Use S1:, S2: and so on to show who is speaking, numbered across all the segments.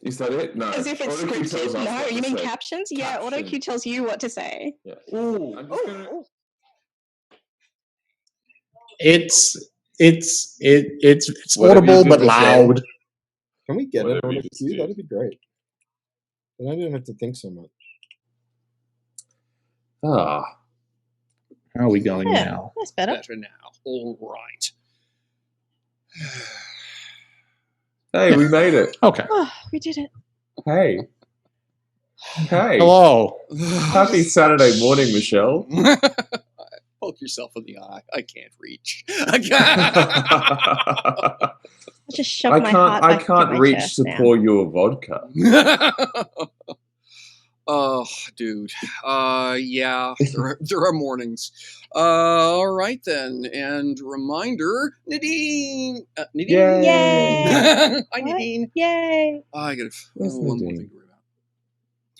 S1: Is that it? No.
S2: As if it's
S1: Autocue tells
S2: scripted.
S1: us
S2: No,
S1: what
S2: you
S1: to
S2: mean
S1: say.
S2: captions? Yeah,
S1: Caption.
S2: AutoCue tells you what to say.
S1: Yeah.
S3: Ooh.
S1: I'm just gonna...
S3: It's
S1: Whatever you
S3: audible
S1: did
S3: but
S1: with
S3: loud.
S4: Can we get an
S1: Whatever you
S4: auto
S1: just
S4: cue?
S1: did.
S4: That'd be great. Then I didn't have to think so much.
S1: Ah.
S3: How are we going
S2: Yeah,
S3: now?
S2: that's better.
S5: Better now. All right.
S1: Hey, we made it.
S3: Okay.
S2: Oh, we did it.
S1: Hey. Hey.
S3: Hello.
S1: Happy Saturday morning, Michelle.
S5: Poke yourself in the eye. I can't reach.
S2: I just shoved my heart
S1: I
S2: back
S1: can't
S2: into my
S1: reach
S2: chest
S1: to
S2: now.
S1: pour you a vodka.
S5: Oh, dude. Yeah, there are mornings. All right, then. And reminder, Nadine. Nadine?
S1: Yay!
S5: Hi,
S2: What?
S5: Nadine.
S2: Yay!
S5: I got
S1: Where's
S5: one more
S1: Nadine?
S5: thing to worry about.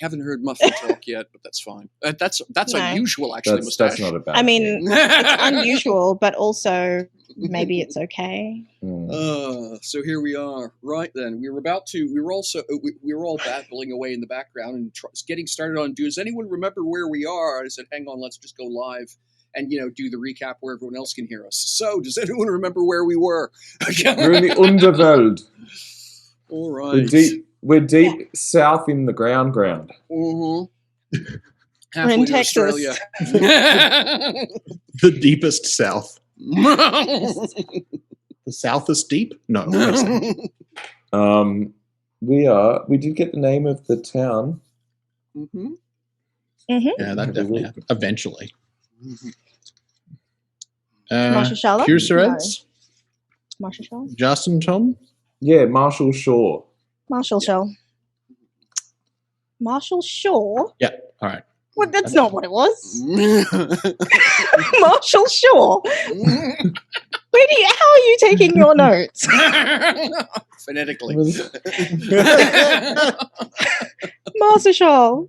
S5: Haven't heard Muffin talk yet, but that's fine. That's
S2: No.
S5: unusual, actually,
S1: That's
S5: Mustache.
S1: not a bad
S2: I mean,
S1: thing.
S2: it's unusual, but also maybe it's okay.
S5: So here we are. Right then, we were all babbling away in the background and getting started on. Does anyone remember where we are? I said, hang on, let's just go live and do the recap where everyone else can hear us. So, does anyone remember where we were?
S1: We're in the Underworld.
S5: All right.
S1: We're deep south in the ground.
S5: Mm-hmm.
S2: We're in
S5: to
S2: Texas.
S5: Australia.
S3: The deepest south. The south is deep? No.
S1: We did get the name of the town.
S5: Mm-hmm.
S3: Yeah, that definitely happened. Eventually.
S2: Marshall Charlotte?
S3: Piercerets?
S2: Marshall Shaw?
S3: Justin Tom?
S1: Yeah, Marshall Shaw.
S2: Marshall Shaw. Marshall Shaw?
S3: Yeah, all right.
S2: Well, that's not what it was. Marshall Shaw. How are you taking your notes?
S5: Phonetically.
S2: Marshall Shaw.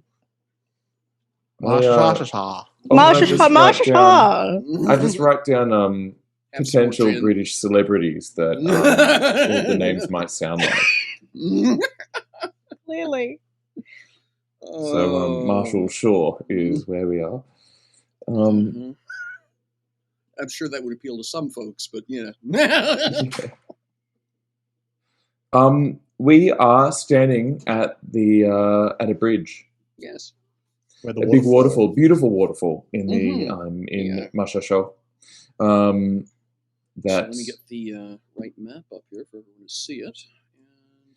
S3: Marshall.
S2: Marshall Shaw.
S1: I just write down potential British celebrities that all the names might sound like.
S2: Clearly.
S1: So Marshall Shaw is where we are.
S5: I'm sure that would appeal to some folks, but
S1: we are standing at a bridge.
S5: Yes.
S3: Where the
S1: A big waterfall, beautiful waterfall in Mashasho.
S5: So let me get the right map up here for everyone to see it. And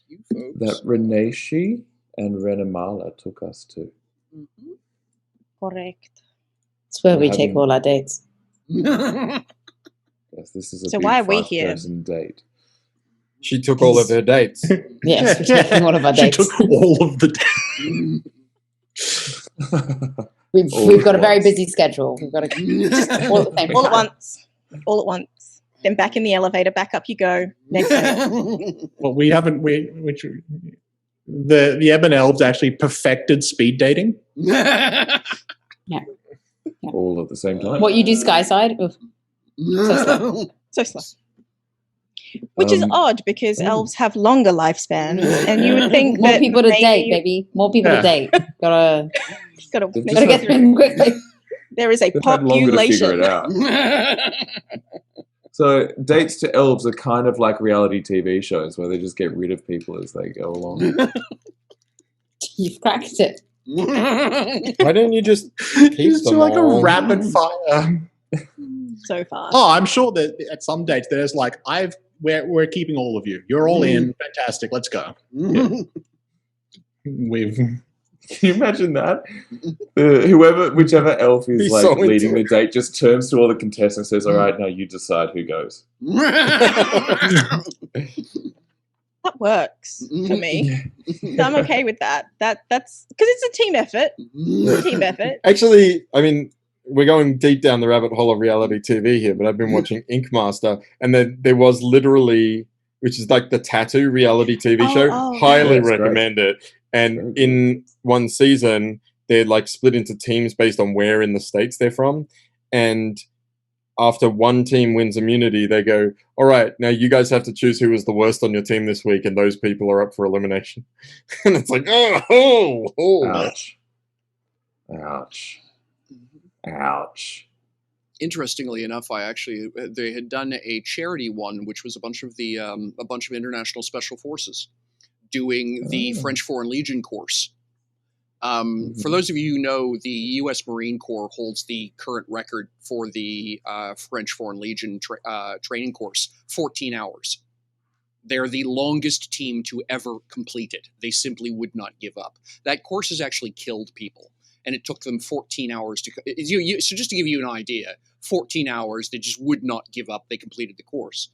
S5: you folks.
S1: That Reneshi and Renamala took us to.
S5: Mm-hmm.
S2: Correct.
S6: It's where we take all our dates.
S1: Yes, this is a
S2: So
S1: big
S2: why are we here?
S1: 5-person date.
S4: She took all of her dates.
S6: Yes, we're taking all of our dates.
S3: She took all of the dates.
S6: We've got a very busy schedule. We've got to all at the same
S2: All at
S6: time.
S2: once. All at once. Then back in the elevator, back up you go. Next day.
S3: Well, we haven't. The Ebon Elves actually perfected speed dating.
S1: All at the same time.
S6: What, you do Skyside? Oof.
S2: So slow. Which is odd because elves have longer lifespans, and you would think
S6: More
S2: that
S6: people to
S2: maybe
S6: date, baby. More people to date. Gotta get them quickly.
S2: There is a
S1: They've had longer to figure
S2: population.
S1: it out. So dates to elves are kind of like reality TV shows where they just get rid of people as they go along.
S6: You've cracked it.
S4: Why don't you just keep
S3: Just
S4: them
S3: do like
S4: all?
S3: a rapid fire.
S2: So fast.
S3: Oh, I'm sure that at some dates there's like we're keeping all of you. You're all in. Fantastic. Let's go. Yeah. Can
S1: you imagine that? Whichever elf is
S4: He's
S1: like
S4: so
S1: leading
S4: into
S1: the date just turns to all the contestants and says, all right, now you decide who goes.
S2: That works for me. So I'm okay with that. That's because it's a team effort. It's a team effort.
S4: Actually, I mean, we're going deep down the rabbit hole of reality TV here, but I've been watching Ink Master, and there was literally, which is like the tattoo reality TV show. Highly recommend it. And in one season, they're like split into teams based on where in the States they're from. And after one team wins immunity, they go, all right, now you guys have to choose who was the worst on your team this week, and those people are up for elimination. And it's like,
S1: Ouch. Ouch. Ouch.
S5: Interestingly enough, they had done a charity one, which was a bunch of international special forces doing the French Foreign Legion course. For those of you who know, the U.S. Marine Corps holds the current record for the French Foreign Legion training course, 14 hours. They're the longest team to ever complete it. They simply would not give up. That course has actually killed people, and it took them 14 hours to. So just to give you an idea, 14 hours, they just would not give up. They completed the course.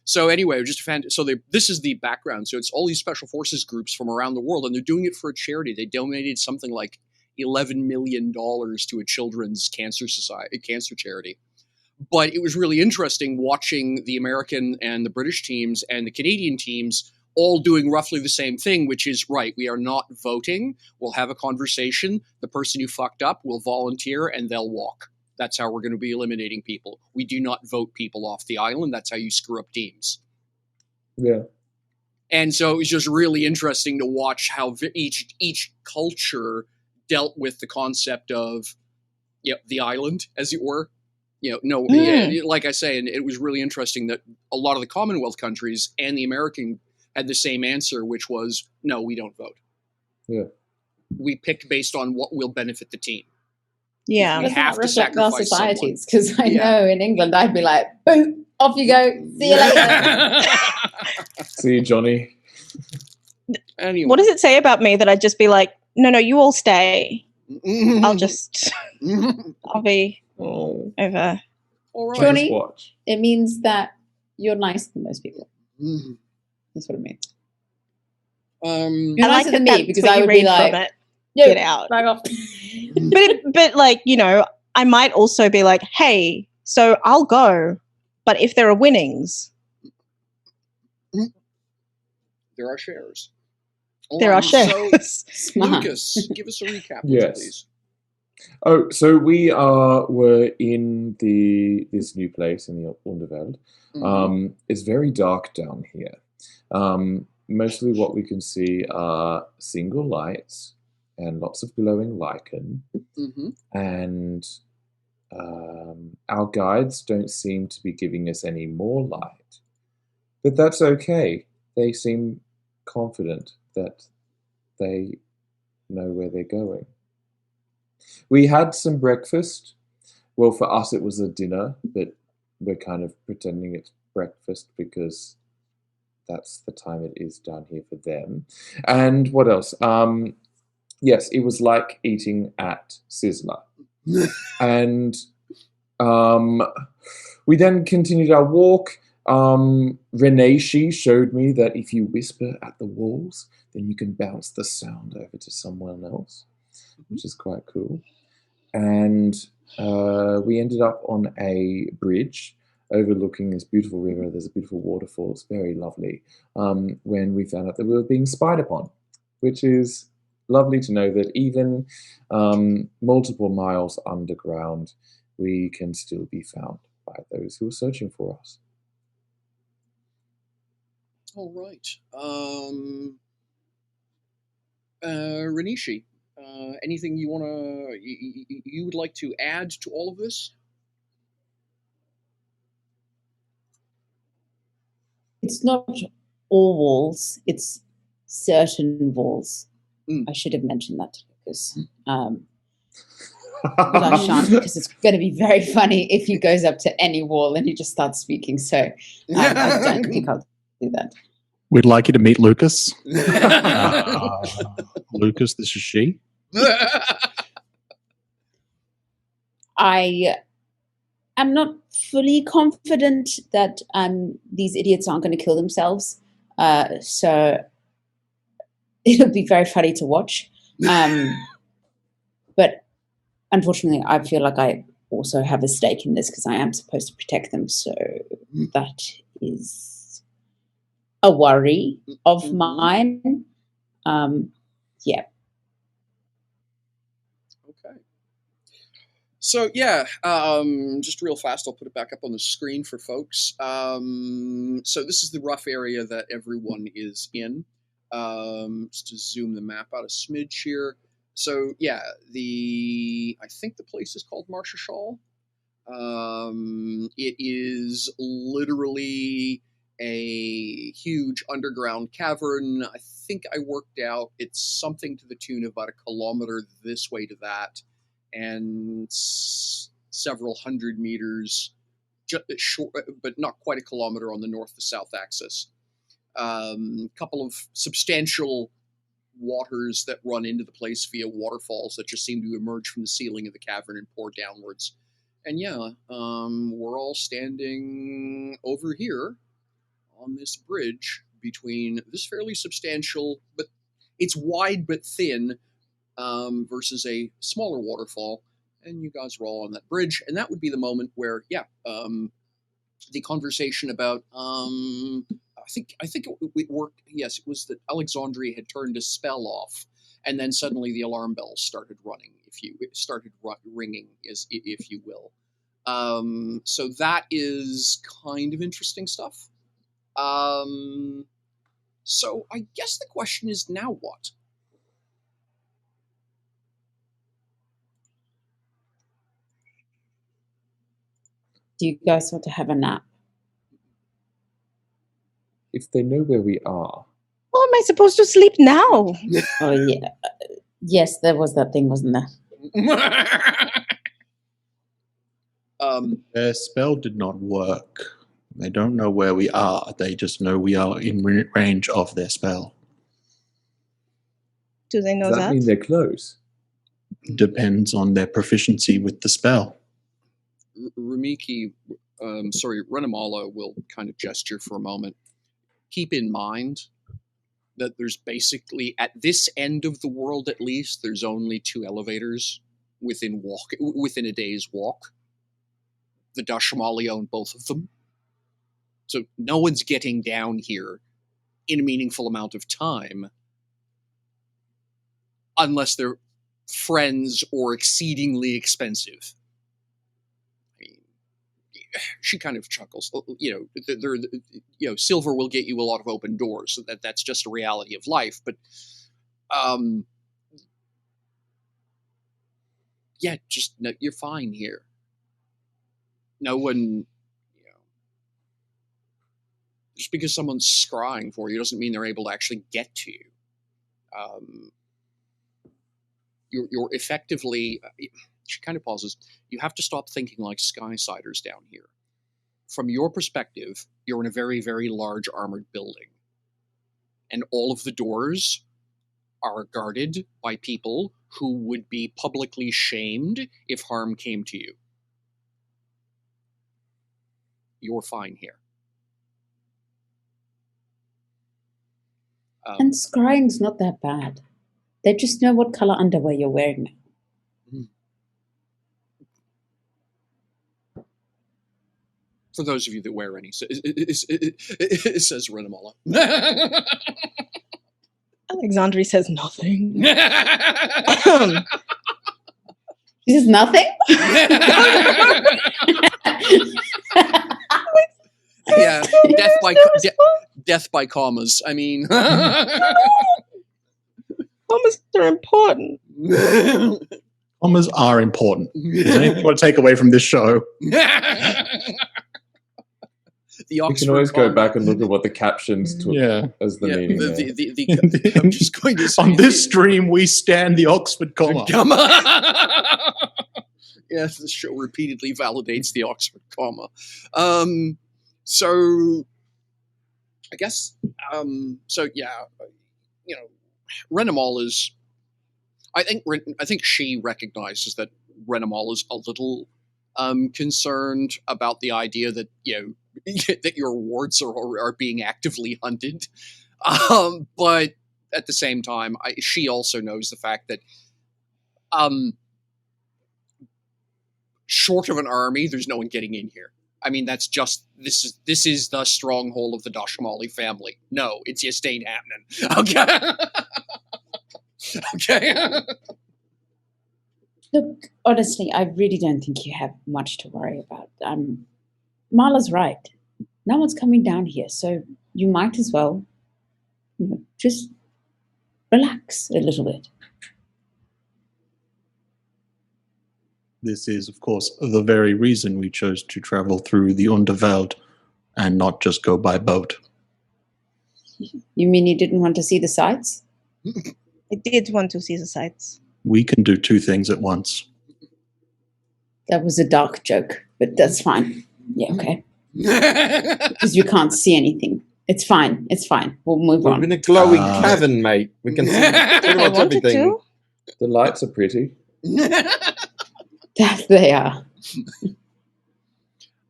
S5: So anyway, this is the background. So it's all these special forces groups from around the world, and they're doing it for a charity. They donated something like $11 million to a children's cancer charity. But it was really interesting watching the American and the British teams and the Canadian teams all doing roughly the same thing, which is, right, we are not voting. We'll have a conversation. The person who fucked up will volunteer and they'll walk. That's how we're going to be eliminating people. We do not vote people off the island. That's how you screw up teams.
S1: Yeah.
S5: And so it was just really interesting to watch how each culture dealt with the concept of the island, as it were. Like I say, and it was really interesting that a lot of the Commonwealth countries and the American had the same answer, which was, no, we don't vote.
S1: Yeah.
S5: We pick based on what will benefit the team.
S2: Yeah.
S5: We have to sacrifice
S6: societies, because I know in England I'd be like, boom, off you go. See you later.
S1: See you, Johnny.
S5: Anyway.
S2: What does it say about me that I'd just be like, no, you all stay. I'll be over.
S5: All right.
S6: Johnny,
S1: Watch.
S6: it means that you're nicer than most people. That's what it means. You're nicer than me, because I would be like,
S2: get out.
S6: Back off.
S2: but like, I might also be like, hey, so I'll go, but if there are winnings,
S5: there are shares.
S2: There are shares.
S5: So, Lucas, give us a recap, please.
S1: Oh, so we were in this new place in the Underwelt. It's very dark down here. Mostly what we can see are single lights and lots of glowing lichen. And our guides don't seem to be giving us any more light. But that's okay. They seem confident that they know where they're going. We had some breakfast. Well, for us it was a dinner, but we're kind of pretending it's breakfast because that's the time it is down here for them. And what else? Yes, it was like eating at Sizzler. And we then continued our walk. Reneshi showed me that if you whisper at the walls, then you can bounce the sound over to someone else, which is quite cool. And we ended up on a bridge overlooking this beautiful river. There's a beautiful waterfall. It's very lovely. When we found out that we were being spied upon, which is lovely to know that even multiple miles underground, we can still be found by those who are searching for us.
S5: All right. Reneshi, anything you would like to add to all of this?
S6: It's not all walls, it's certain walls. I should have mentioned that, because but I shan't, because it's going to be very funny if he goes up to any wall and he just starts speaking. So I don't think I'll do that.
S3: We'd like you to meet Lucas. Lucas, this is she.
S6: I am not fully confident that these idiots aren't going to kill themselves. So it'll be very funny to watch. But unfortunately, I feel like I also have a stake in this, because I am supposed to protect them. So that is a worry of mine. Yeah.
S5: Okay. So yeah, just real fast, I'll put it back up on the screen for folks. So this is the rough area that everyone is in. Just to zoom the map out a smidge here. So yeah, I think the place is called Marshall. It is literally a huge underground cavern. I think I worked out it's something to the tune of about a kilometer this way to that, and several hundred meters, short, but not quite a kilometer on the north to south axis. Couple of substantial waters that run into the place via waterfalls that just seem to emerge from the ceiling of the cavern and pour downwards. And yeah, we're all standing over here on this bridge between this fairly substantial, but it's wide but thin, versus a smaller waterfall. And you guys are all on that bridge. And that would be the moment where, the conversation about, I think it worked. Yes, it was that Alexandria had turned a spell off, and then suddenly the alarm bells started running. Ringing, if you will. So that is kind of interesting stuff. So I guess the question is, now what?
S6: Do you guys want to have a nap?
S1: If they know where we are.
S2: Well, am I supposed to sleep now?
S6: Oh, yeah. Yes, there was that thing, wasn't there?
S3: Their spell did not work. They don't know where we are. They just know we are in range of their spell.
S2: Do they know
S1: Does that mean they're close?
S3: Depends on their proficiency with the spell.
S5: Renamala will kind of gesture for a moment. Keep in mind that there's basically, at this end of the world at least, there's only 2 elevators within a day's walk. The Dashamali own both of them. So no one's getting down here in a meaningful amount of time unless they're friends or exceedingly expensive. She kind of chuckles. Silver will get you a lot of open doors. So that's just a reality of life. But, you're fine here. No one, just because someone's scrying for you doesn't mean they're able to actually get to you. You're effectively. She kind of pauses. You have to stop thinking like Skysiders down here. From your perspective, you're in a very, very large armored building. And all of the doors are guarded by people who would be publicly shamed if harm came to you. You're fine here.
S6: And scrying's not that bad. They just know what color underwear you're wearing now.
S5: For those of you that wear any, says Renamala.
S2: Alexandria says nothing.
S6: She says nothing?
S5: Yeah, death by commas. I mean,
S2: commas are important.
S3: Commas are important. Is there anything you want to take away from this show?
S5: The
S1: we can always go back and look at what the captions took as the meaning.
S5: I'm just going to say,
S3: on this stream, we stand the Oxford comma.
S5: Yes, this show repeatedly validates the Oxford comma. So I guess Renamal is. I think she recognizes that Renamal is a little concerned about the idea that that your wards are being actively hunted, but at the same time, she also knows the fact that short of an army, there's no one getting in here. I mean, that's just this is the stronghold of the Dashamali family. No, it just ain't happening. Okay. Okay.
S6: Look, honestly, I really don't think you have much to worry about. Marla's right. No one's coming down here, so you might as well, just relax a little bit.
S3: This is, of course, the very reason we chose to travel through the Underworld and not just go by boat.
S6: You mean you didn't want to see the sights?
S2: I did want to see the sights.
S3: We can do two things at once.
S6: That was a dark joke, but that's fine. Yeah, okay. Because you can't see anything. It's fine. It's fine. We'll move
S4: We're
S6: on.
S4: in a glowing cavern, mate. We can see pretty
S2: I
S4: much
S2: wanted
S4: everything.
S2: to.
S1: The lights are pretty.
S6: That they are.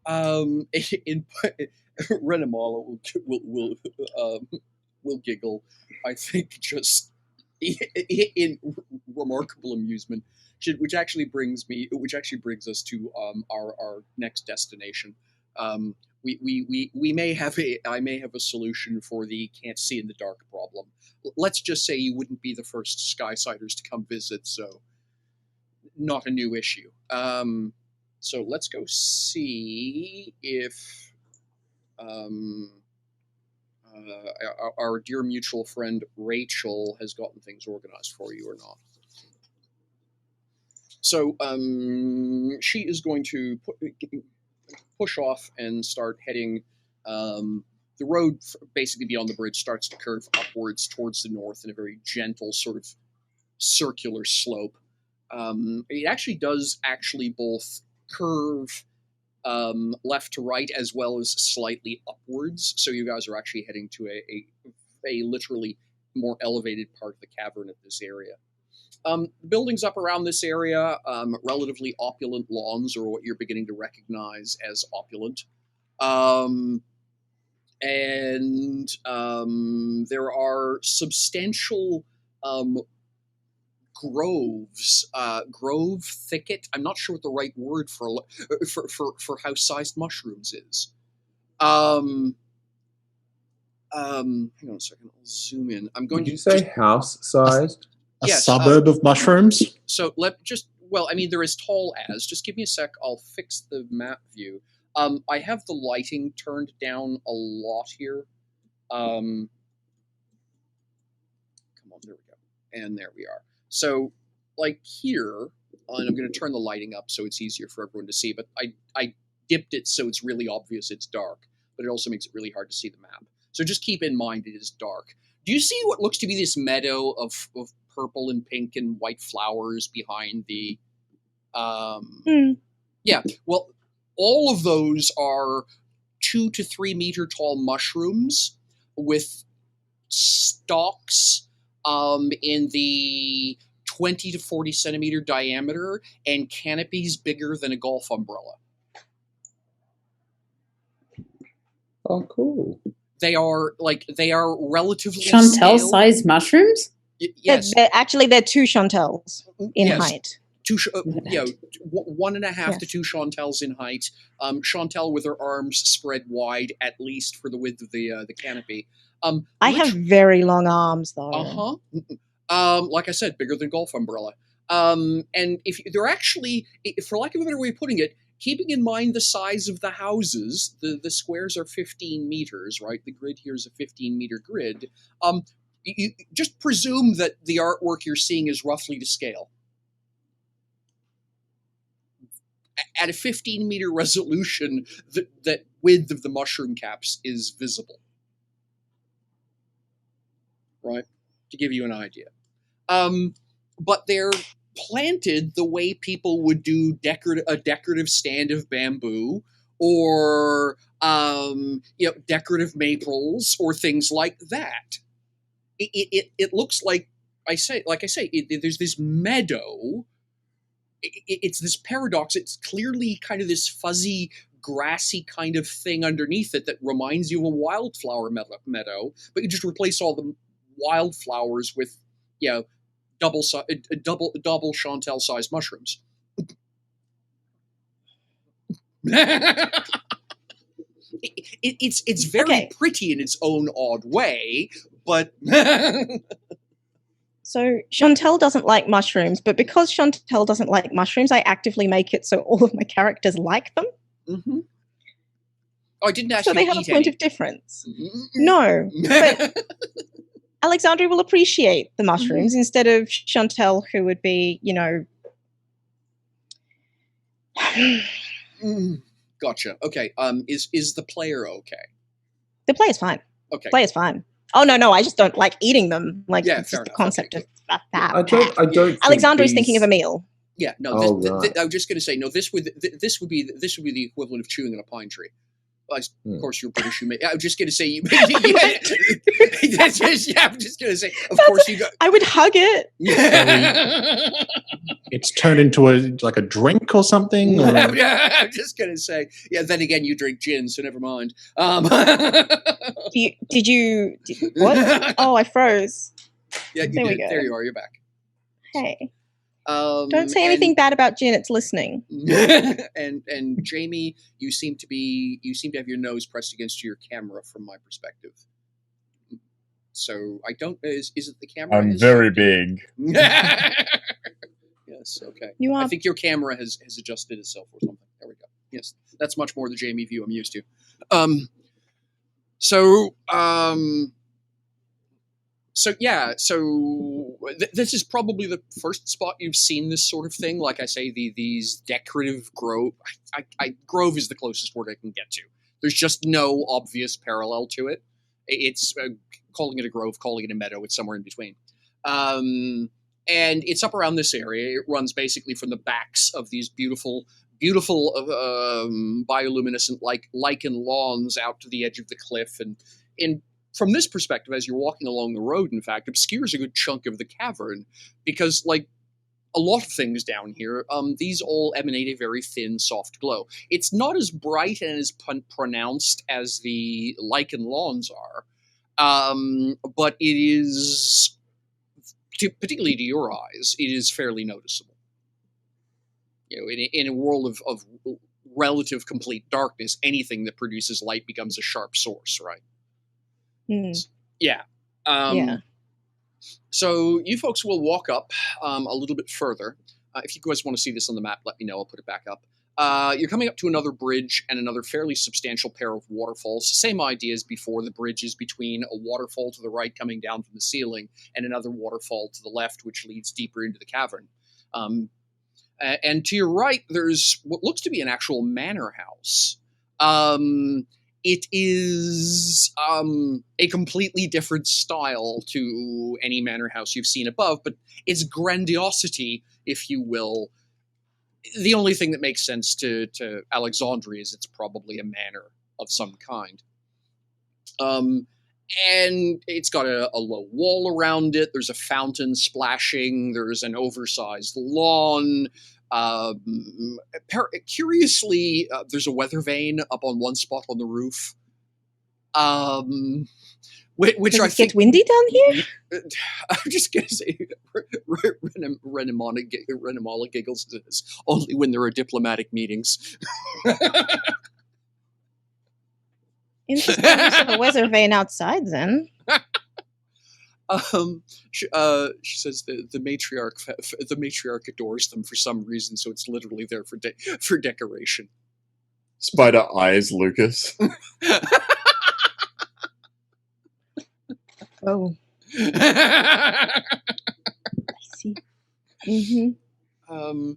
S5: In Renamala will giggle. I think just in remarkable amusement, which actually brings us to our next destination. We may have I may have a solution for the can't see in the dark problem. Let's just say you wouldn't be the first Skysiders to come visit, so not a new issue. So let's go see if our dear mutual friend Rachel has gotten things organized for you or not. So she is going to push off and start heading. The road basically beyond the bridge starts to curve upwards towards the north in a very gentle sort of circular slope. It actually does both curve left to right as well as slightly upwards. So you guys are actually heading to a literally more elevated part of the cavern of this area. Buildings up around this area, relatively opulent lawns are what you're beginning to recognize as opulent. And there are substantial groves, grove thicket. I'm not sure what the right word for house-sized mushrooms is. Hang on a second. I'll zoom in. I'm going
S1: Did you say house-sized?
S3: A
S5: Yes,
S3: suburb of mushrooms?
S5: So there is tall as. Just give me a sec. I'll fix the map view. I have the lighting turned down a lot here. Come on, there we go. And there we are. So, like here, and I'm going to turn the lighting up so it's easier for everyone to see, but I dipped it so it's really obvious it's dark, but it also makes it really hard to see the map. So just keep in mind it is dark. Do you see what looks to be this meadow of purple and pink and white flowers behind the... Yeah, well, all of those are 2 to 3 meter tall mushrooms with stalks in the 20 to 40 centimeter diameter and canopies bigger than a golf umbrella.
S1: Oh, cool.
S5: They are relatively
S6: Chantel-sized mushrooms?
S5: Yes.
S2: They're 2 Chantels in height.
S5: 1.5 to 2 Chantels in height. Chantel with her arms spread wide, at least for the width of the canopy.
S2: I have very long arms, though.
S5: Like I said, bigger than golf umbrella. And if they're actually, for lack of a better way of putting it, keeping in mind the size of the houses, the squares are 15 meters, right? The grid here is a 15-meter grid. You just presume that the artwork you're seeing is roughly to scale. At a 15-meter resolution, that width of the mushroom caps is visible. Right? To give you an idea. But they're planted the way people would do a decorative stand of bamboo or decorative maples or things like that. It looks like there's this meadow. It's this paradox. It's clearly kind of this fuzzy, grassy kind of thing underneath it that reminds you of a wildflower meadow, but you just replace all the wildflowers with, double Chantel-sized mushrooms. It's very pretty in its own odd way, but
S2: So Chantel doesn't like mushrooms, but because Chantel doesn't like mushrooms, I actively make it so all of my characters like them.
S5: Mm-hmm. Oh, I didn't ask
S2: so
S5: you
S2: they
S5: to
S2: have a
S5: eat
S2: point
S5: any.
S2: of difference. No, but Alexandria will appreciate the mushrooms instead of Chantel, who would be,
S5: Gotcha. Okay. Is the player okay?
S2: The player's fine.
S5: Okay.
S2: Player's fine. Oh no, I just don't like eating them. Like
S5: Yeah,
S2: it's
S5: fair
S2: just the
S5: enough.
S2: concept
S5: Okay,
S2: of that.
S1: I don't.
S2: Alexandria's
S1: think
S2: thinking of a meal.
S5: Yeah. No.
S1: Oh, right.
S5: I was just going to say no. This would be the equivalent of chewing on a pine tree. Well, of course, you're British. You may. I was just going to say you. That's just, yeah, I'm just going to say. Of course, you got.
S2: I would hug it.
S3: It's turned into a drink or something. Or?
S5: I'm just going to say. Yeah. Then again, you drink gin, so never mind.
S2: Did you? What? Oh, I froze.
S5: Yeah.
S2: There we go.
S5: There you are. You're back.
S2: Hey. Don't say anything bad about Gin. It's listening.
S5: and Jamie, you seem to have your nose pressed against your camera from my perspective. So I don't. Is it the camera?
S4: I'm very big.
S5: Yes. Okay.
S2: You are.
S5: I think your camera has adjusted itself or something. There we go. Yes, that's much more the Jamie view I'm used to. This is probably the first spot you've seen this sort of thing. Like I say, these decorative grove. Grove is the closest word I can get to. There's just no obvious parallel to it. It's calling it a grove, calling it a meadow. It's somewhere in between. And it's up around this area. It runs basically from the backs of these beautiful bioluminescent lichen lawns out to the edge of the cliff, and from this perspective, as you're walking along the road, in fact, obscures a good chunk of the cavern, because, like a lot of things down here, these all emanate a very thin, soft glow. It's not as bright and as pronounced as the lichen lawns are, but it is, particularly to your eyes, it is fairly noticeable. In a world of relative complete darkness, anything that produces light becomes a sharp source, right? Yeah.
S2: Yeah.
S5: So you folks will walk up a little bit further. If you guys want to see this on the map, let me know. I'll put it back up. You're coming up to another bridge and another fairly substantial pair of waterfalls. Same idea as before. The bridge is between a waterfall to the right coming down from the ceiling and another waterfall to the left, which leads deeper into the cavern. And to your right, there's what looks to be an actual manor house. It is a completely different style to any manor house you've seen above, but its grandiosity, if you will, the only thing that makes sense to Alexandria is it's probably a manor of some kind. And it's got a low wall around it. There's a fountain splashing. There's an oversized lawn. Curiously, there's a weather vane up on one spot on the roof. Which
S2: Does
S5: I
S2: it
S5: think
S2: get windy down here?
S5: I'm just gonna say, Renamala giggles at this only when there are diplomatic meetings.
S2: Interesting use of a weather vane outside, then.
S5: She says the matriarch adores them for some reason, so it's literally there for decoration.
S4: Spider eyes, Lucas.
S2: Oh. I see.
S5: Mm-hmm.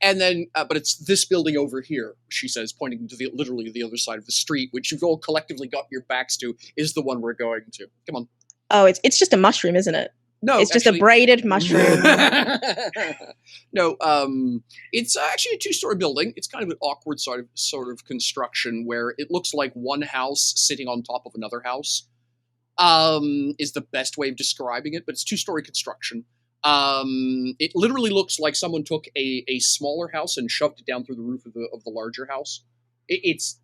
S5: And then, but it's this building over here, she says, pointing to literally the other side of the street, which you've all collectively got your backs to, is the one we're going to. Come on.
S2: Oh, it's just a mushroom, isn't it?
S5: No,
S2: it's just a braided mushroom.
S5: No, it's actually a two-story building. It's kind of an awkward sort of construction where it looks like one house sitting on top of another house. Is the best way of describing it, but it's two-story construction. It literally looks like someone took a smaller house and shoved it down through the roof of the larger house. It's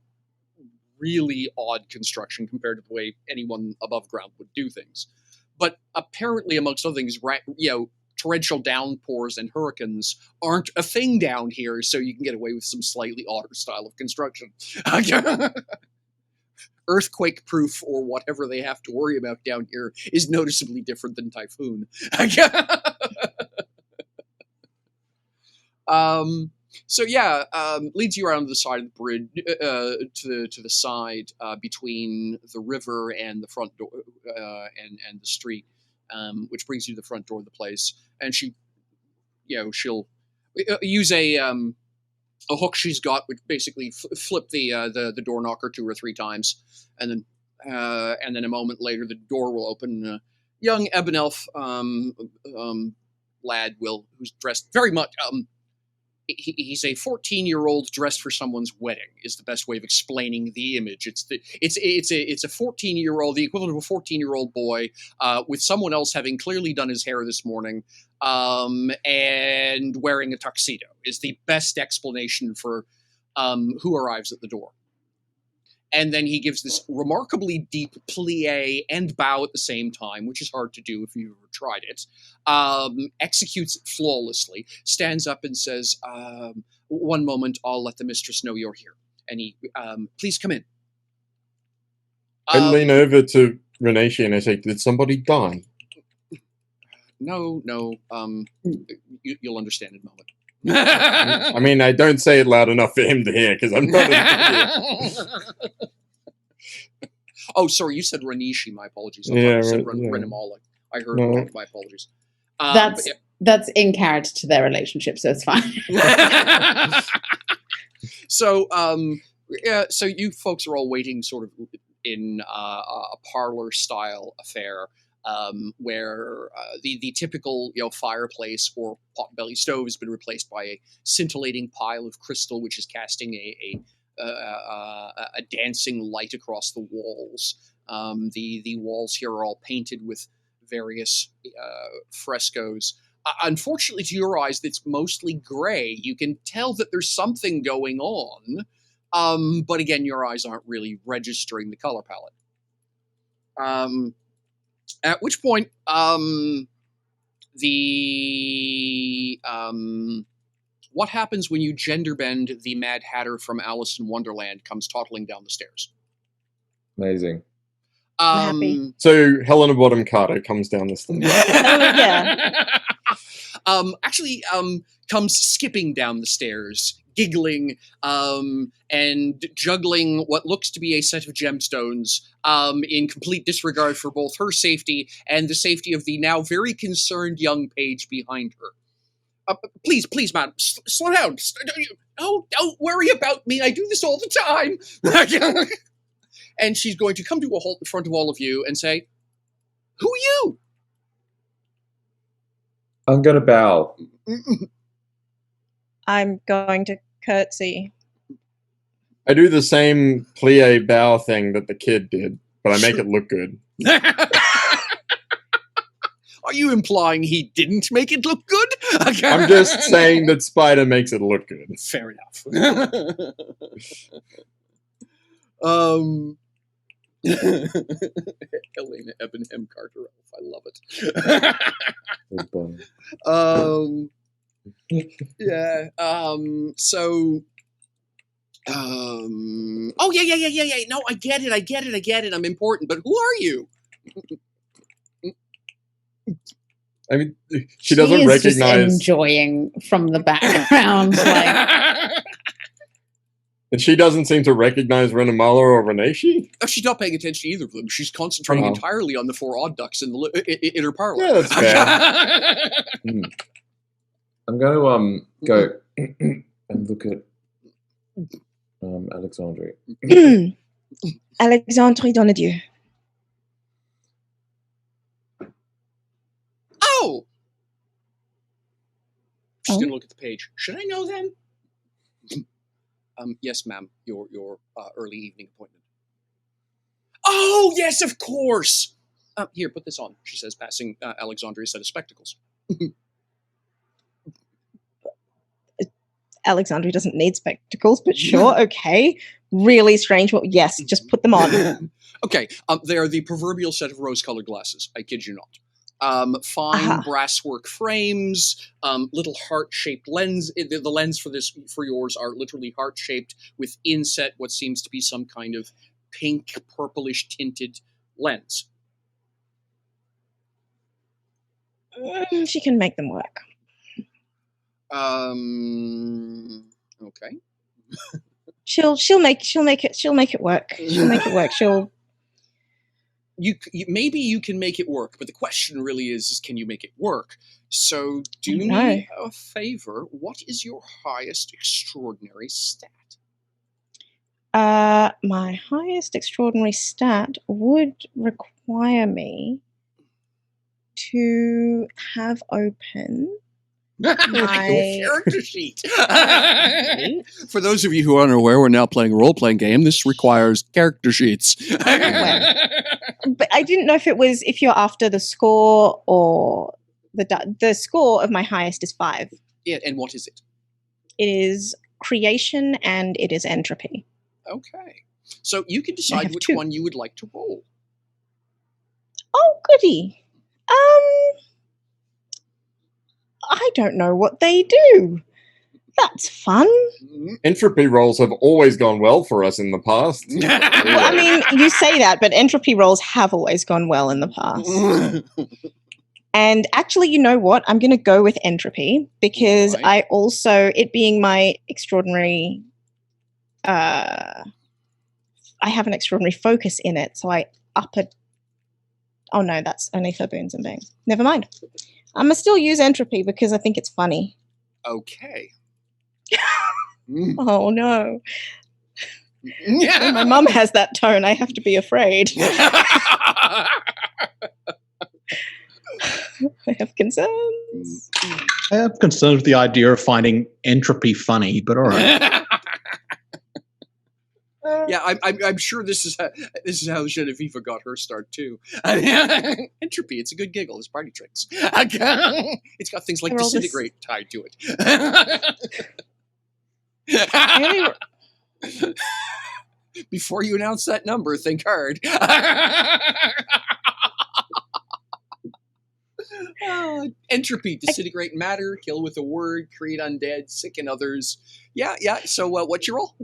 S5: really odd construction compared to the way anyone above ground would do things. But apparently, amongst other things, torrential downpours and hurricanes aren't a thing down here, so you can get away with some slightly odder style of construction. earthquake-proof or whatever they have to worry about down here is noticeably different than typhoon. Leads you around to the side of the bridge, to the side between the river and the front door and the street, which brings you to the front door of the place. And she'll use a hook she's got, which basically flip the door knocker 2 or 3 times, and then a moment later the door will open. Young ebon elf lad who's dressed very much. He's a 14-year-old dressed for someone's wedding is the best way of explaining the image. It's a 14-year-old, the equivalent of a 14-year-old boy, with someone else having clearly done his hair this morning, and wearing a tuxedo is the best explanation for who arrives at the door. And then he gives this remarkably deep plie and bow at the same time, which is hard to do if you've ever tried it. Executes it flawlessly, stands up and says, "One moment, I'll let the mistress know you're here." And he, "Please come in."
S4: I lean over to Reneshi and I say, "Did somebody die?"
S5: No. You'll understand in a moment.
S4: I mean, I don't say it loud enough for him to hear because I'm not.
S5: Oh, sorry, you said Reneshi. My apologies. I
S4: Yeah,
S5: you said
S4: yeah.
S5: Renamala. I heard
S4: No.
S5: wrong. My apologies.
S6: That's in character to their relationship, so it's fine.
S5: So you folks are all waiting sort of in a parlor-style affair, where the typical fireplace or potbelly stove has been replaced by a scintillating pile of crystal, which is casting a dancing light across the walls. The walls here are all painted with various frescoes. Unfortunately, to your eyes, it's mostly gray. You can tell that there's something going on, but again, your eyes aren't really registering the color palette. At which point, what happens when you gender bend the Mad Hatter from Alice in Wonderland comes toddling down the stairs?
S1: Amazing.
S2: I'm happy.
S4: So Helena Bottom Carter comes down the stairs.
S2: Yeah.
S5: Actually, comes skipping down the stairs, giggling, and juggling what looks to be a set of gemstones, in complete disregard for both her safety and the safety of the now very concerned young page behind her. Please, madam, slow down. Don't worry about me. I do this all the time. And she's going to come to a halt in front of all of you and say, "Who are you?"
S1: I'm going to bow.
S2: I'm going to curtsy.
S4: I do the same plie bow thing that the kid did, but I make it look good.
S5: Are you implying he didn't make it look good?
S4: I'm just saying that Spider makes it look good.
S5: Fair enough. Helena Ebenham Carter Elf. I love it. Yeah. Oh yeah. No, I get it. I'm important, but who are you?
S4: I mean, she doesn't
S6: is
S4: recognize.
S6: just enjoying from the background, like.
S4: And she doesn't seem to recognize Renamala or Reneshi?
S5: Oh, she's not paying attention to either of them. She's concentrating entirely on the 4 odd ducks in her parlor.
S4: Yeah, that's fair.
S1: I'm going to go and look at Alexandre.
S2: Alexandre Donadieu.
S5: Oh! She's going to look at the page. Should I know them? Yes, ma'am. Your early evening appointment. Oh, yes, of course. Here, put this on, she says, passing Alexandre a set of spectacles.
S2: Alexandre doesn't need spectacles, but sure, okay. Really strange. Well, yes, just put them on.
S5: Okay, they are the proverbial set of rose-colored glasses. I kid you not. Fine brasswork frames, little heart-shaped lens. The lens for yours are literally heart-shaped with inset what seems to be some kind of pink, purplish tinted lens.
S2: She can make them work.
S5: Okay.
S2: She'll make it work. She'll make it work.
S5: Maybe you can make it work, but the question really is can you make it work? So do
S2: I know.
S5: me a favor. What is your highest extraordinary stat?
S2: My highest extraordinary stat would require me to have open
S5: Your
S2: my
S5: character sheet. For those of you who are unaware, we're now playing a role-playing game. This requires character sheets.
S2: But I didn't know if you're after the score or the score of my highest is 5.
S5: Yeah, and what is it?
S2: It is creation and it is entropy.
S5: Okay. So you can decide which
S2: 2.
S5: one you would like to roll.
S2: Oh, goody. I don't know what they do. That's fun.
S4: Entropy rolls have always gone well for us in the past.
S2: Well, I mean, you say that, but entropy rolls have always gone well in the past. And actually, you know what? I'm going to go with entropy because
S5: Right.
S2: it being my extraordinary, I have an extraordinary focus in it. So I up it. Oh no, that's only for boons and bangs. Never mind. I'm going to still use entropy because I think it's funny.
S5: Okay.
S2: Oh no. When my mum has that tone, I have to be afraid. I have concerns.
S3: I have concerns with the idea of finding entropy funny, but all right.
S5: Yeah, I'm sure this is how Genevieve got her start too. Entropy, it's a good giggle. It's party tricks. It's got things like disintegrate tied to it. Before you announce that number, think hard. Entropy, disintegrate matter, kill with a word, create undead, sicken others. Yeah. So what's your roll?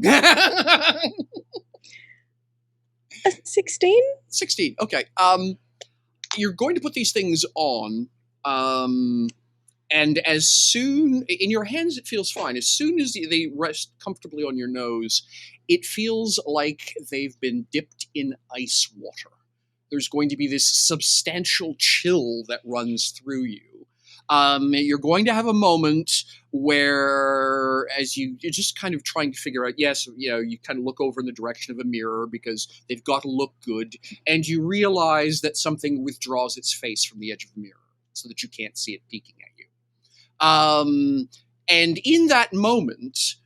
S2: 16?
S5: 16. Okay. You're going to put these things on, and as soon in your hands it feels fine. As soon as they rest comfortably on your nose, it feels like they've been dipped in ice water. There's going to be this substantial chill that runs through you. You're going to have a moment where, as you're just kind of trying to figure out, you kind of look over in the direction of a mirror because they've got to look good, and you realize that something withdraws its face from the edge of the mirror so that you can't see it peeking at you. And in that moment,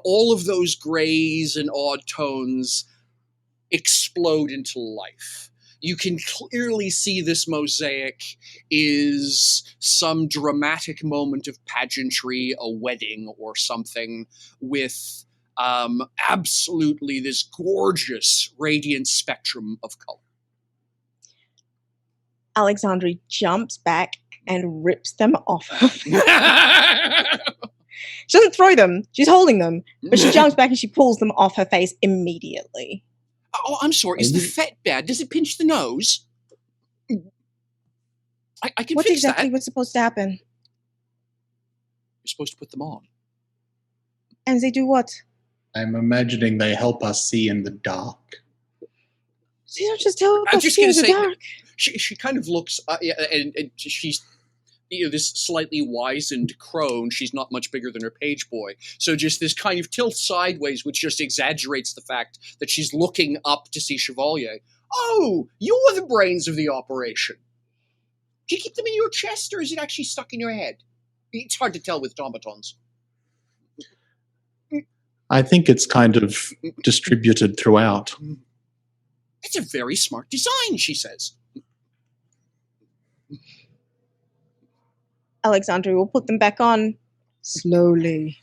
S5: all of those grays and odd tones explode into life. You can clearly see this mosaic is some dramatic moment of pageantry, a wedding or something, with absolutely this gorgeous radiant spectrum of color.
S2: Alexandria jumps back and rips them off her face. She doesn't throw them, she's holding them, but she jumps back and she pulls them off her face immediately.
S5: Oh, I'm sorry. Is the fat bad? Does it pinch the nose? I can
S2: What
S5: fix
S2: exactly
S5: that.
S2: was supposed to happen?
S5: You're supposed to put them on.
S2: And they do what?
S3: I'm imagining they help us see in the dark.
S2: So you don't just tell
S5: I'm
S2: us
S5: just
S2: see in
S5: going to
S2: the
S5: say,
S2: dark.
S5: she kind of looks, and she's this slightly wizened crone. She's not much bigger than her page boy. So just this kind of tilt sideways, which just exaggerates the fact that she's looking up to see Chevalier. Oh, you're the brains of the operation. Do you keep them in your chest, or is it actually stuck in your head? It's hard to tell with automatons.
S3: I think it's kind of distributed throughout.
S5: It's a very smart design, she says.
S2: Alexandria will put them back on slowly.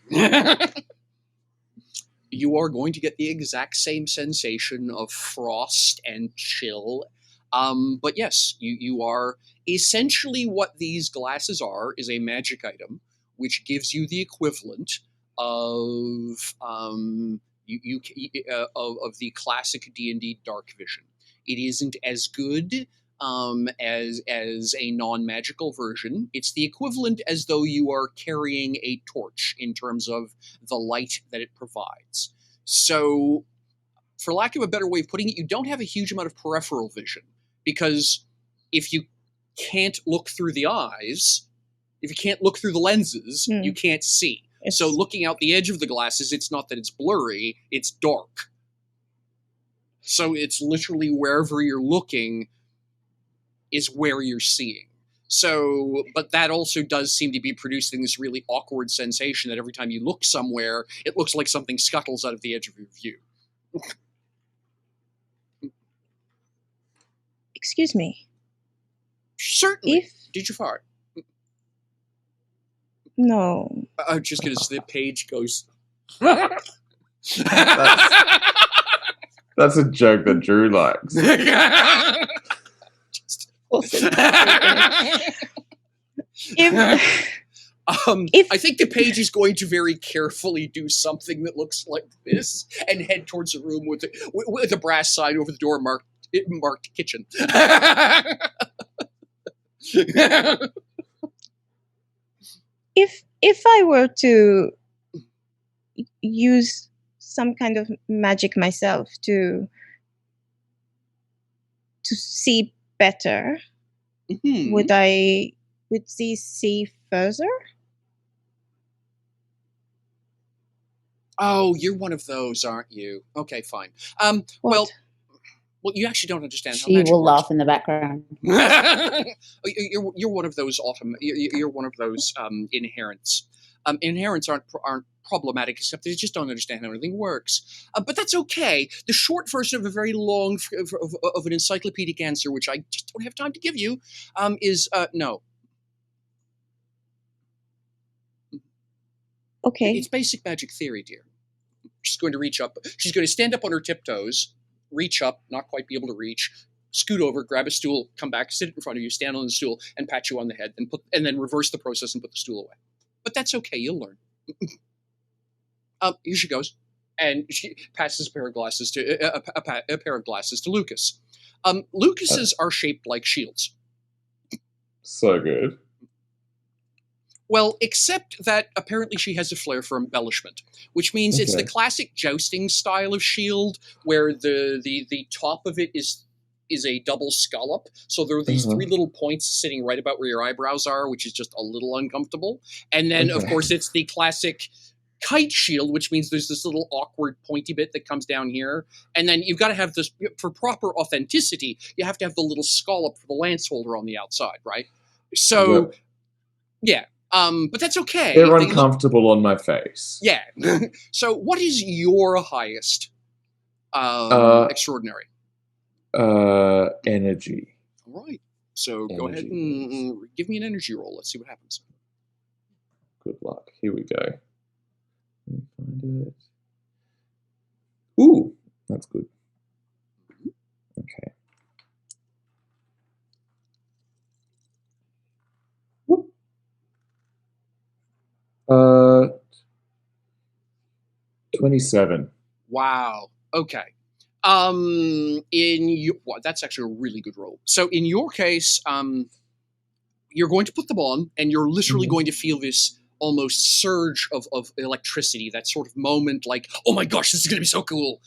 S5: You are going to get the exact same sensation of frost and chill. But yes, you are essentially what these glasses are is a magic item, which gives you the equivalent of Of the classic D&D dark vision. It isn't as good as a non-magical version. It's the equivalent as though you are carrying a torch in terms of the light that it provides. So, for lack of a better way of putting it, you don't have a huge amount of peripheral vision, because if you can't look through the eyes, if you can't look through the lenses, you can't see. So looking out the edge of the glasses, it's not that it's blurry, it's dark. So it's literally wherever you're looking is where you're seeing. So, but that also does seem to be producing this really awkward sensation that every time you look somewhere, it looks like something scuttles out of the edge of your view.
S2: Excuse me.
S5: Certainly. Did you fart?
S2: No.
S5: I'm just going to, the page goes...
S1: That's a joke that Drew likes.
S5: I think the page is going to very carefully do something that looks like this and head towards a room with a brass sign over the door marked kitchen.
S2: If I were to use some kind of magic myself to see better, would these see further?
S5: Oh, you're one of those, aren't you? Okay, fine. Well, you actually don't understand how magic
S6: will
S5: works.
S6: laugh in the background.
S5: You're one of those You're one of those inherents. Inherents aren't problematic, except they just don't understand how anything works. But that's okay. The short version of a very long of an encyclopedic answer, which I just don't have time to give you, is no.
S2: Okay.
S5: It's basic magic theory, dear. She's going to reach up. She's going to stand up on her tiptoes, reach up, not quite be able to reach, scoot over, grab a stool, come back, sit in front of you, stand on the stool, and pat you on the head, and then reverse the process and put the stool away. But that's okay. You'll learn. Here she goes, and she passes a pair of glasses to Lucas. Lucas's are shaped like shields.
S1: So good.
S5: Well, except that apparently she has a flair for embellishment, which means it's the classic jousting style of shield, where the top of it is a double scallop. So there are these three little points sitting right about where your eyebrows are, which is just a little uncomfortable. And then, of course, it's the classic kite shield, which means there's this little awkward pointy bit that comes down here. And then you've got to have this, for proper authenticity, you have to have the little scallop for the lance holder on the outside, right? So, yeah. But that's okay.
S1: They're uncomfortable on my face.
S5: Yeah. So what is your highest extraordinary?
S1: Energy.
S5: All right. So go ahead and give me an energy roll. Let's see what happens.
S1: Good luck. Here we go. Let me find it. Ooh, that's good. Okay. 27.
S5: Wow. Okay. That's actually a really good roll. So in your case, you're going to put them on, and you're literally going to feel this almost surge of electricity. That sort of moment, like, oh my gosh, this is going to be so cool.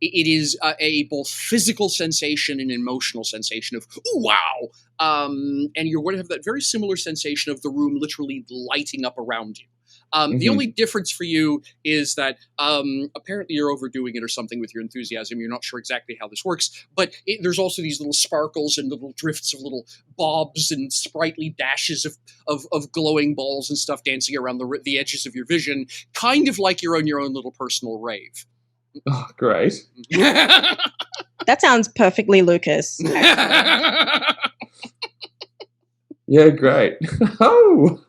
S5: It is a both physical sensation and emotional sensation of, ooh, wow. And you're going to have that very similar sensation of the room literally lighting up around you. The only difference for you is that apparently you're overdoing it or something with your enthusiasm. You're not sure exactly how this works, but there's also these little sparkles and little drifts of little bobs and sprightly dashes of glowing balls and stuff dancing around the edges of your vision, kind of like you're on your own little personal rave.
S1: Oh, great.
S2: That sounds perfectly Lucas.
S1: Yeah, great. Oh!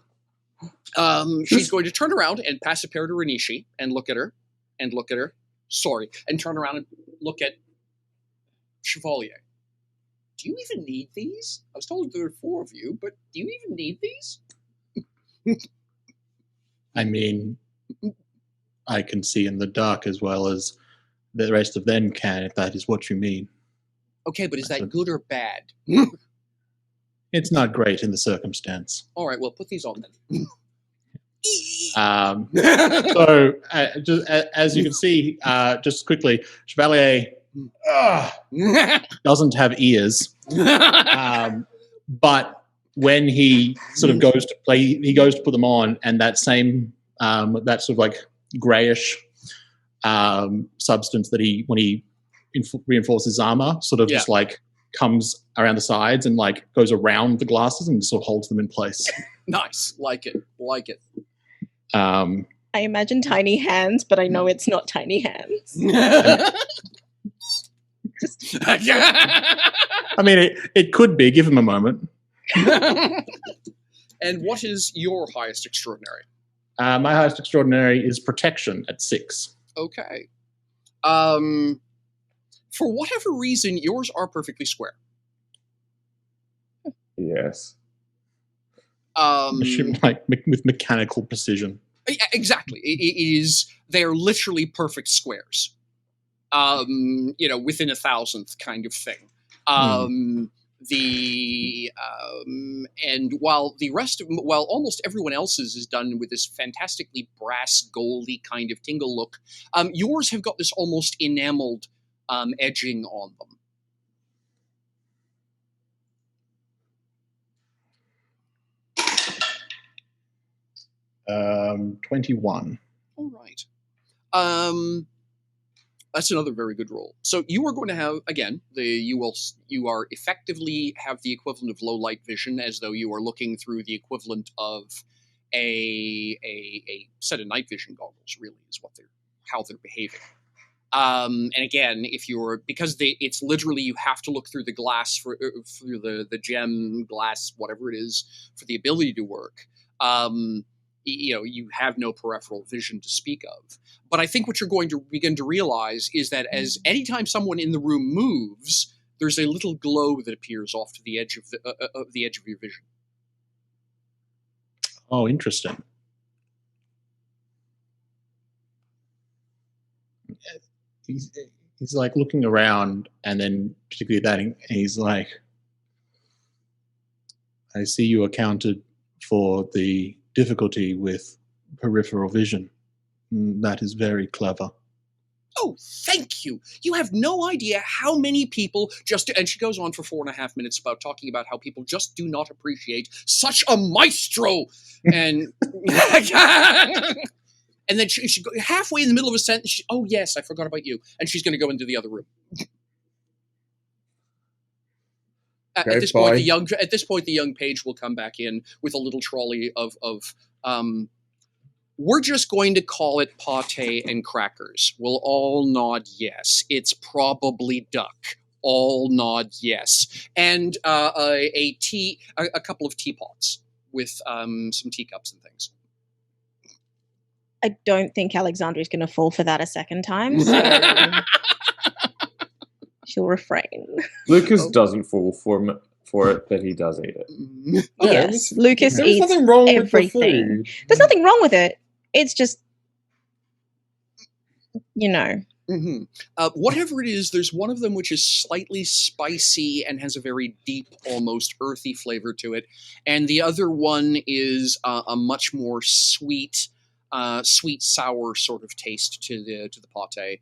S5: She's going to turn around and pass a pair to Renishi and look at her, and turn around and look at Chevalier. Do you even need these? I was told there are 4 of you, but do you even need these?
S3: I mean, I can see in the dark as well as the rest of them can, if that is what you mean.
S5: Okay, but is that good or bad?
S3: It's not great in the circumstance.
S5: All right, well, put these on then.
S3: So, just, as you can see, just quickly, Chevalier doesn't have ears, but when he sort of goes to play, he goes to put them on, and that same that sort of like grayish substance that when he reinforces his armor, sort of just like comes around the sides and like goes around the glasses and sort of holds them in place.
S5: Nice, like it.
S2: I imagine tiny hands, but I know it's not tiny hands.
S3: I mean, it could be. Give him a moment.
S5: And what is your highest extraordinary?
S3: My highest extraordinary is protection at 6.
S5: Okay. For whatever reason, yours are perfectly square.
S1: Yes.
S3: Like with mechanical precision.
S5: Exactly. It is. They are literally perfect squares. Within a thousandth kind of thing. And while almost everyone else's is done with this fantastically brass goldy kind of tingle look, yours have got this almost enameled edging on
S3: them. 21.
S5: All right. That's another very good roll. So you are going to have, again, you are effectively have the equivalent of low light vision, as though you are looking through the equivalent of a set of night vision goggles. Really, is how they're behaving. And again, it's literally you have to look through the glass through the gem glass, whatever it is, for the ability to work. You have no peripheral vision to speak of. But I think what you're going to begin to realize is that as anytime someone in the room moves, there's a little glow that appears off to the edge of the edge of your vision.
S3: Oh, interesting. He's like looking around, and then particularly that, and he's like, I see you accounted for the difficulty with peripheral vision. That is very clever.
S5: Oh, thank you. You have no idea how many people and she goes on for 4.5 minutes about talking about how people just do not appreciate such a maestro. And and then she halfway in the middle of a sentence, oh yes, I forgot about you. And she's going to go into the other room. At this point, the young page will come back in with a little trolley of we're just going to call it pate and crackers. We'll all nod yes. It's probably duck. All nod yes. And a couple of teapots with some teacups and things.
S2: I don't think Alexandria's going to fall for that a second time, so she'll refrain.
S1: Lucas doesn't fall for it, but he does eat it.
S2: Yes, Lucas
S4: There's
S2: eats
S4: nothing wrong with the
S2: everything.
S4: food.
S2: There's nothing wrong with it. It's just,
S5: Mm-hmm. Whatever it is, there's one of them which is slightly spicy and has a very deep, almost earthy flavor to it, and the other one is a much more sweet, sour sort of taste to the pate.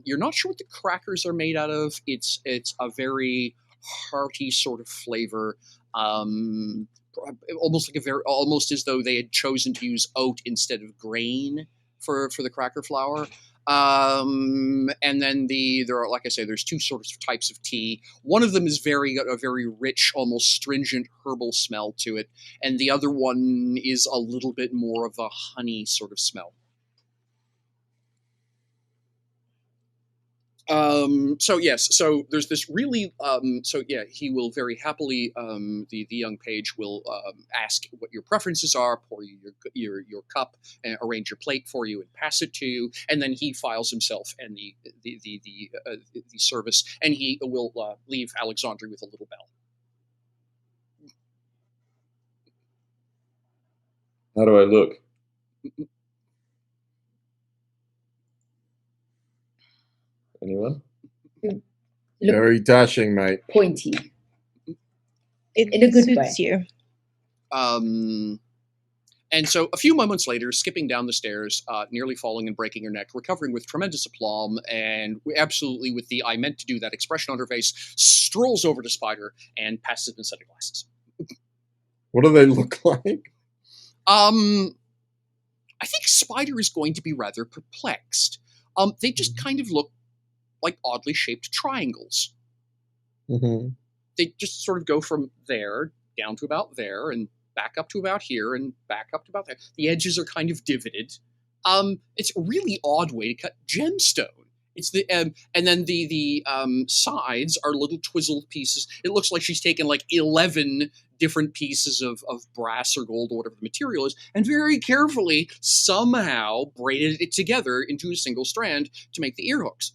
S5: You're not sure what the crackers are made out of. It's a very hearty sort of flavor. Almost as though they had chosen to use oat instead of grain for the cracker flour. And then there are, like I say, there's two sorts of types of tea. One of them is a very rich, almost stringent herbal smell to it, and the other one is a little bit more of a honey sort of smell. So there's this really, he will very happily, the young page will ask what your preferences are, pour you your cup, and arrange your plate for you and pass it to you, and then he files himself and the service, and he will leave Alexandria with a little bell.
S1: How do I look? Anyone?
S6: Look
S4: Very dashing, mate.
S6: pointy.
S2: It
S6: In a good
S2: suits
S6: way.
S2: you.
S5: And so a few moments later, skipping down the stairs, nearly falling and breaking her neck, recovering with tremendous aplomb, and absolutely with the I meant to do that expression on her face, strolls over to Spider and passes him a set of glasses.
S4: What do they look like?
S5: I think Spider is going to be rather perplexed. They just kind of look like oddly shaped triangles.
S4: Mm-hmm.
S5: They just sort of go from there down to about there, and back up to about here, and back up to about there. The edges are kind of divoted. It's a really odd way to cut gemstone. It's the and then the sides are little twizzled pieces. It looks like she's taken like 11 different pieces of brass or gold or whatever the material is, and very carefully somehow braided it together into a single strand to make the ear hooks.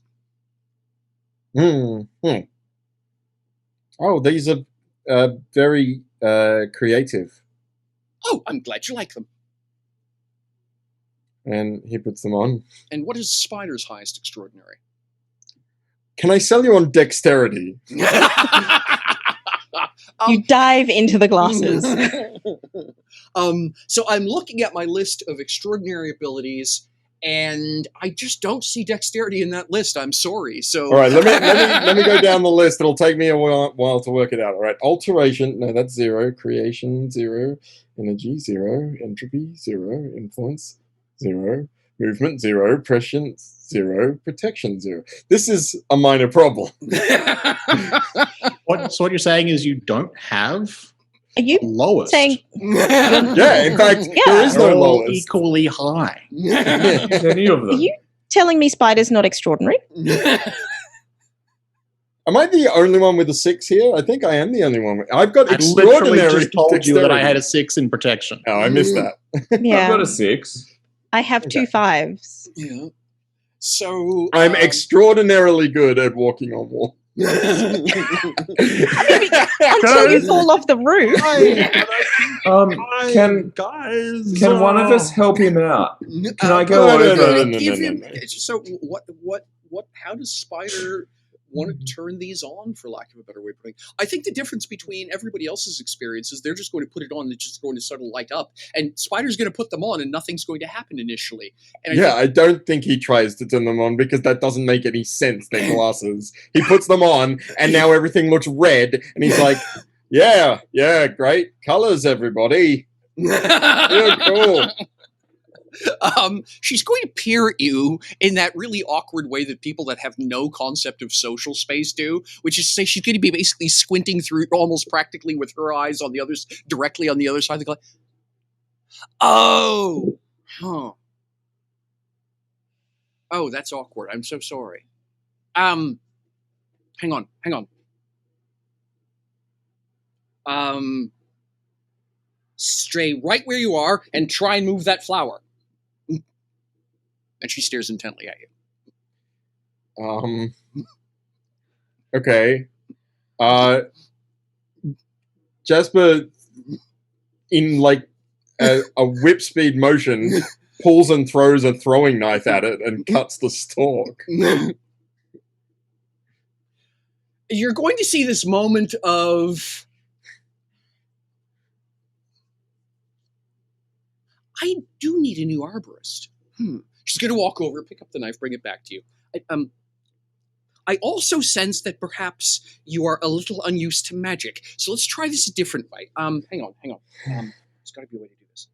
S4: Oh, these are very creative.
S5: Oh, I'm glad you like them.
S4: And he puts them on.
S5: And what is Spider's highest extraordinary?
S4: Can I sell you on dexterity?
S2: You dive into the glasses.
S5: So I'm looking at my list of extraordinary abilities, and I just don't see dexterity in that list. I'm sorry. So
S4: All right, let me go down the list. It'll take me a while to work it out. All right, alteration. No, that's 0. Creation 0. Energy 0. Entropy 0. Influence 0. Movement 0. Prescience 0. Protection 0. This is a minor problem.
S3: So what you're saying is you don't have
S2: Are you
S3: lowest.
S2: saying
S4: Yeah, in fact, there is no
S3: They're all
S4: lowest.
S3: equally high.
S1: Any of
S2: are
S1: them?
S2: you telling me Spider's not extraordinary?
S4: Am I the only one with a 6 here? I think I am the only one. I've got
S3: I literally
S4: extraordinary
S3: just told you that I
S4: dexterity.
S3: had a 6 in protection.
S4: Oh, I missed that.
S1: I've
S2: Yeah,
S1: got a 6.
S2: I have 2 5s.
S5: Yeah. So
S4: I'm extraordinarily good at walking on water.
S2: Until you fall off the roof.
S1: Can one of us help him out? Can I go over?
S5: So what? How does Spider want to turn these on, for lack of a better way of putting it? I think the difference between everybody else's experiences, they're just going to put it on and it's just going to sort of light up. And Spider's going to put them on and nothing's going to happen initially. And
S4: I don't think he tries to turn them on because that doesn't make any sense. They're glasses. He puts them on and now everything looks red. And he's like, yeah, great colors, everybody. Yeah, cool.
S5: She's going to peer at you in that really awkward way that people that have no concept of social space do, which is to say she's going to be basically squinting through almost practically with her eyes on the others, directly on the other side of the glass. Oh, that's awkward. I'm so sorry. Hang on. Stay right where you are and try and move that flower. And she stares intently at
S4: you. Okay. Jasper, in like a whip speed motion, pulls and throws a throwing knife at it and cuts the stalk.
S5: You're going to see this moment of, I do need a new arborist. She's going to walk over, pick up the knife, bring it back to you. I also sense that perhaps you are a little unused to magic. So let's try this a different way. Hang on. There's got to be a way to do this.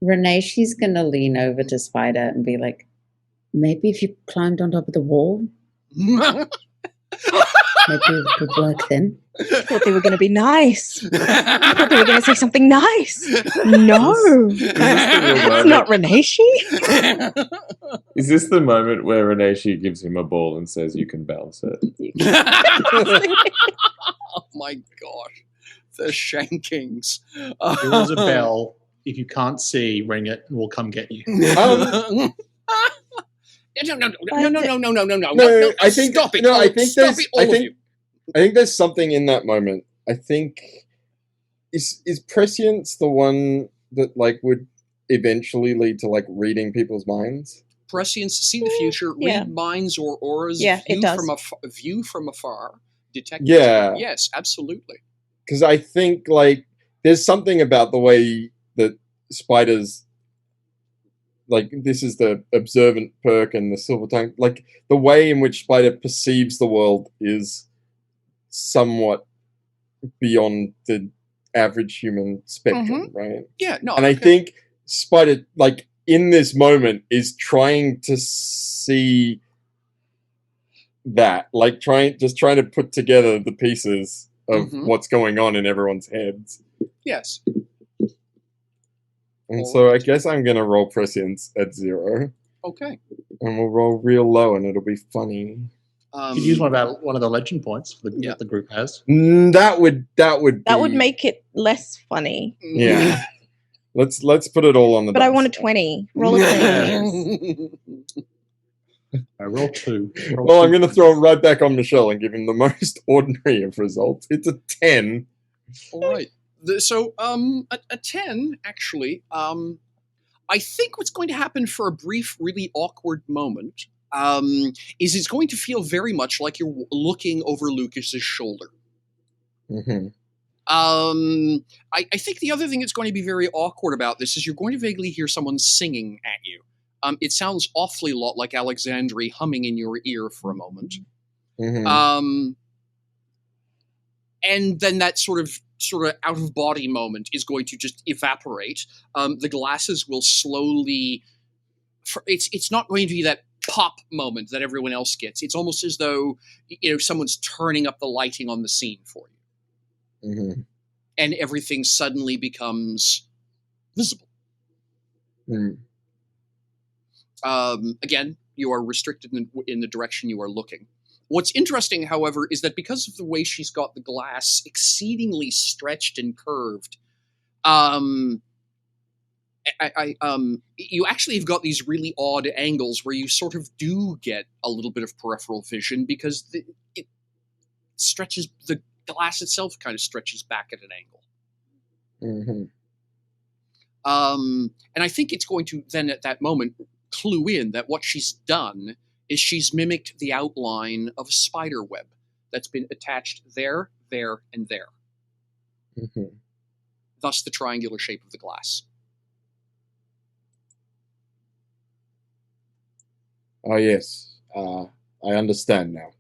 S6: Renee, she's going to lean over to Spider and be like, maybe if you climbed on top of the wall, maybe it would work then.
S2: I thought they were going to be nice. I thought they were going to say something nice. No. That's not Reneshi.
S1: Is this the moment where Reneshi gives him a ball and says, you can bounce it?
S5: Oh my gosh. The shankings.
S3: There is a bell. If you can't see, ring it and we'll come get you.
S5: No.
S4: I think
S5: stop it.
S4: No, I think
S5: Stop it, all of you.
S4: I think there's something in that moment. I think.
S5: Stop it, all of you.
S4: I think there's something in that moment. I think. No, I think there's something in that moment. I think. No, I think there's something in that moment. I think there's something in that moment. I think. I think there's something in that moment. I think. is prescience the one that like would eventually lead to like reading people's minds?
S5: Prescience, see the future,
S2: yeah.
S5: read minds or auras,
S2: Yeah, it does.
S5: view from afar, detect.
S4: Yeah.
S5: Yes, absolutely.
S4: Because I think like there's something about the way that spiders, like this is the observant perk and the silver tongue, like the way in which spider perceives the world is somewhat beyond the average human spectrum, right?
S5: Yeah, no.
S4: And I think spider, like in this moment, is trying to see that, like trying to put together the pieces of what's going on in everyone's heads.
S5: Yes.
S4: And so I guess I'm gonna roll prescience at 0.
S5: Okay.
S4: And we'll roll real low, and it'll be funny.
S3: You could use one of the legend points that the group has.
S4: That would
S2: make it less funny.
S4: Yeah. Let's put it all on the.
S2: But I want a 20. Roll a 20.
S3: I roll 2.
S4: Well, I'm going to throw it right back on Michelle and give him the most ordinary of results. It's a 10.
S5: All right. So, a 10 actually. I think what's going to happen for a brief, really awkward moment is it's going to feel very much like you're looking over Lucas's shoulder.
S4: Mm-hmm.
S5: I think the other thing that's going to be very awkward about this is you're going to vaguely hear someone singing at you. It sounds awfully lot like Alexandri humming in your ear for a moment.
S4: Mm-hmm.
S5: And then that sort of out of body moment is going to just evaporate. The glasses will slowly. It's not going to be that pop moment that everyone else gets. It's almost as though someone's turning up the lighting on the scene for you,
S4: mm-hmm.
S5: and everything suddenly becomes visible.
S4: Mm.
S5: Again, you are restricted in the direction you are looking. What's interesting, however, is that because of the way she's got the glass exceedingly stretched and curved, you actually have got these really odd angles where you sort of do get a little bit of peripheral vision because it stretches, the glass itself kind of stretches back at an angle.
S4: Mm-hmm.
S5: And I think it's going to then at that moment clue in that what she's done is she's mimicked the outline of a spider web that's been attached there, there, and there.
S4: Mm-hmm.
S5: Thus the triangular shape of the glass.
S4: Oh, yes. I understand now.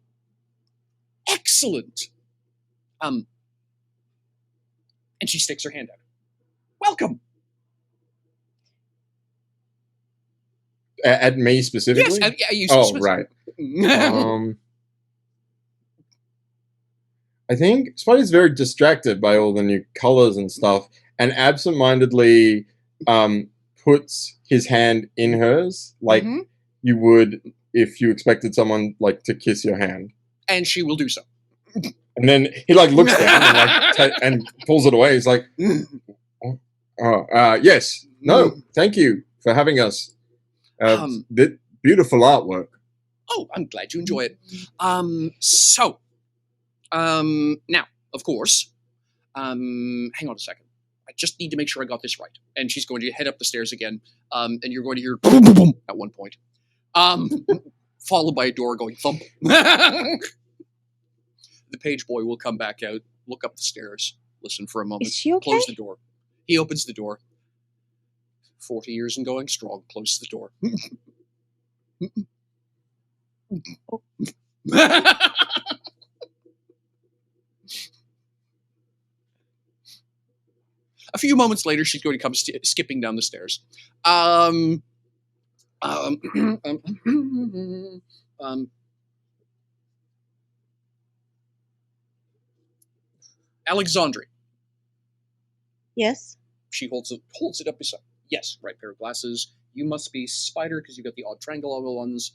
S5: Excellent! And she sticks her hand out. Welcome!
S4: At me specifically?
S5: Yes, you
S4: right. I think Spidey's very distracted by all the new colors and stuff, and absentmindedly puts his hand in hers, like you would if you expected someone like to kiss your hand.
S5: And she will do so.
S4: And then he like looks down and and pulls it away. He's like, yes, no, thank you for having us. Beautiful artwork.
S5: Oh, I'm glad you enjoy it. So, now, of course, hang on a second. I just need to make sure I got this right. And she's going to head up the stairs again, and you're going to hear boom, boom, boom at one point, followed by a door going thump. The page boy will come back out, look up the stairs, listen for a moment,
S2: Is she okay?
S5: close the door. He opens the door. 40 years and going strong, closes the door. A few moments later, she's going to come skipping down the stairs. Alexandri.
S2: Yes.
S5: She holds it up beside. Yes, right pair of glasses. You must be Spider because you've got the odd triangle on the ones.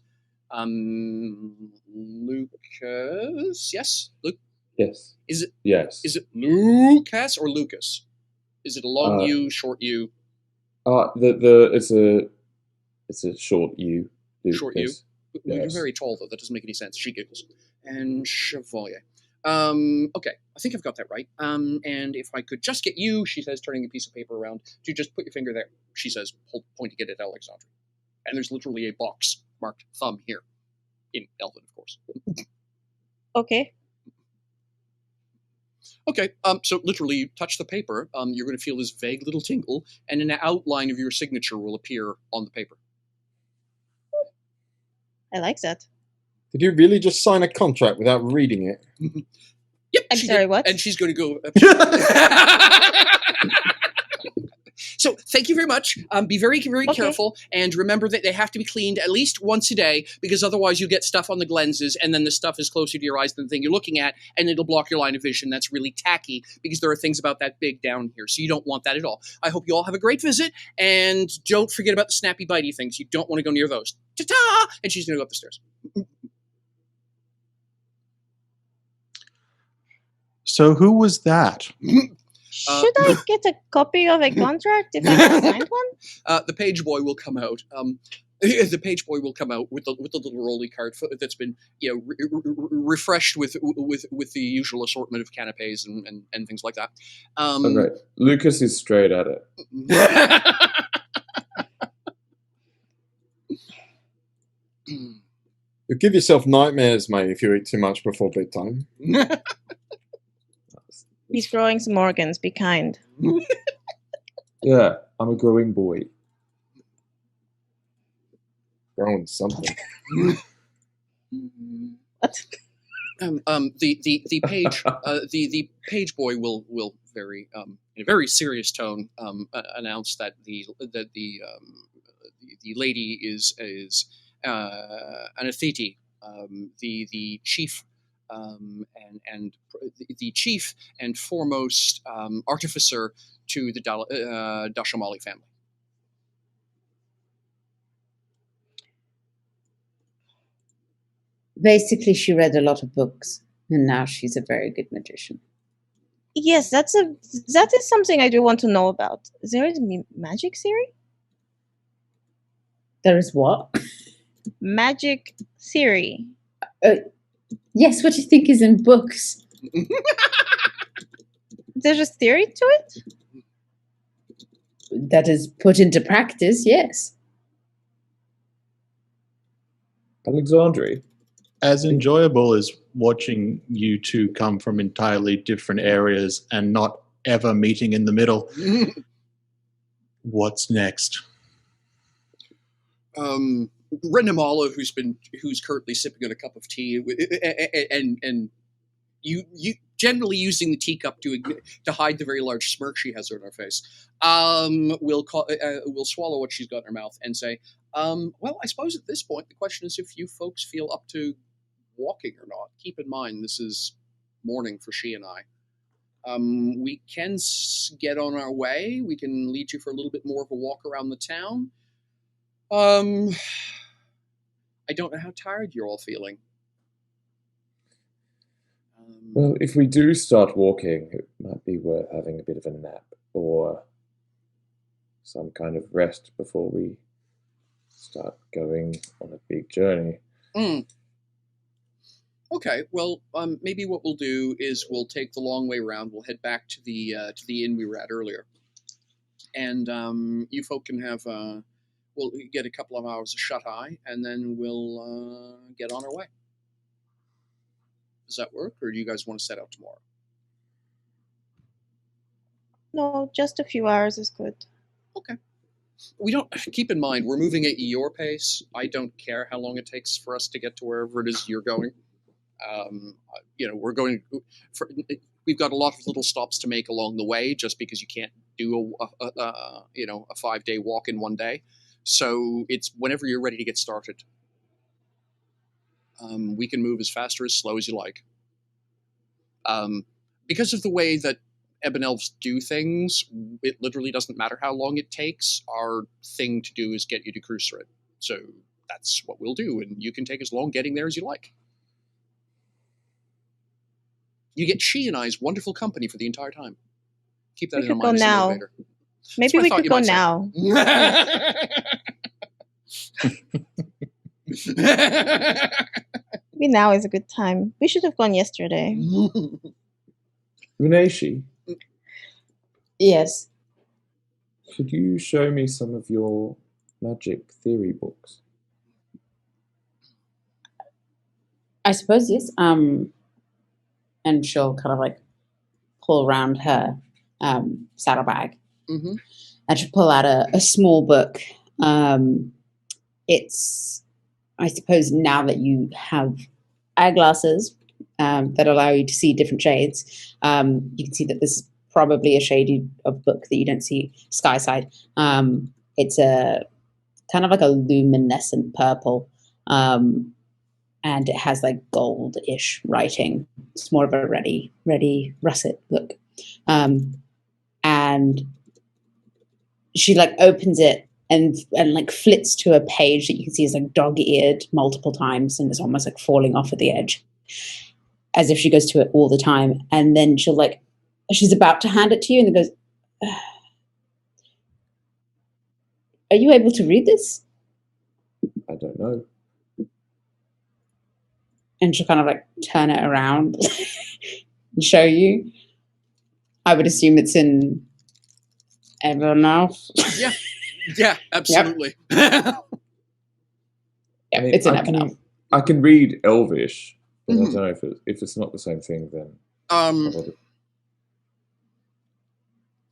S5: Lucas. Yes, Luke.
S1: Yes.
S5: Is it?
S1: Yes.
S5: Is it Lucas or Lucas? Is it a long U, short U?
S1: It's a short U.
S5: Short U.
S1: Yes.
S5: You're very tall though. That doesn't make any sense. She giggles. And Chevalier. Okay, I think I've got that right. And if I could just get you, she says, turning a piece of paper around, to just put your finger there, she says, pointing it at Alexandria. And there's literally a box marked thumb here. In Elven, of course.
S2: Okay.
S5: Okay, so literally you touch the paper, you're going to feel this vague little tingle, and an outline of your signature will appear on the paper.
S2: I like that.
S4: Did you really just sign a contract without reading it?
S5: Yep.
S2: I'm sorry, what?
S5: And she's going to go... So thank you very much. Be very, very careful, and remember that they have to be cleaned at least once a day, because otherwise you get stuff on the lenses, and then the stuff is closer to your eyes than the thing you're looking at, and it'll block your line of vision. That's really tacky, because there are things about that big down here, so you don't want that at all. I hope you all have a great visit, and don't forget about the snappy bitey things. You don't want to go near those. Ta-ta! And she's going to go up the stairs.
S3: So who was that?
S2: Should I get a copy of a contract if I have signed one?
S5: The page boy will come out. The page boy will come out with the little rolly card that's been refreshed with the usual assortment of canapes and things like that.
S1: Okay. Lucas is straight at it.
S4: You give yourself nightmares, mate, if you eat too much before bedtime.
S2: He's growing some organs. Be kind.
S1: Yeah, I'm a growing boy.
S4: Growing something.
S2: What?
S5: The page the page boy will very in a very serious tone announce that the lady is an Atheti, the chief. And the chief and foremost artificer to the Dashamali family.
S6: Basically, she read a lot of books, and now she's a very good magician.
S2: Yes, that is something I do want to know about. There is magic theory?
S6: There is what?
S2: Magic theory.
S6: Yes, what do you think is in books?
S2: There's a theory to it?
S6: That is put into practice, yes.
S1: Alexandria.
S3: As enjoyable as watching you two come from entirely different areas and not ever meeting in the middle, what's next?
S5: Renamala, who's currently sipping on a cup of tea, and you generally using the teacup to hide the very large smirk she has on her face, will swallow what she's got in her mouth and say, "Well, I suppose at this point the question is if you folks feel up to walking or not. Keep in mind this is morning for she and I. We can get on our way. We can lead you for a little bit more of a walk around the town." I don't know how tired you're all feeling.
S1: Well, if we do start walking, it might be worth having a bit of a nap or some kind of rest before we start going on a big journey.
S5: Okay, well, maybe what we'll do is we'll take the long way around. We'll head back to the inn we were at earlier, and you folk can have. We'll get a couple of hours of shut-eye, and then we'll get on our way. Does that work, or do you guys want to set out tomorrow?
S2: No, just a few hours is good. Okay.
S5: We don't keep in mind we're moving at your pace. I don't care how long it takes for us to get to wherever it is you're going. We're going. We've got a lot of little stops to make along the way, just because you can't do a 5-day walk in one day. So it's whenever you're ready to get started. We can move as fast or as slow as you like. Because of the way that Ebon Elves do things, it literally doesn't matter how long it takes. Our thing to do is get you to cruise through it. So that's what we'll do, and you can take as long getting there as you like. You get she and I's wonderful company for the entire time. Keep that in mind.
S2: Now. Maybe we could go now. maybe now is a good time. We should have gone yesterday.
S1: Uneshi,
S6: Yes.
S1: could you show me some of your magic theory books?
S6: I suppose yes. And she'll kind of like pull around her saddlebag,
S5: Mm-hmm.
S6: and she'll pull out a small book. It's, I suppose, now that you have eyeglasses that allow you to see different shades, you can see that this is probably a shade of book that you don't see sky side. It's a kind of like a luminescent purple. And it has like gold-ish writing. It's more of a ready russet look. And she like opens it and like flits to a page that you can see is like dog-eared multiple times, and it's almost like falling off at the edge, as if she goes to it all the time. And then she's about to hand it to you, and then goes, "Are you able to read this?"
S1: I don't know.
S6: And she'll kind of like turn it around and show you. I would assume it's in Evermouth.
S5: Yeah, absolutely.
S6: Yeah,
S1: I mean,
S6: it's in
S1: I
S6: Evermouth.
S1: I can read Elvish, but I
S5: Mhm.
S1: don't know if it's not the same thing. Then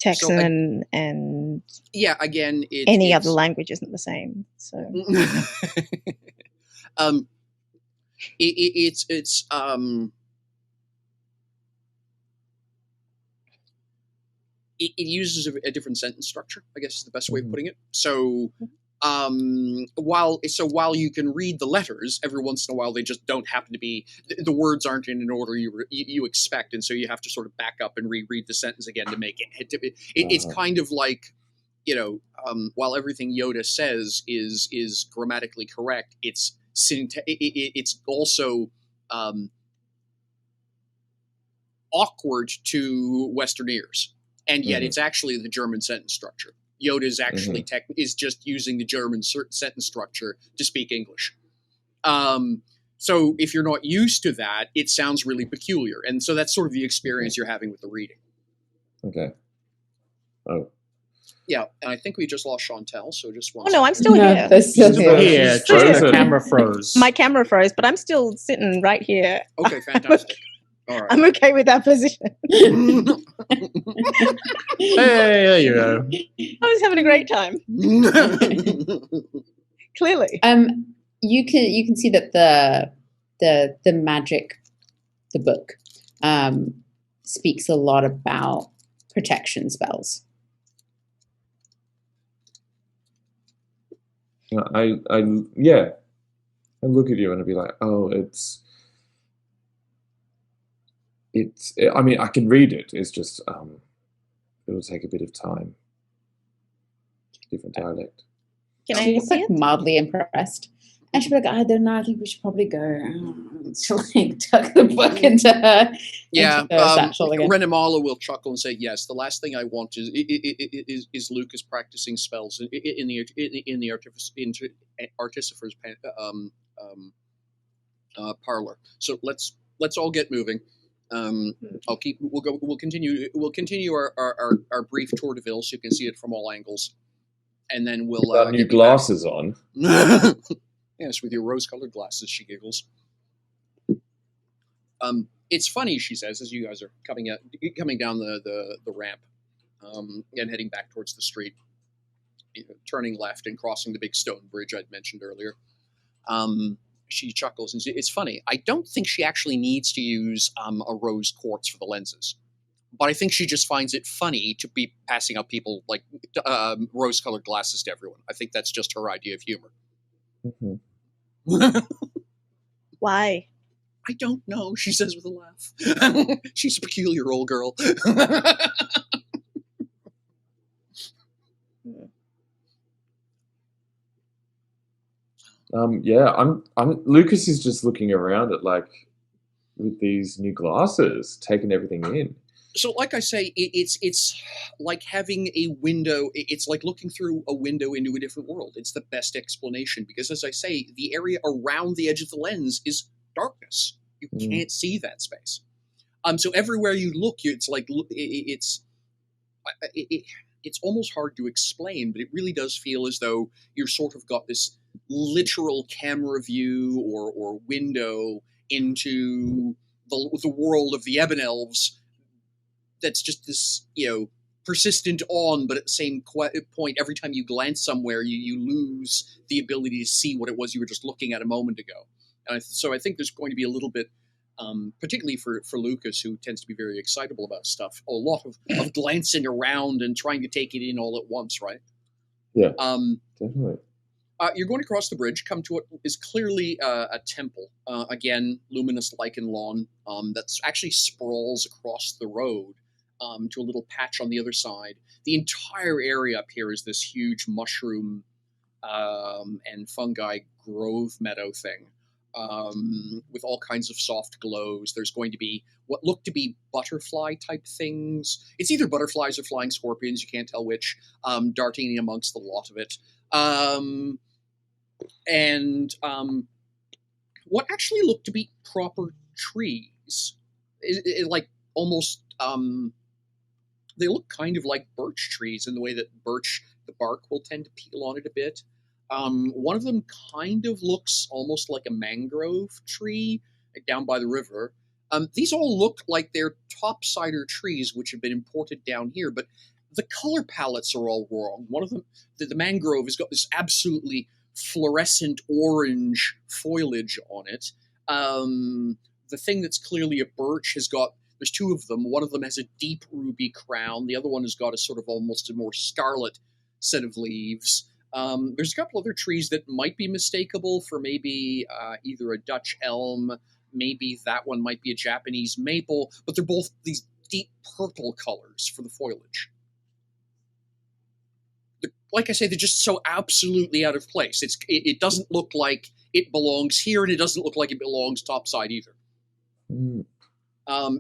S2: Texan and
S5: yeah, again,
S2: any other language isn't the same. So
S5: it's it uses a different sentence structure, I guess is the best way of putting it. So while you can read the letters, every once in a while they just don't happen to be, the words aren't in an order you expect, and so you have to sort of back up and reread the sentence again to make it. It's kind of like, while everything Yoda says is grammatically correct, it's also awkward to Western ears, and yet it's actually the German sentence structure. Yoda is actually is just using the German sentence structure to speak English. So if you're not used to that, it sounds really peculiar, and so that's sort of the experience you're having with the reading.
S1: Okay. Oh.
S5: Yeah, and I think we just lost Chantel, so just one.
S2: oh no, I'm still here.
S6: They're still here.
S3: Yeah,
S1: She's
S3: just the
S1: frozen.
S3: camera froze.
S2: My camera froze, but I'm still sitting right here.
S5: Okay, fantastic. All right.
S2: I'm okay with that position.
S3: Hey, there you go.
S2: I was having a great time. Clearly.
S6: You can see that the magic, the book, speaks a lot about protection spells.
S1: I look at you and I'd be like, oh, it's. I mean, I can read it. It's just it'll take a bit of time. Different dialect.
S2: Can I
S6: She's
S2: see
S6: like
S2: it?
S6: mildly impressed, and she'll be like, "I don't know. I think we should probably go." She'll like tuck the book into her.
S5: Yeah,
S6: into her satchel again.
S5: Renamala will chuckle and say, "Yes, the last thing I want is Lucas practicing spells in the artificer's parlor. So let's all get moving. We'll continue our brief tour de ville so you can see it from all angles, and then we'll
S1: Got new glasses on.
S5: Yes, with your rose-colored glasses, she giggles. It's funny, she says, as you guys are coming down the ramp and heading back towards the street, turning left and crossing the big stone bridge I'd mentioned earlier. She chuckles and says, it's funny. I don't think she actually needs to use a rose quartz for the lenses, but I think she just finds it funny to be passing out people like rose-colored glasses to everyone. I think that's just her idea of humor.
S2: Why?
S5: I don't know, she says with a laugh. She's a peculiar old girl.
S1: I'm Lucas is just looking around at like with these new glasses, taking everything in.
S5: So, like I say, it's like having a window. It's like looking through a window into a different world. It's the best explanation because, as I say, the area around the edge of the lens is darkness. You can't see that space. So everywhere you look, it's like it's almost hard to explain, but it really does feel as though you're sort of got this literal camera view or window into the world of the Ebon Elves. That's just this, persistent on, but at the same point, every time you glance somewhere, you lose the ability to see what it was you were just looking at a moment ago. So I think there's going to be a little bit, particularly for Lucas, who tends to be very excitable about stuff, a lot of glancing around and trying to take it in all at once, right?
S1: Yeah, definitely.
S5: You're going across the bridge, come to what is clearly a temple. Again, luminous lichen lawn that's actually sprawls across the road to a little patch on the other side. The entire area up here is this huge mushroom and fungi grove meadow thing with all kinds of soft glows. There's going to be what look to be butterfly type things. It's either butterflies or flying scorpions, you can't tell which, darting amongst the lot of it. And what actually look to be proper trees, like almost, they look kind of like birch trees in the way that birch, the bark will tend to peel on it a bit. One of them kind of looks almost like a mangrove tree down by the river. These all look like they're topsider trees which have been imported down here, but the color palettes are all wrong. One of them, the mangrove, has got this absolutely fluorescent orange foliage on it. The thing that's clearly a birch has got, there's two of them. One of them has a deep ruby crown. The other one has got a sort of almost a more scarlet set of leaves. There's a couple other trees that might be mistakable for maybe either a Dutch elm, maybe that one might be a Japanese maple, but they're both these deep purple colors for the foliage. Like I say, they're just so absolutely out of place. It doesn't look like it belongs here, and it doesn't look like it belongs topside either. And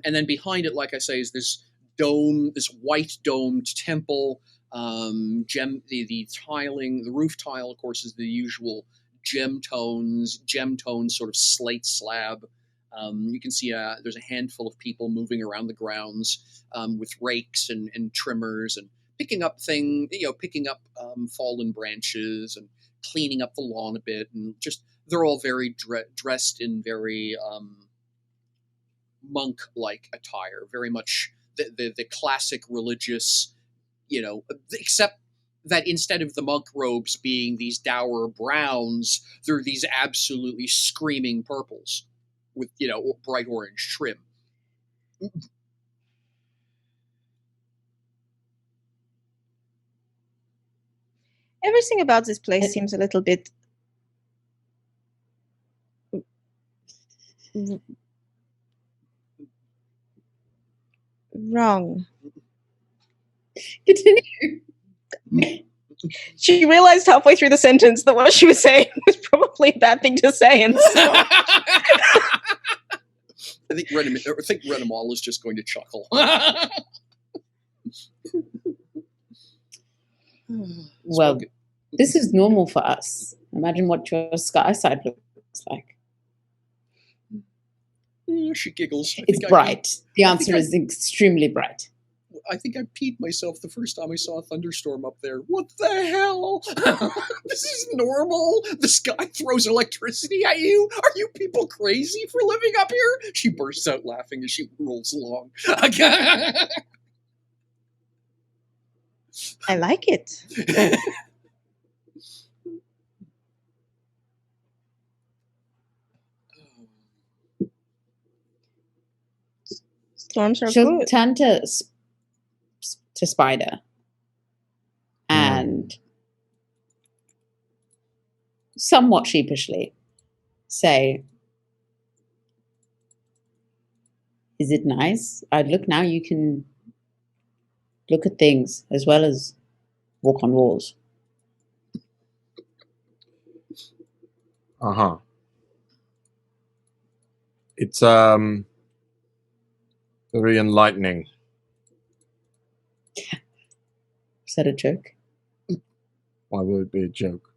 S5: then behind it, like I say, is this dome, this white domed temple. The tiling, the roof tile, of course, is the usual gem tones, sort of slate slab. You can see there's a handful of people moving around the grounds with rakes and trimmers and picking up fallen branches and cleaning up the lawn a bit, and just they're all very dressed in very monk-like attire, very much the classic religious, except that instead of the monk robes being these dour browns, they're these absolutely screaming purples with, bright orange trim.
S2: Everything about this place seems a little bit wrong.
S6: Continue.
S2: She realized halfway through the sentence that what she was saying was probably a bad thing to say, and
S5: I think Renamal is just going to chuckle.
S6: Well, this is normal for us. Imagine what your sky side looks like.
S5: She giggles.
S6: It's bright. The answer is extremely bright.
S5: I think I peed myself the first time I saw a thunderstorm up there. What the hell? This is normal? The sky throws electricity at you? Are you people crazy for living up here? She bursts out laughing as she rolls along.
S2: I like it. Storms are
S6: She'll
S2: good.
S6: turn to Spider and somewhat sheepishly say, "Is it nice? Look, now you can look at things as well as walk on walls."
S4: It's very enlightening.
S6: Is that a joke?
S4: Why would it be a joke?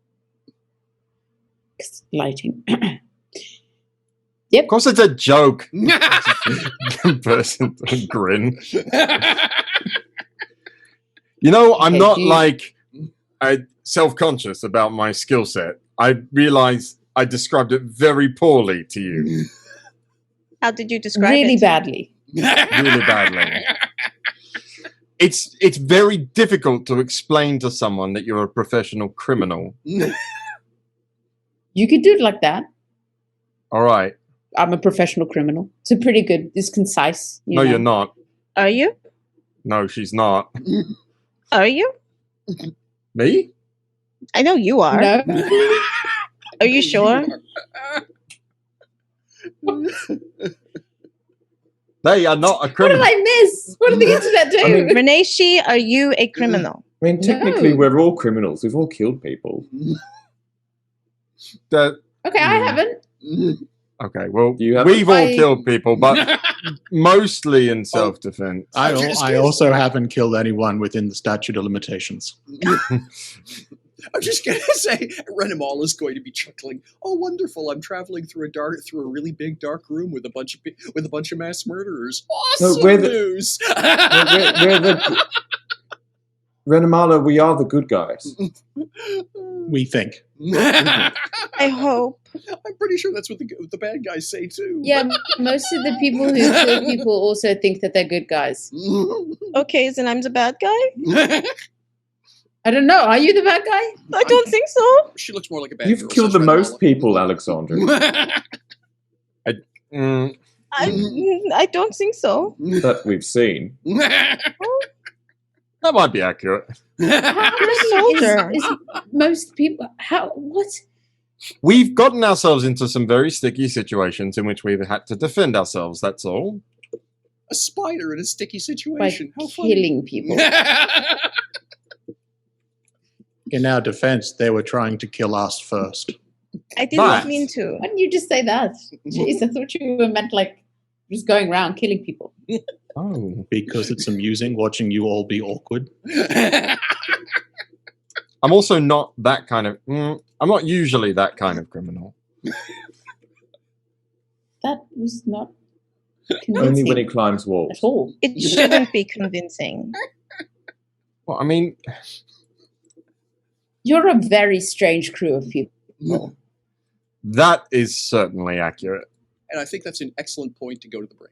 S6: Lighting.
S4: Of course it's a joke. Person grin. You know, I'm not like self-conscious about my skill set. I realize I described it very poorly to you.
S2: How did you describe it?
S6: Really badly.
S4: Really badly. It's very difficult to explain to someone that you're a professional criminal.
S6: You could do it like that.
S4: All right.
S6: I'm a professional criminal. It's a pretty good. It's concise.
S4: No, you're not.
S2: Are you?
S4: No, she's not.
S2: Are you?
S4: Me?
S2: I know you are.
S6: No.
S2: Are you sure?
S4: They are not a
S6: What
S4: criminal.
S6: did I miss? What did the internet do?
S1: I mean,
S2: Reneshi, are you a criminal?
S1: I mean, technically,
S6: No.
S1: we're all criminals. We've all killed people.
S4: That-
S6: Okay, I haven't.
S4: okay, well,
S1: You have-
S4: we've all
S6: I-
S4: killed people, but mostly in self-defense.
S3: I also haven't killed anyone within the statute of limitations.
S5: I'm just gonna say, Renamal is going to be chuckling. Oh, wonderful! I'm traveling through a really big dark room with a bunch of mass murderers. Awesome
S1: we're the-
S5: news!
S1: We're the Renamala, we are the good guys.
S3: We think.
S2: I hope.
S5: I'm pretty sure that's what the bad guys say too.
S6: Yeah, most of the people who kill people also think that they're good guys.
S2: Okay, then I'm the bad guy?
S6: I don't know. Are you the bad guy?
S2: I don't think so.
S5: She looks more like a bad
S1: You've
S5: girl,
S1: killed
S5: says
S1: the most
S5: Renamala.
S1: people, Alexandra,
S4: Mm,
S2: I don't think so.
S1: that we've seen.
S4: that might be accurate.
S6: How
S2: soldier.
S6: is most people? How? What?
S4: We've gotten ourselves into some very sticky situations in which we've had to defend ourselves, that's all.
S5: A spider in a sticky
S6: By
S5: situation. How funny.
S6: killing people.
S3: In our defense, they were trying to kill us first.
S2: I didn't
S4: But-
S2: mean to.
S6: Why didn't you just say that? Jeez, I thought you were meant like just going around killing people.
S4: Oh.
S3: Because it's amusing watching you all be awkward.
S4: I'm also not that kind of... I'm not usually that kind of criminal.
S6: That was not
S1: Only when he
S6: convincing
S1: climbs walls.
S6: at all.
S2: It shouldn't be convincing.
S4: Well, I mean,
S6: You're a very strange crew of people.
S4: that is certainly accurate.
S5: And I think that's an excellent point to go to the break.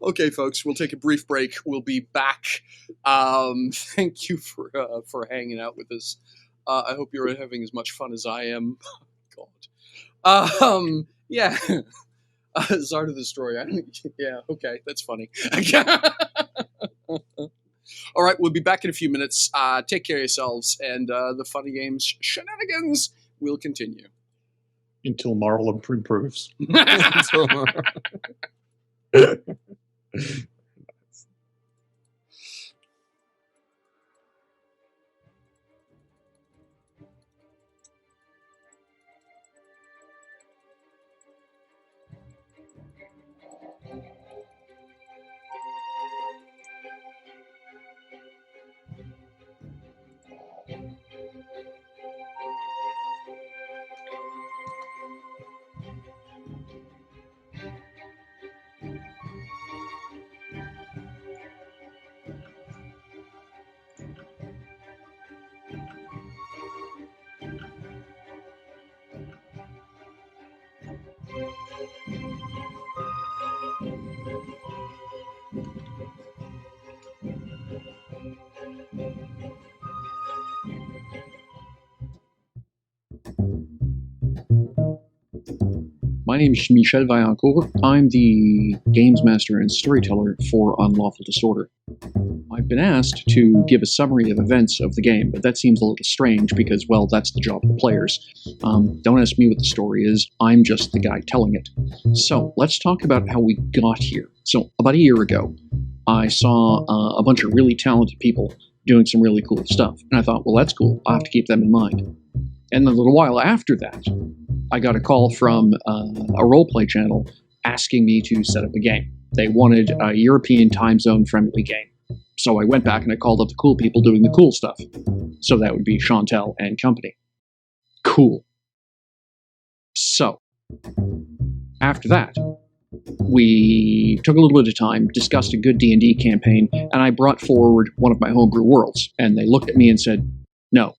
S5: Okay, folks, we'll take a brief break. We'll be back. Thank you for hanging out with us. I hope you're having as much fun as I am. God. Yeah. Zard of the Story. Yeah, okay, that's funny. All right, we'll be back in a few minutes. Take care of yourselves, and the funny games shenanigans will continue.
S3: Until moral improves.
S7: My name is Michel Vaillancourt. I'm the games master and storyteller for Unlawful Disorder. I've been asked to give a summary of events of the game, but that seems a little strange because, well, that's the job of the players. Don't ask me what the story is. I'm just the guy telling it. So let's talk about how we got here. So about a year ago, I saw a bunch of really talented people doing some really cool stuff. And I thought, well, that's cool. I'll have to keep them in mind. And a little while after that, I got a call from a roleplay channel asking me to set up a game. They wanted a European time zone friendly game. So I went back and I called up the cool people doing the cool stuff. So that would be Chantel and company. Cool. So, after that, we took a little bit of time, discussed a good D&D campaign, and I brought forward one of my homebrew worlds, and they looked at me and said, no.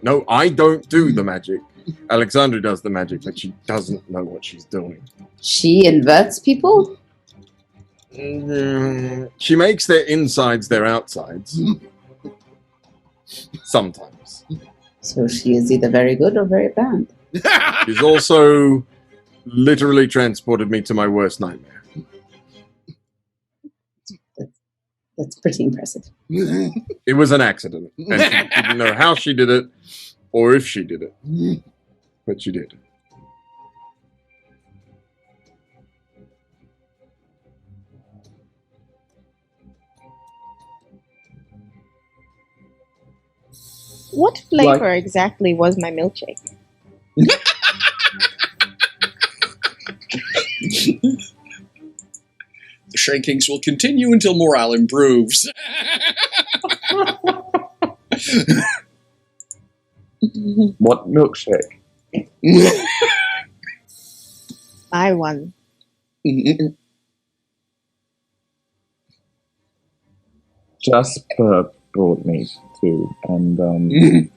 S4: No, I don't do the magic. Alexandra does the magic, but she doesn't know what she's doing.
S6: She inverts people?
S4: She makes their insides their outsides. Sometimes.
S6: So she is either very good or very bad.
S4: She's also literally transported me to my worst nightmare.
S6: That's pretty impressive.
S4: It was an accident. And she didn't know how she did it or if she did it. But she did.
S2: What flavor exactly was my milkshake?
S5: The shankings will continue until morale improves.
S1: What milkshake?
S2: I won.
S1: Jasper brought me to, and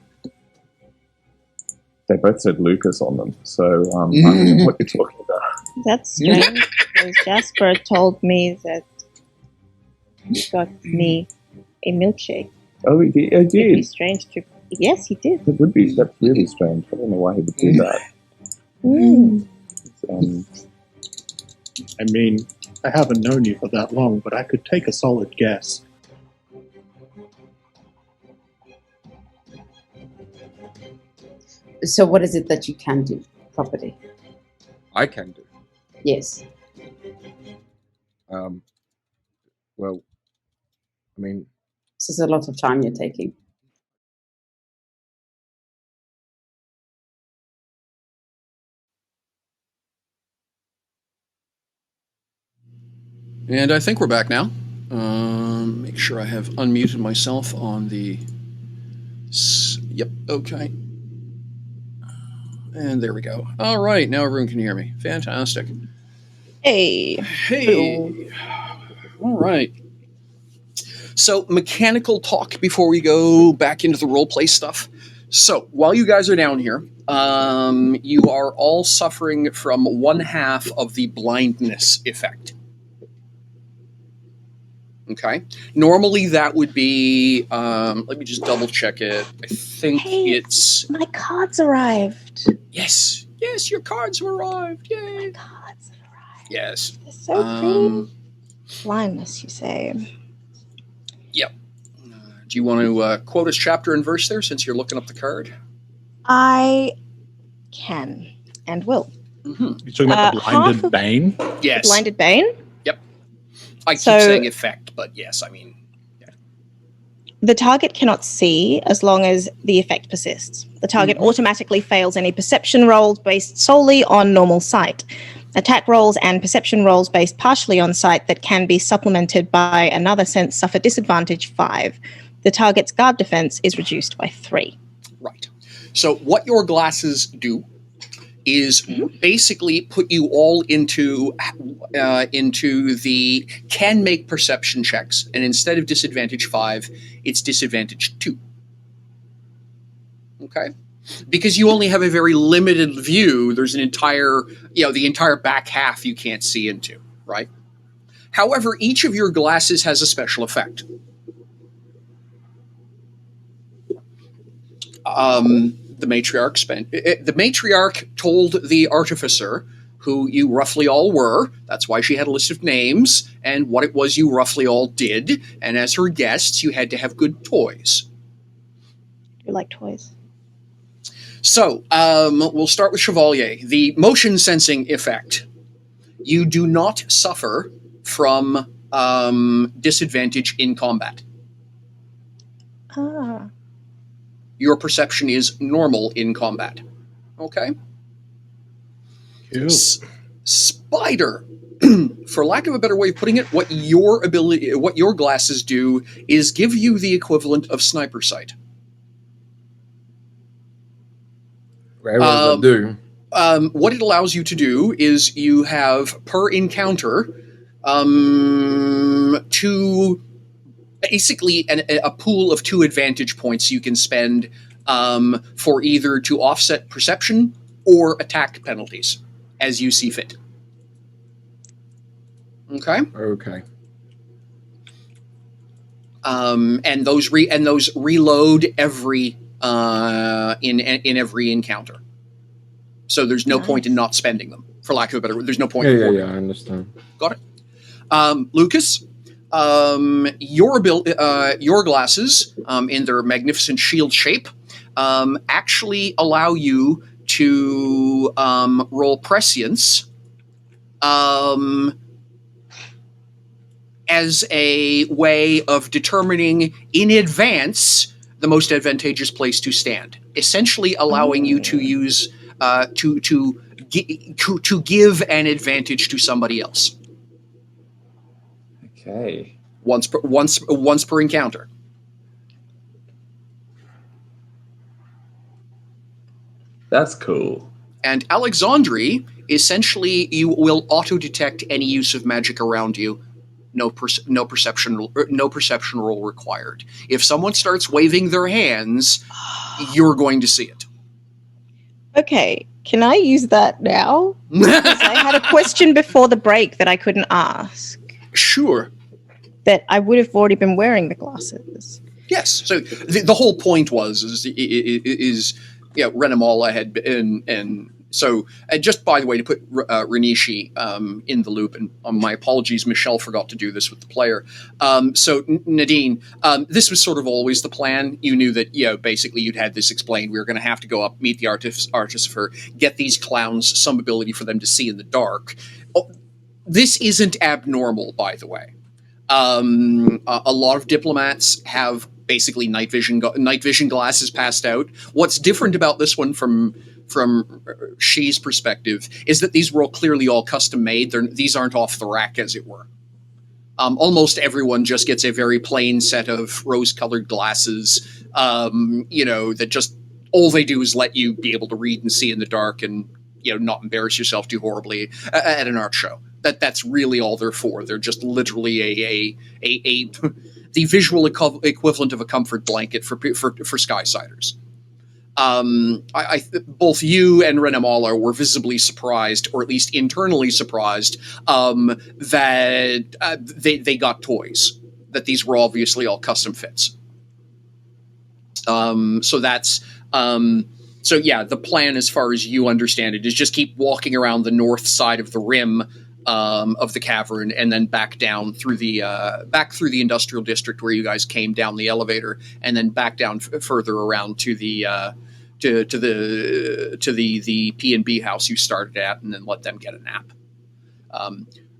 S1: they both said Lucas on them. So I don't know what you're talking about.
S2: That's strange, because Jasper told me that he got me a milkshake.
S1: Oh, he did?
S2: It'd be strange to... Yes, he did.
S1: It would be. That's really strange. I don't know why he would do that.
S3: I mean, I haven't known you for that long, but I could take a solid guess.
S6: So what is it that you can do properly?
S4: I can do.
S6: Yes.
S4: Well, I mean...
S6: This is a lot of time you're taking.
S5: And I think we're back now. Make sure I have unmuted myself on the... Yep, okay. And there we go. All right, now everyone can hear me. Fantastic.
S2: Hey.
S5: Hey. All right. So, mechanical talk before we go back into the roleplay stuff. So, while you guys are down here, you are all suffering from one half of the blindness effect. Okay. Normally that would be, let me just double check it. I think it's...
S2: My cards arrived.
S5: Yes. Yes, your cards have arrived. Yay.
S2: My cards have arrived.
S5: Yes.
S2: They're so pretty. Blindness, you say?
S5: Yep. Do you want to quote us chapter and verse there, since you're looking up the card?
S2: I can and will.
S3: You're talking about the blinded bane?
S5: Yes.
S2: The blinded bane?
S5: Yep. I keep saying effect, but yes, I mean... Yeah.
S2: the target cannot see as long as the effect persists. The target automatically fails any perception rolls based solely on normal sight. Attack rolls and perception rolls based partially on sight that can be supplemented by another sense suffer disadvantage 5. The target's guard defense is reduced by 3.
S5: Right. So what your glasses do is basically put you all into the can make perception checks, and instead of disadvantage 5, it's disadvantage 2. Okay? Because you only have a very limited view, there's an entire, the entire back half you can't see into, right? However, each of your glasses has a special effect. The matriarch told the artificer who you roughly all were. That's why she had a list of names and what it was you roughly all did. And as her guests, you had to have good toys.
S2: You like toys?
S5: So, we'll start with Chevalier. The motion sensing effect. You do not suffer from disadvantage in combat.
S2: Ah.
S5: Your perception is normal in combat. Okay?
S3: Cool.
S5: Spider. For lack of a better way of putting it, what your glasses do is give you the equivalent of sniper sight.
S4: What does that do?
S5: What it allows you to do is you have per encounter basically a pool of 2 advantage points you can spend for either to offset perception or attack penalties as you see fit. Okay.
S4: Okay.
S5: And those reload every in every encounter. So there's no point in not spending them. For lack of a better word, there's no point.
S4: Yeah, I understand.
S5: Got it. Lucas, your glasses, in their magnificent shield shape, actually allow you to roll prescience as a way of determining in advance the most advantageous place to stand, essentially allowing you to use to give an advantage to somebody else.
S1: Okay.
S5: Once per encounter.
S1: That's cool.
S5: And Alexandri, essentially, you will auto-detect any use of magic around you. No perception roll required. If someone starts waving their hands, you're going to see it.
S2: Okay, can I use that now? Because I had a question before the break that I couldn't ask.
S5: Sure.
S2: That I would have already been wearing the glasses.
S5: Yes. So the whole point is Renamala had been, and so just by the way, to put Renishi in the loop, and my apologies, Michelle forgot to do this with the player. So Nadine, this was sort of always the plan. You knew that, basically you'd had this explained. We were going to have to go up, meet the artificer, get these clowns some ability for them to see in the dark. Oh, this isn't abnormal, by the way. A lot of diplomats have basically night vision glasses passed out. What's different about this one from She's perspective is that these were all clearly all custom made. These aren't off the rack, as it were. Almost everyone just gets a very plain set of rose-colored glasses, that just all they do is let you be able to read and see in the dark and not embarrass yourself too horribly at an art show. That's really all they're for. They're just literally the visual equivalent of a comfort blanket for Skysiders. Both you and Renamala were visibly surprised, or at least internally surprised, that they got toys. That these were obviously all custom fits. So that's so yeah. The plan, as far as you understand it, is just keep walking around the north side of the rim of the cavern, and then back down through the industrial district where you guys came down the elevator, and then back down further around to the the P&B house you started at, and then let them get a nap.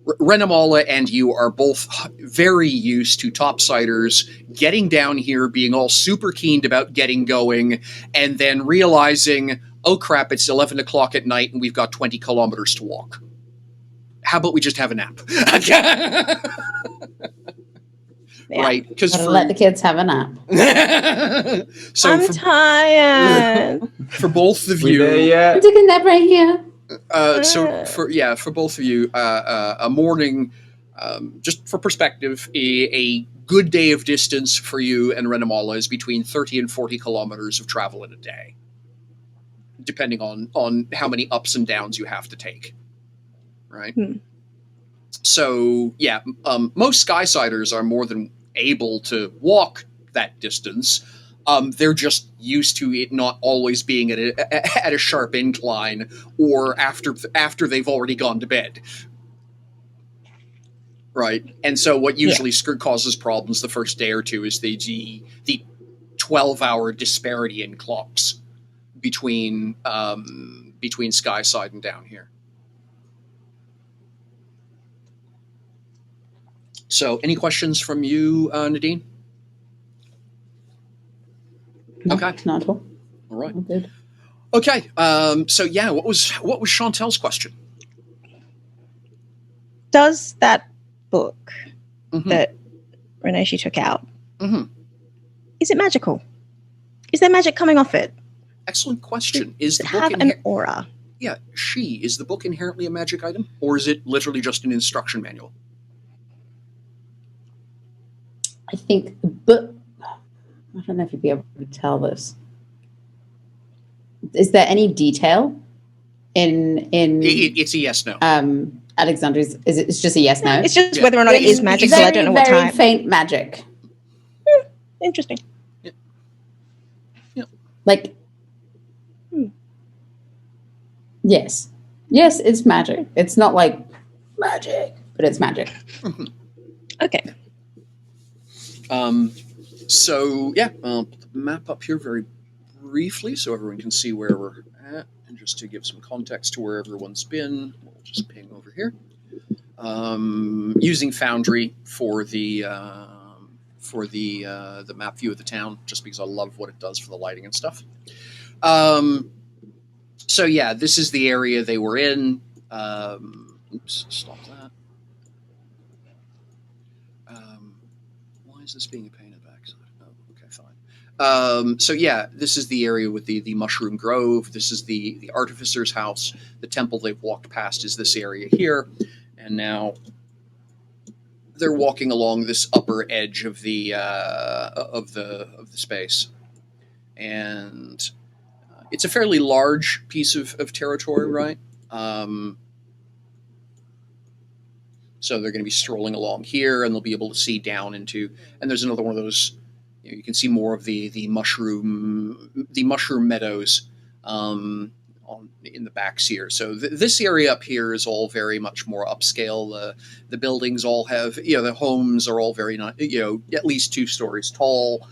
S5: Renamala and you are both very used to topsiders getting down here, being all super keen about getting going, and then realizing, oh crap, it's 11 o'clock at night and we've got 20 kilometers to walk. How about we just have a nap?
S2: Yeah.
S5: Right? Because
S6: Let the kids have a nap.
S5: So
S2: I'm tired.
S5: for both of
S1: We there
S5: you,
S1: yet?
S6: Take a nap right here.
S5: so for both of you, a morning, just for perspective, a good day of distance for you and Renamala is between 30 and 40 kilometers of travel in a day, depending on how many ups and downs you have to take. Right? So, yeah, most Skysiders are more than able to walk that distance. They're just used to it not always being at a sharp incline or after they've already gone to bed. Right? And so what usually causes problems the first day or two is the 12-hour disparity in clocks between Skyside and down here. So, any questions from you, Nadine?
S6: No,
S5: Okay.
S6: not at all.
S5: All right.
S6: All good.
S5: Okay. So, yeah, what was Chantel's question?
S2: Does that book
S5: Mhm.
S2: that Reneshi took out,
S5: Mhm.
S2: is it magical? Is there magic coming off it?
S5: Excellent question. Is
S2: Does
S5: the
S2: it
S5: book
S2: have an aura?
S5: is the book inherently a magic item, or is it literally just an instruction manual?
S6: I think, but I don't know if you'd be able to tell this. Is there any detail in
S5: It's a yes no.
S6: Alexandra's? It's just a yes no.
S2: It's just
S5: Yeah.
S2: whether or not it is
S6: It's
S2: magical. I don't know what
S6: very
S2: type.
S6: faint magic.
S2: Interesting.
S6: Like, yes, it's magic. It's not like magic, but it's magic.
S2: Okay.
S5: So yeah, I'll put the map up here very briefly so everyone can see where we're at, and just to give some context to where everyone's been, we'll just ping over here. Using Foundry for the map view of the town, just because I love what it does for the lighting and stuff. So yeah, this is the area they were in. Oops, stop that. Why is this being a pain in the backside? Oh, okay, fine. So yeah, this is the area with the mushroom grove. This is the artificer's house. The temple they've walked past is this area here, and now they're walking along this upper edge of the space, and it's a fairly large piece of territory, right? So they're going to be strolling along here, and they'll be able to see down into. And there's another one of those. You can see more of the mushroom meadows in the backs here. So this area up here is all very much more upscale. The buildings all have, the homes are all very, at least 2 stories tall.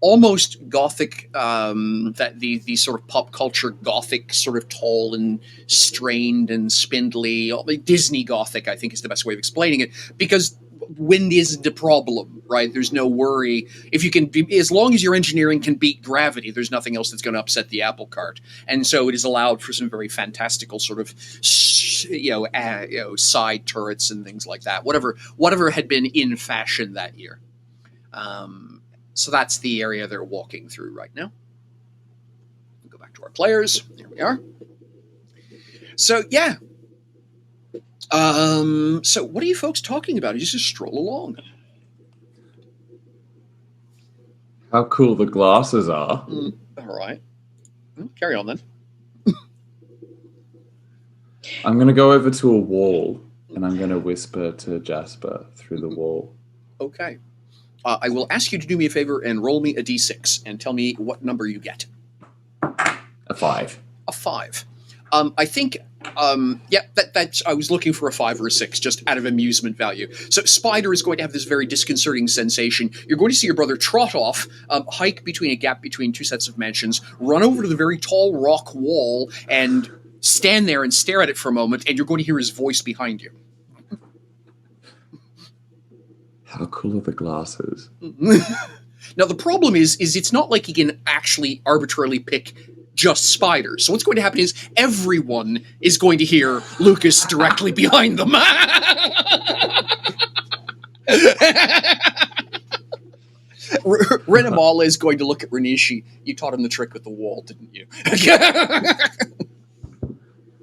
S5: Almost Gothic, that the sort of pop culture Gothic, sort of tall and strained and spindly. Disney Gothic, I think, is the best way of explaining it, because wind isn't a problem, right? There's no worry. If you can be, as long as your engineering can beat gravity, there's nothing else that's going to upset the apple cart. And so it is allowed for some very fantastical sort of, side turrets and things like that. Whatever had been in fashion that year. So that's the area they're walking through right now. We'll go back to our players. Here we are. So, yeah. So what are you folks talking about? You just stroll along.
S1: How cool the glasses are.
S5: All right. Well, carry on then.
S1: I'm going to go over to a wall, and I'm going to whisper to Jasper through the wall.
S5: Okay. I will ask you to do me a favor and roll me a d6 and tell me what number you get.
S1: A 5.
S5: A 5. I think, that's. I was looking for a 5 or a 6, just out of amusement value. So Spider is going to have this very disconcerting sensation. You're going to see your brother trot off, hike between a gap between 2 sets of mansions, run over to the very tall rock wall, and stand there and stare at it for a moment, and you're going to hear his voice behind you.
S1: How cool are the glasses?
S5: Now, the problem is it's not like he can actually arbitrarily pick just spiders. So what's going to happen is everyone is going to hear Lucas directly behind them. Renamala is going to look at Renishi. You taught him the trick with the wall, didn't you?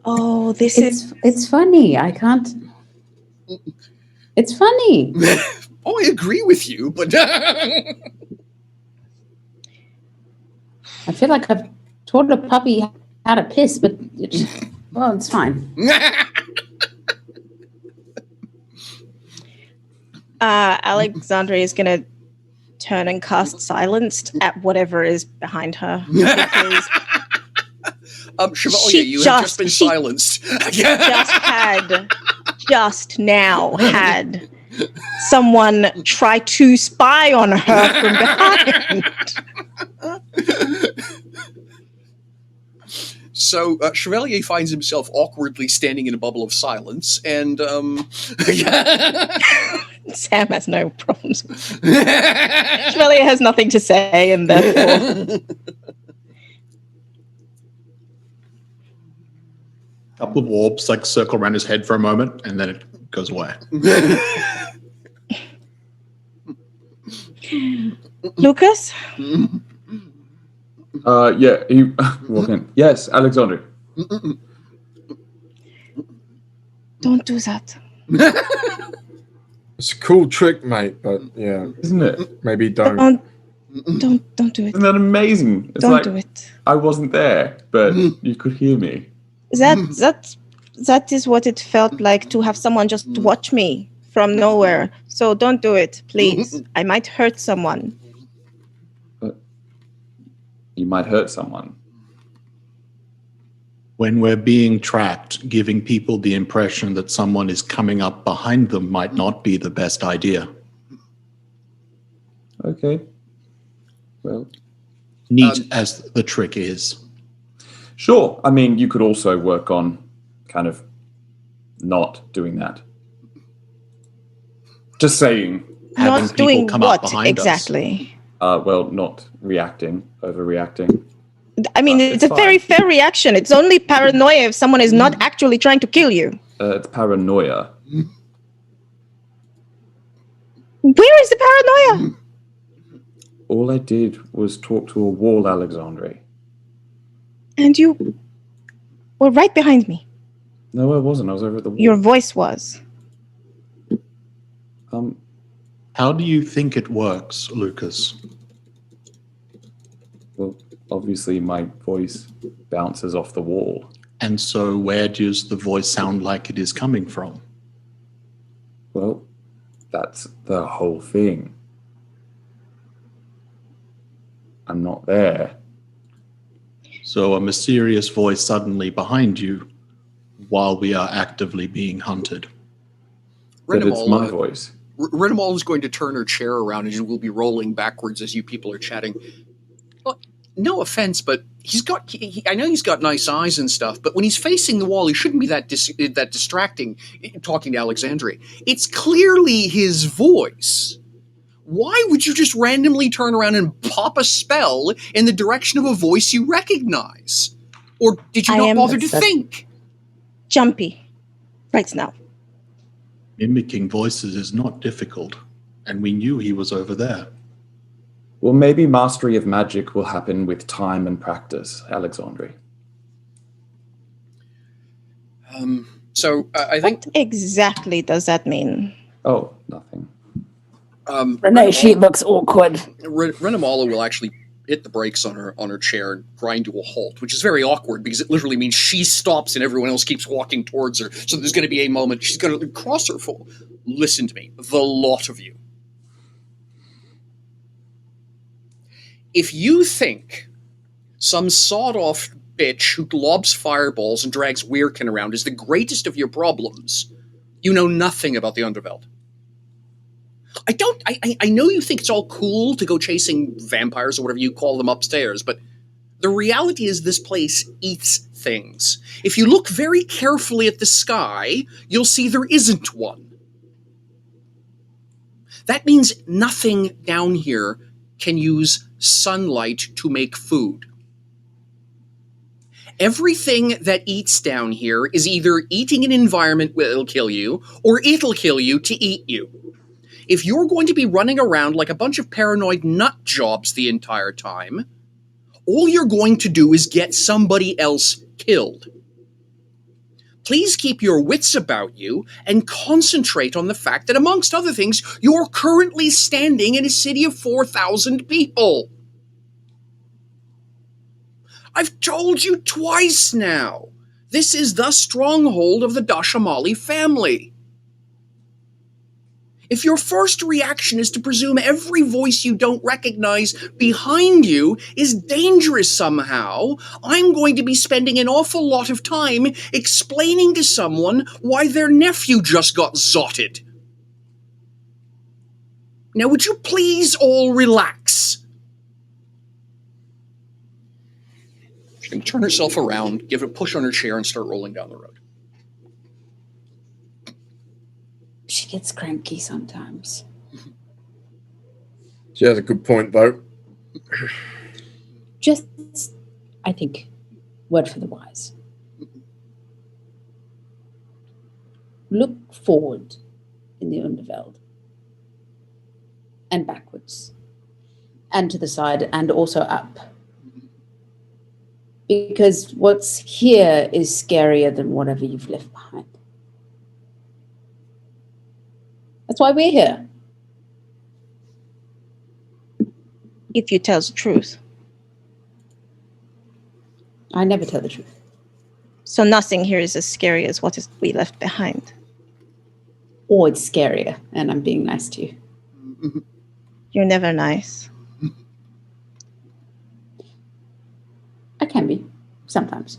S2: Oh,
S6: It's funny. I can't. It's funny.
S5: Oh, I agree with you, but
S6: I feel like I've taught a puppy how to piss, but it's fine.
S2: Alexandra is going to turn and cast Silenced at whatever is behind her. Because
S5: Chevalier, you have just been silenced.
S2: just now had someone try to spy on her from behind.
S5: So Chevalier finds himself awkwardly standing in a bubble of silence, and
S2: Sam has no problems. Chevalier has nothing to say, and therefore.
S3: A couple of orbs like circle around his head for a moment, and then it goes away.
S2: Lucas?
S1: Yeah, he walk in. Yes, Alexandre.
S2: Don't do that.
S4: It's a cool trick, mate, but yeah.
S1: Isn't it?
S4: Maybe don't.
S2: Don't do it.
S1: Isn't that amazing? It's
S2: Don't
S1: like
S2: do it.
S1: I wasn't there, but you could hear me.
S2: That is what it felt like to have someone just watch me from nowhere. So don't do it, please. I might hurt someone.
S1: You might hurt someone.
S3: When we're being tracked, giving people the impression that someone is coming up behind them might not be the best idea.
S1: Okay. Well,
S3: neat as the trick is.
S1: Sure. I mean, you could also work on kind of not doing that. Just saying.
S3: Having
S2: Not doing
S3: people come
S2: what
S3: up behind
S2: exactly?
S1: Well, not reacting, overreacting.
S2: I mean, it's a
S1: fine.
S2: very fair reaction. It's only paranoia if someone is not actually trying to kill you.
S1: It's paranoia.
S2: Where is the paranoia?
S1: All I did was talk to a wall, Alexandre.
S2: And you were right behind me.
S1: No, I wasn't. I was over at the wall.
S2: Your voice was.
S3: How do you think it works, Lucas?
S1: Well, obviously my voice bounces off the wall.
S3: And so where does the voice sound like it is coming from?
S1: Well, that's the whole thing. I'm not there.
S3: So a mysterious voice suddenly behind you while we are actively being hunted.
S1: But it's my voice.
S5: Renamala is going to turn her chair around and will be rolling backwards as you people are chatting. Well, no offense, but I know he's got nice eyes and stuff, but when he's facing the wall, he shouldn't be that distracting, talking to Alexandre. It's clearly his voice. Why would you just randomly turn around and pop a spell in the direction of a voice you recognize? Or did you not bother to think?
S2: Jumpy. Right now.
S3: Mimicking voices is not difficult, and we knew he was over there.
S1: Well, maybe mastery of magic will happen with time and practice, Alexandre.
S5: So I think...
S2: What exactly does that mean?
S1: Oh, nothing.
S6: Renee, she looks awkward.
S5: Renamala will actually hit the brakes on her chair and grind to a halt, which is very awkward because it literally means she stops and everyone else keeps walking towards her. So there's going to be a moment she's going to cross her full. Listen to me, the lot of you. If you think some sawed-off bitch who lobs fireballs and drags Weirkin around is the greatest of your problems, you know nothing about the Underveld. I know you think it's all cool to go chasing vampires or whatever you call them upstairs, but the reality is this place eats things. If you look very carefully at the sky, you'll see there isn't one. That means nothing down here can use sunlight to make food. Everything that eats down here is either eating an environment that'll kill you, or it'll kill you to eat you. If you're going to be running around like a bunch of paranoid nut jobs the entire time, all you're going to do is get somebody else killed. Please keep your wits about you and concentrate on the fact that, amongst other things, you're currently standing in a city of 4,000 people. I've told you twice now. This is the stronghold of the Dashamali family. If your first reaction is to presume every voice you don't recognize behind you is dangerous somehow, I'm going to be spending an awful lot of time explaining to someone why their nephew just got zotted. Now, would you please all relax? She's going to turn herself around, give a push on her chair, and start rolling down the road.
S6: She gets cranky sometimes.
S4: She has a good point, though.
S6: Just, I think, word for the wise. Look forward in the Underveld. And backwards. And to the side, and also up. Because what's here is scarier than whatever you've left behind. That's why we're here.
S2: If you tell the truth.
S6: I never tell the truth.
S2: So nothing here is as scary as what is we left behind.
S6: Or it's scarier, and I'm being nice to you.
S2: You're never nice.
S6: I can be, sometimes.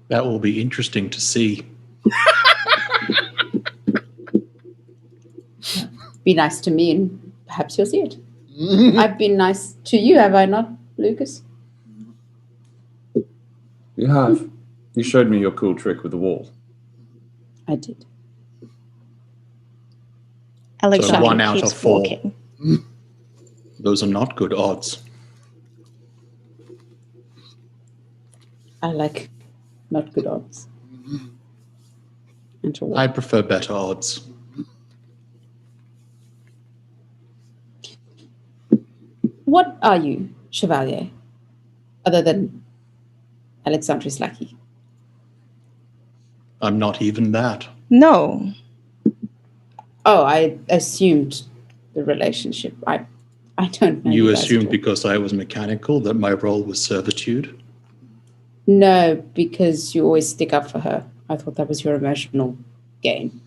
S3: That will be interesting to see.
S6: Be nice to me and perhaps you'll see it. I've been nice to you, have I not, Lucas?
S1: You have. You showed me your cool trick with the wall.
S6: I did.
S2: Alexander
S3: 1 out
S2: keeps
S3: of 4.
S2: walking.
S3: Those are not good odds.
S6: I like not good odds. And to walk.
S3: I prefer better odds.
S6: What are you, Chevalier, other than Alexandri's lackey?
S3: I'm not even that.
S2: No.
S6: Oh, I assumed the relationship. I don't know.
S3: You
S6: guys at
S3: assumed
S6: all.
S3: because I was mechanical that my role was servitude?
S6: No, because you always stick up for her. I thought that was your emotional gain.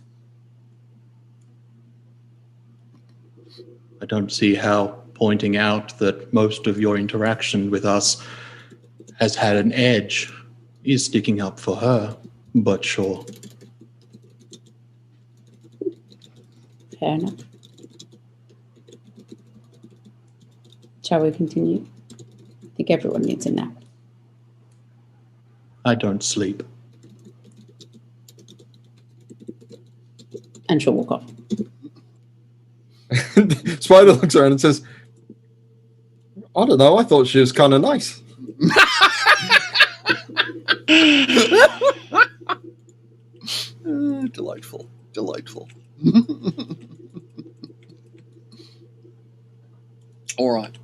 S3: I don't see how pointing out that most of your interaction with us has had an edge is sticking up for her, but sure.
S6: Fair enough. Shall we continue? I think everyone needs a nap.
S3: I don't sleep.
S6: And she'll walk off.
S4: Spider looks around and says, I don't know, I thought she was kind of nice.
S5: Delightful. Delightful. All right.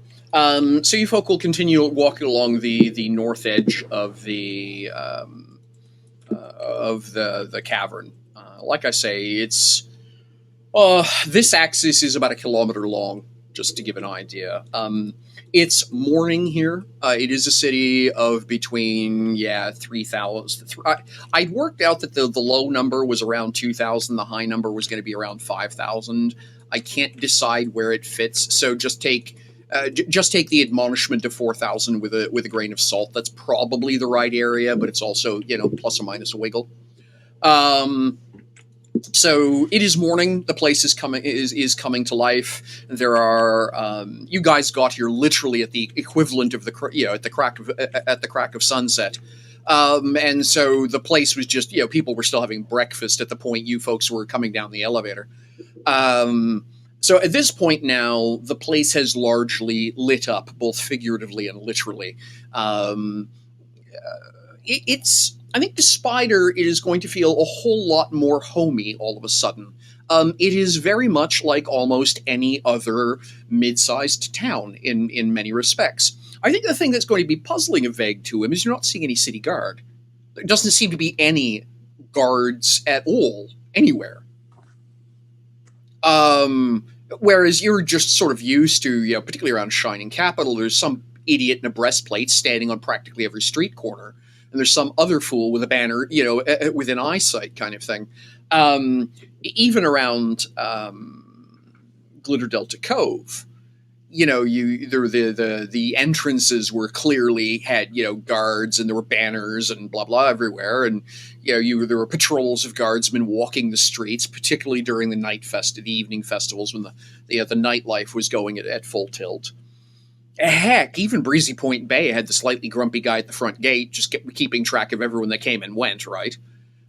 S5: So you folk will continue walking along the north edge of the cavern. Like I say, it's this axis is about 1 kilometer long, just to give an idea. It's morning here. It is a city of between 3,000. I'd worked out that the low number was around 2,000. The high number was going to be around 5,000. I can't decide where it fits, so just take the admonishment of 4,000 with a grain of salt. That's probably the right area, but it's also plus or minus a wiggle. So it is morning. The place is coming to life. There are you guys got here literally at the equivalent of at the crack of sunset, and so the place was just people were still having breakfast at the point you folks were coming down the elevator. So at this point now, the place has largely lit up, both figuratively and literally. I think the spider is going to feel a whole lot more homey all of a sudden. It is very much like almost any other mid-sized town in many respects. I think the thing that's going to be puzzling a Vague to him is you're not seeing any city guard. There doesn't seem to be any guards at all anywhere. Whereas you're just sort of used to, particularly around Shining Capital, there's some idiot in a breastplate standing on practically every street corner. And there's some other fool with a banner, within eyesight kind of thing. Even around Glitter Delta Cove, the entrances were clearly had, guards, and there were banners and blah, blah everywhere. And, there were patrols of guardsmen walking the streets, particularly during the evening festivals when the nightlife was going at full tilt. Heck, even Breezy Point Bay had the slightly grumpy guy at the front gate, just keeping track of everyone that came and went, right?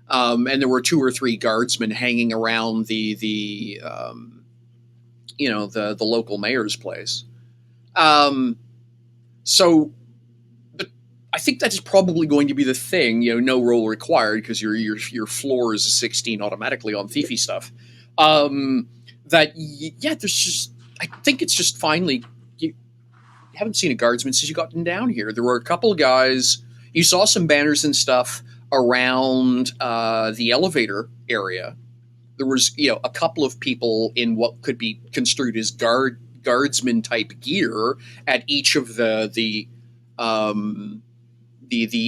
S5: And there were 2 or 3 guardsmen hanging around the local mayor's place. So I think that is probably going to be the thing. No roll required because your floor is a 16 automatically on thiefy stuff. There's just, I think it's just finally. Haven't seen a guardsman since you gotten down here. There were a couple of guys. You saw some banners and stuff around the elevator area. There was, a couple of people in what could be construed as guardsman type gear at each of the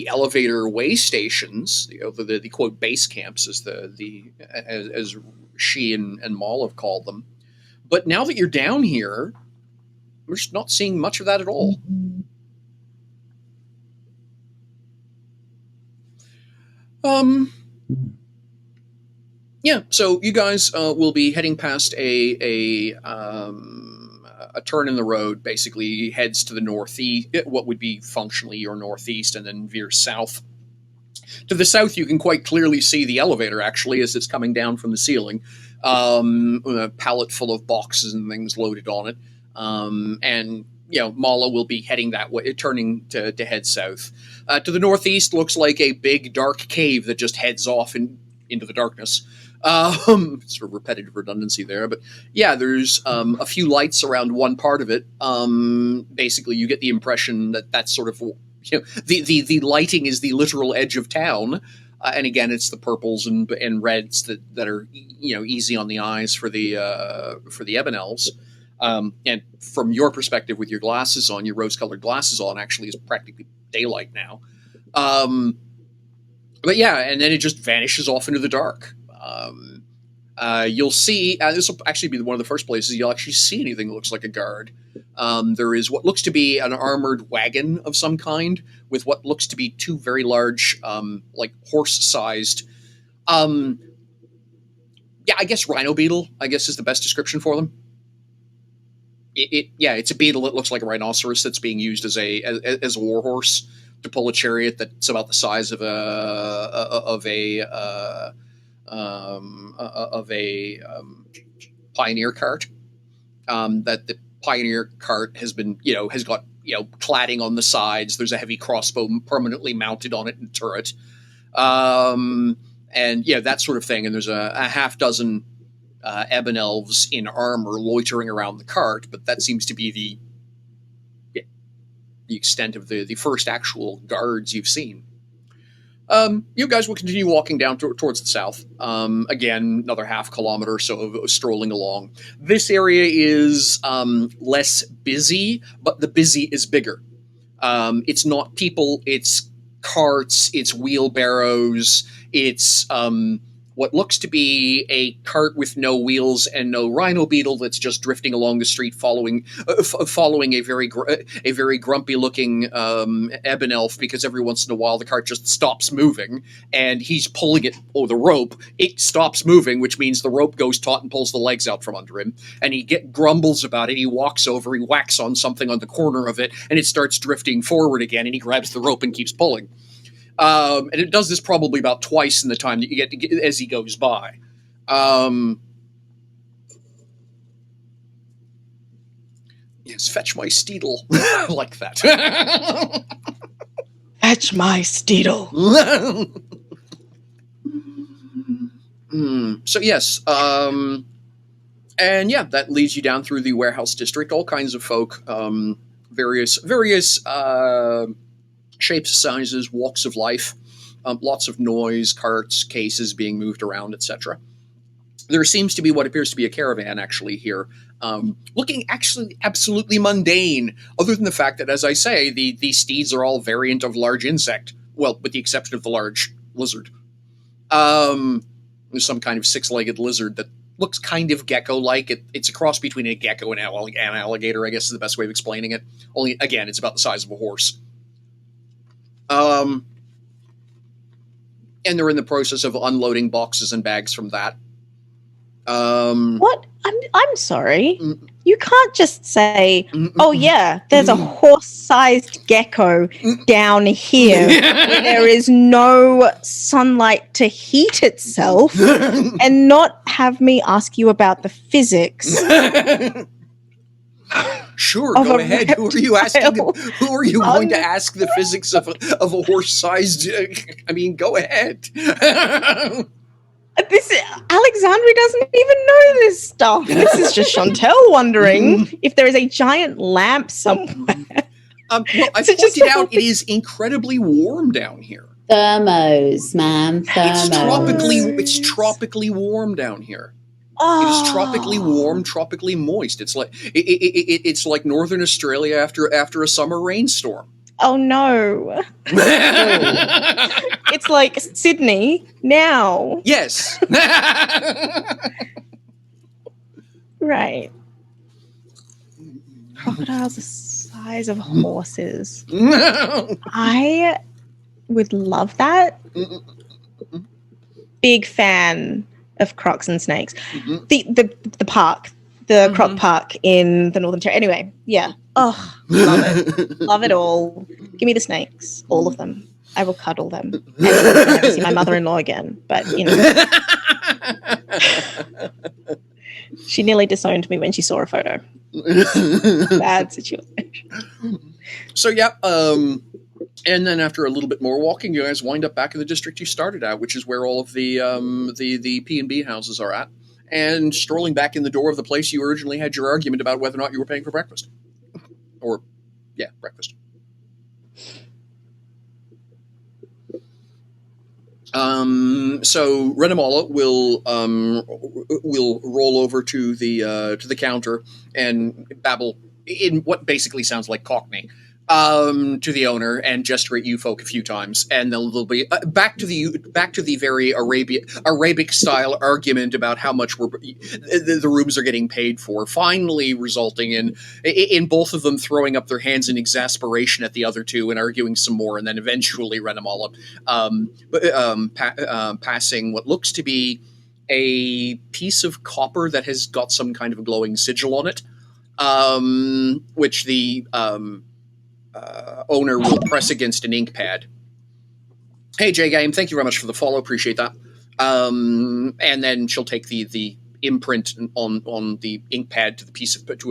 S5: elevator way stations. The quote base camps as as she and Maul have called them. But now that you're down here, we're just not seeing much of that at all. So you guys will be heading past a turn in the road. Basically, heads to the northeast, what would be functionally your northeast, and then veers south. To the south, you can quite clearly see the elevator, actually, as it's coming down from the ceiling. With a pallet full of boxes and things loaded on it. And Mala will be heading that way, turning to head south. To the northeast looks like a big dark cave that just heads off into the darkness. Sort of repetitive redundancy there, but yeah, there's a few lights around one part of it. Basically, you get the impression that that's sort of the lighting is the literal edge of town. And again, it's the purples and reds that are easy on the eyes for the Ebon Elves. And from your perspective, with your glasses on, your rose-colored glasses on, actually is practically daylight now. But yeah, and then it just vanishes off into the dark. You'll see, this will actually be one of the first places you'll actually see anything that looks like a guard. There is what looks to be an armored wagon of some kind with what looks to be 2 very large, like horse-sized, I guess rhino beetle, is the best description for them. It's a beetle that looks like a rhinoceros that's being used as a warhorse to pull a chariot that's about the size of a pioneer cart. That the pioneer cart has been, has got cladding on the sides. There's a heavy crossbow permanently mounted on it and turret, and that sort of thing. And there's a half dozen Ebon Elves in armor loitering around the cart, but that seems to be the extent of the first actual guards you've seen. You guys will continue walking down towards the south. Again, another half kilometer or so of strolling along. This area is less busy, but the busy is bigger. It's not people, it's carts, it's wheelbarrows, it's what looks to be a cart with no wheels and no rhino beetle that's just drifting along the street following a very grumpy looking Ebon Elf, because every once in a while the cart just stops moving and he's pulling it, the rope, it stops moving, which means the rope goes taut and pulls the legs out from under him, and he grumbles about it. He walks over, he whacks on something on the corner of it, and it starts drifting forward again, and he grabs the rope and keeps pulling. And it does this probably about twice in the time that you get as he goes by. Yes, fetch my steedle. Like that.
S2: Fetch my steedle.
S5: So yes, and yeah, that leads you down through the warehouse district. All kinds of folk, various shapes, sizes, walks of life, lots of noise, carts, cases being moved around, etc. There seems to be what appears to be a caravan actually here, looking actually absolutely mundane, other than the fact that, as I say, the steeds are all variant of large insect. Well, with the exception of the large lizard. There's some kind of six-legged lizard that looks kind of gecko-like. It's a cross between a gecko and an alligator, I guess is the best way of explaining it. Only, again, it's about the size of a horse. And they're in the process of unloading boxes and bags from that.
S2: What? I'm sorry. You can't just say, "Oh yeah, there's a horse-sized gecko down here where there is no sunlight to heat itself," and not have me ask you about the physics.
S5: Sure, go ahead. Who are you asking? Who are you going to ask the physics of a horse-sized? I mean, go ahead.
S2: Alexandria doesn't even know this stuff. This is just Chantel wondering if there is a giant lamp somewhere.
S5: Well, I pointed out it is incredibly warm down here.
S6: Thermos, man. Thermos.
S5: It's tropically warm down here.
S2: Oh.
S5: It is tropically warm, tropically moist. It's like it's like Northern Australia after a summer rainstorm.
S2: Oh no. It's like Sydney now.
S5: Yes.
S2: Right. Crocodiles the size of horses. I would love that. Big fan of crocs and snakes. The park. The Croc Park in the Northern Territory. Anyway, yeah. Oh, love it. Love it all. Give me the snakes. All of them. I will cuddle them. And I'll never see my mother-in-law again. But, you know. She nearly disowned me when she saw a photo. Bad situation.
S5: So, yeah. And then after a little bit more walking, you guys wind up back in the district you started at, which is where all of the P&B houses are at. And strolling back in the door of the place you originally had your argument about whether or not you were paying for breakfast. Or, yeah, breakfast. So Renamala will roll over to the counter and babble in what basically sounds like Cockney to the owner and gesture at you folk a few times, and then they'll be back to the very Arabic style argument about how much the rooms are getting paid for, finally resulting in both of them throwing up their hands in exasperation at the other two and arguing some more, and then eventually Renamala passing what looks to be a piece of copper that has got some kind of a glowing sigil on it, which the owner will press against an ink pad. Hey, J-Game, thank you very much for the follow. Appreciate that. And then she'll take the imprint on the ink pad to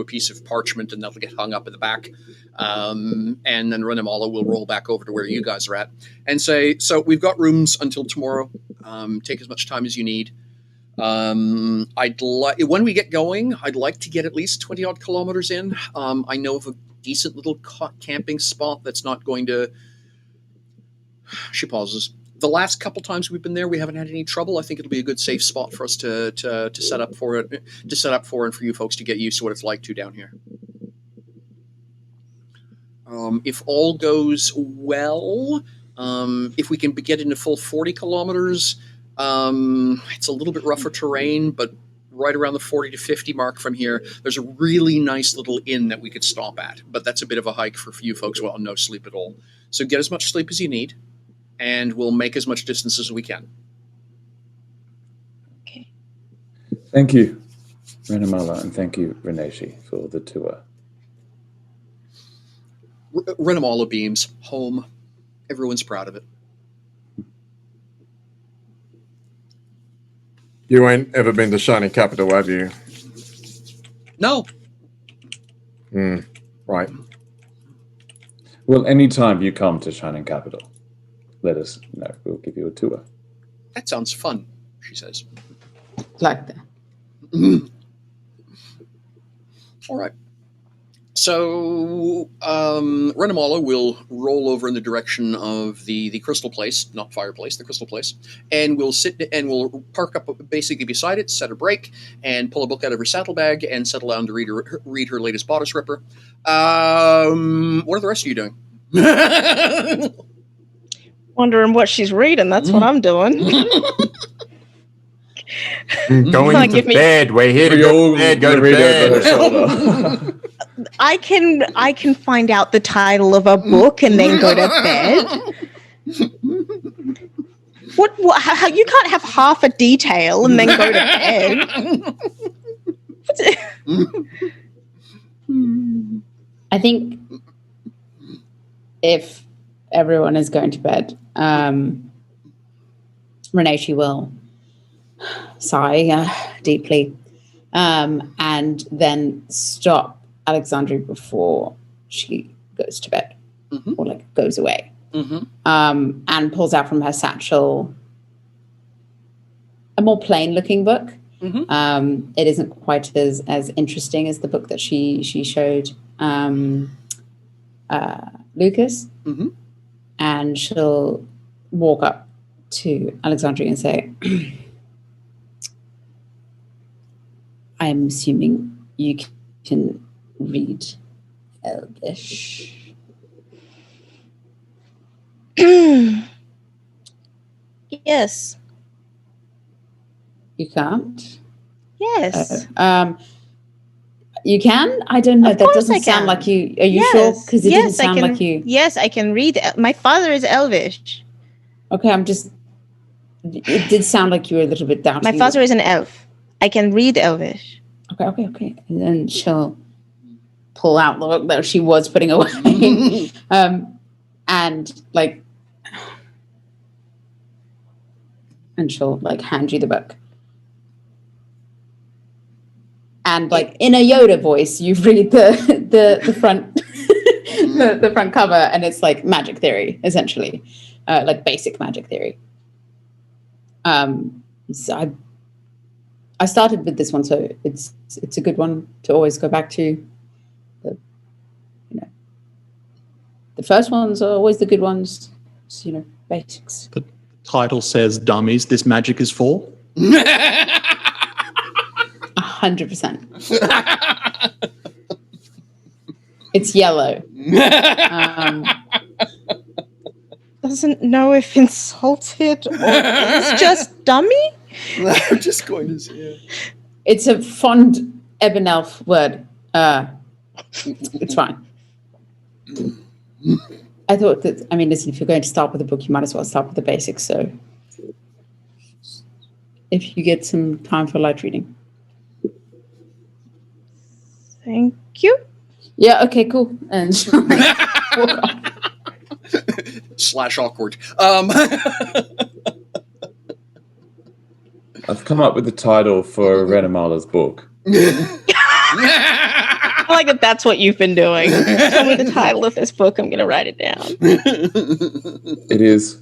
S5: a piece of parchment, and that'll get hung up at the back. And then Renamala will roll back over to where you guys are at and say, so we've got rooms until tomorrow. Take as much time as you need. When we get going, I'd like to get at least 20 odd kilometers in. I know of a decent little camping spot that's not going to. She pauses. The last couple times we've been there, we haven't had any trouble. I think it'll be a good, safe spot for us to set up for it, and for you folks to get used to what it's like down here. If all goes well, if we can get into full 40 kilometers, it's a little bit rougher terrain, but right around the 40 to 50 mark from here, there's a really nice little inn that we could stop at. But that's a bit of a hike for you folks who want no sleep at all. So get as much sleep as you need, and we'll make as much distance as we can.
S2: Okay.
S1: Thank you, Renamala, and thank you, Reneshi, for the tour.
S5: Renamala beams. Home. Everyone's proud of it.
S4: You ain't ever been to Shiny Capital, have you?
S5: No.
S4: Right.
S1: Well, anytime you come to Shining Capital, let us know. We'll give you a tour.
S5: That sounds fun, she says.
S6: Like that.
S5: All right. So Renamala will roll over in the direction of the crystal place, not fireplace, the crystal place, and we'll park up basically beside it, set a brake, and pull a book out of her saddlebag and settle down to read her latest bodice ripper. What are the rest of you doing?
S2: Wondering what she's reading. That's what I'm doing.
S4: Going to bed. We're here to go to bed. Go to bed.
S2: I can find out the title of a book and then go to bed. What how, you can't have half a detail and then go to bed.
S6: I think if everyone is going to bed, Reneshi will sigh deeply and then stop Alexandria before she goes to bed or like goes away, and pulls out from her satchel a more plain looking book. It isn't quite as interesting as the book that she showed Lucas, and she'll walk up to Alexandria and say, I'm assuming you can read Elvish.
S2: Yes.
S6: You can't?
S2: Yes.
S6: You can? I don't know.
S2: Of
S6: That
S2: course
S6: doesn't
S2: I
S6: sound
S2: can.
S6: like you. Are you sure? Because it didn't sound like you.
S2: Yes, I can read. My father is Elvish.
S6: Okay, it did sound like you were a little bit doubting.
S2: My father is an elf. I can read Elvish.
S6: Okay. And then she'll pull out the book that she was putting away. And she'll hand you the book. And in a Yoda voice, you read the front the front cover, and it's like magic theory, essentially, like basic magic theory. So I started with this one, so it's a good one to always go back to. The first ones are always the good ones. So, basics.
S3: The title says, "Dummies, this magic is for."
S6: 100%. It's yellow.
S2: Doesn't know if insulted or it's just dummy.
S5: I'm just going to say
S6: It's a fond Ebon Elf word. It's fine. I thought that, listen, if you're going to start with a book, you might as well start with the basics. So if you get some time for light reading.
S2: Thank you.
S6: Yeah, okay, cool. And walk off.
S5: / awkward.
S1: I've come up with the title for Renamala's book.
S2: I like that that's what you've been doing. Tell me the title of this book. I'm going to write it down.
S1: It is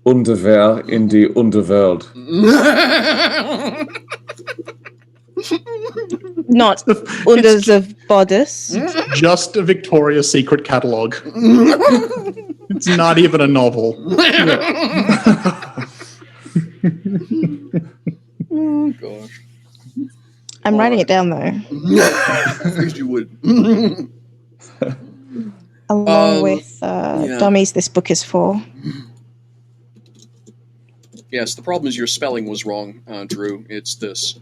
S1: Underwehr in die Underworld.
S2: Not under the bodice.
S3: Just a Victoria's Secret catalogue. It's not even a novel.
S5: Oh, gosh.
S2: I'm writing it down, though.
S5: I figured you would.
S2: Along with dummies this book is for.
S5: Yes, the problem is your spelling was wrong, Drew. It's this.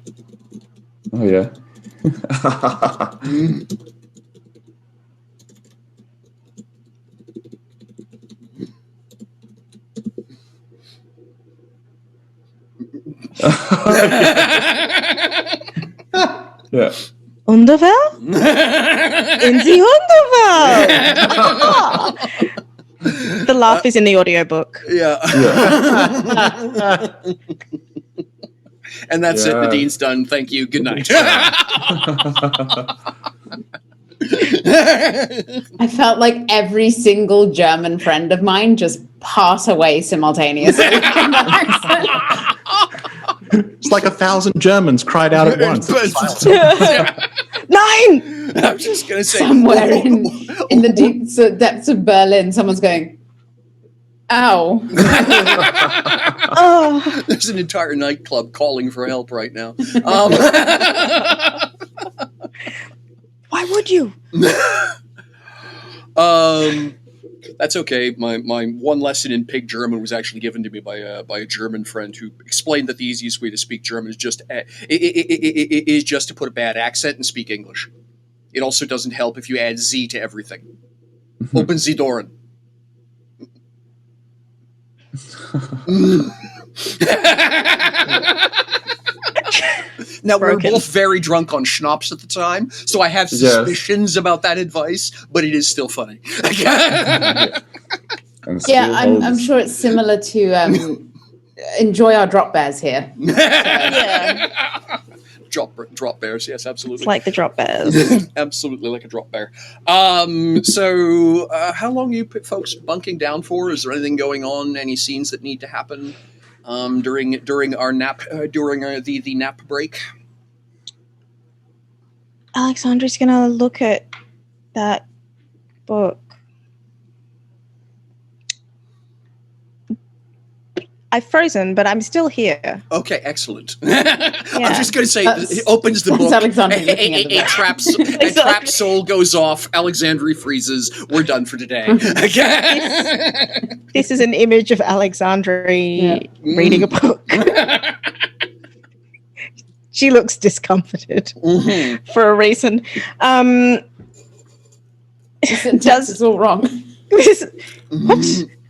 S1: Oh, yeah. Yeah.
S2: Underwehr? In the Underwehr! The laugh is in the audiobook.
S5: Yeah. And that's it. The dean's done. Thank you. Good night.
S6: I felt like every single German friend of mine just pass away simultaneously.
S3: It's like 1,000 Germans cried out at once.
S2: Nine!
S5: I'm just going to say.
S6: Somewhere in the deep depths of Berlin, someone's going, ow.
S2: Oh,
S5: There's an entire nightclub calling for help right now.
S2: why would you?
S5: That's okay. My one lesson in pig German was actually given to me by a German friend who explained that the easiest way to speak German is just to put a bad accent and speak English. It also doesn't help if you add Z to everything. Open Sie Doren. Now, we were both very drunk on schnapps at the time, so I have suspicions about that advice, but it is still funny.
S6: Yeah, I'm sure it's similar to enjoy our drop bears here.
S2: Yeah.
S5: Drop bears, yes, absolutely.
S2: It's like the drop bears.
S5: Absolutely like a drop bear. So how long are you folks bunking down for? Is there anything going on? Any scenes that need to happen during our nap, during the nap break?
S2: Alexandra's gonna look at that book. I've frozen, but I'm still here.
S5: Okay, excellent. I'm just going to say, it opens the book, a trap soul goes off, Alexandria freezes, we're done for today.
S2: This is an image of Alexandria reading a book. She looks discomforted for a reason.
S6: It's all wrong.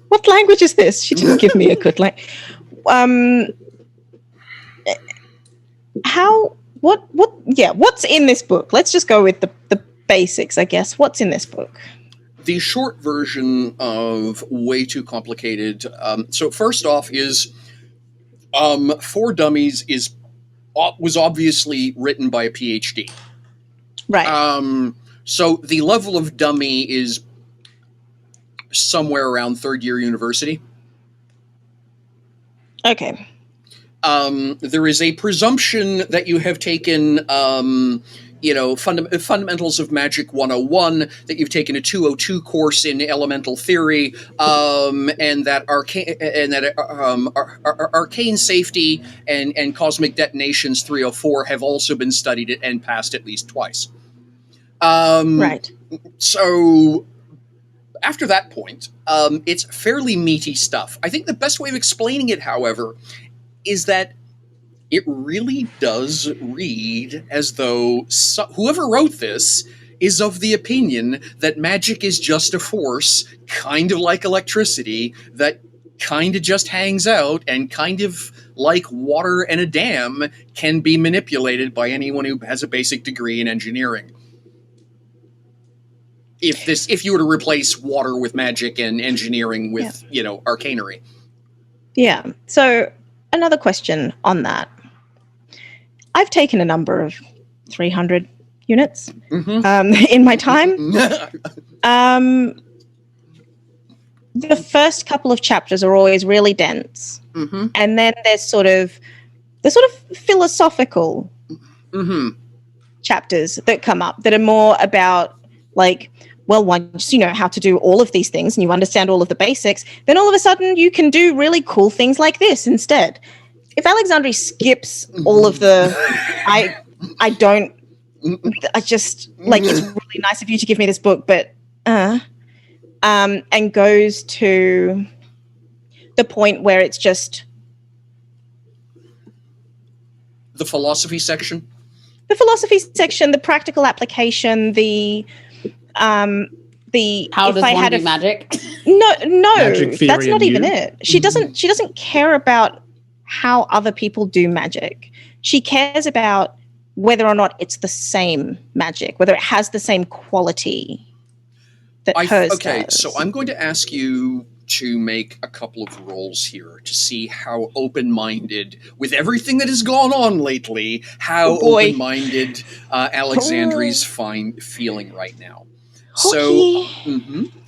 S2: What language is this? She didn't give me a good language. What's in this book? Let's just go with the basics, I guess. What's in this book?
S5: The short version of Way Too Complicated. So first off is For Dummies was obviously written by a PhD.
S2: Right.
S5: So the level of dummy is somewhere around third-year university.
S2: Okay.
S5: There is a presumption that you have taken, Fundamentals of Magic 101, that you've taken a 202 course in Elemental Theory, and that Arcane Safety and Cosmic Detonations 304 have also been studied and passed at least twice.
S2: Right.
S5: So after that point, it's fairly meaty stuff. I think the best way of explaining it, however, is that it really does read as though whoever wrote this is of the opinion that magic is just a force, kind of like electricity, that kind of just hangs out and kind of like water and a dam can be manipulated by anyone who has a basic degree in engineering. If you were to replace water with magic and engineering with, arcanery. Yeah.
S2: So another question on that. I've taken a number of 300 units in my time. The first couple of chapters are always really dense. And then there's sort of philosophical chapters that come up that are more about, like, well, once you know how to do all of these things and you understand all of the basics, then all of a sudden you can do really cool things like this instead. If Alexandria skips all of the, I just, like, it's really nice of you to give me this book, but, and goes to the point where it's just.
S5: The philosophy section?
S2: The philosophy section, the practical application, how
S6: does one do magic?
S2: No,
S3: Magic theory
S2: that's not even
S3: you?
S2: it. She doesn't care about how other people do magic. She cares about whether or not it's the same magic, whether it has the same quality that hers does.
S5: So I'm going to ask you to make a couple of rolls here to see how open-minded, with everything that has gone on lately, how open-minded Alexandri's feeling right now. So,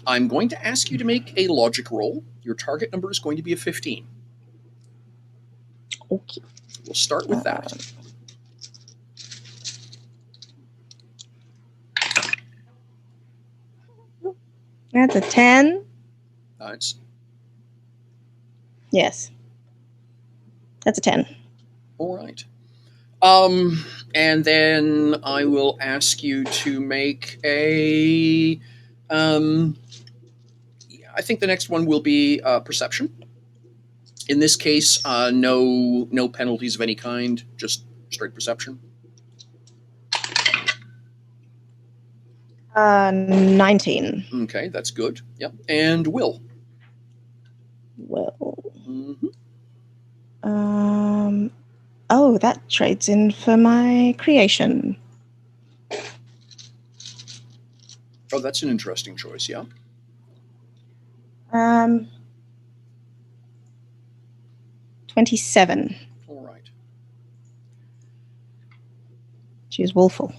S5: I'm going to ask you to make a logic roll. Your target number is going to be a 15.
S2: Okay.
S5: We'll start with that.
S2: That's a 10.
S5: Nice.
S2: Yes. That's a 10.
S5: All right. And then I will ask you to make a... I think the next one will be perception. In this case, no penalties of any kind, just straight perception.
S2: 19.
S5: Okay, that's good. Yep. And Will.
S2: Well. Oh, that trades in for my creation.
S5: Oh, that's an interesting choice, yeah.
S2: 27.
S5: All right.
S2: She's willful.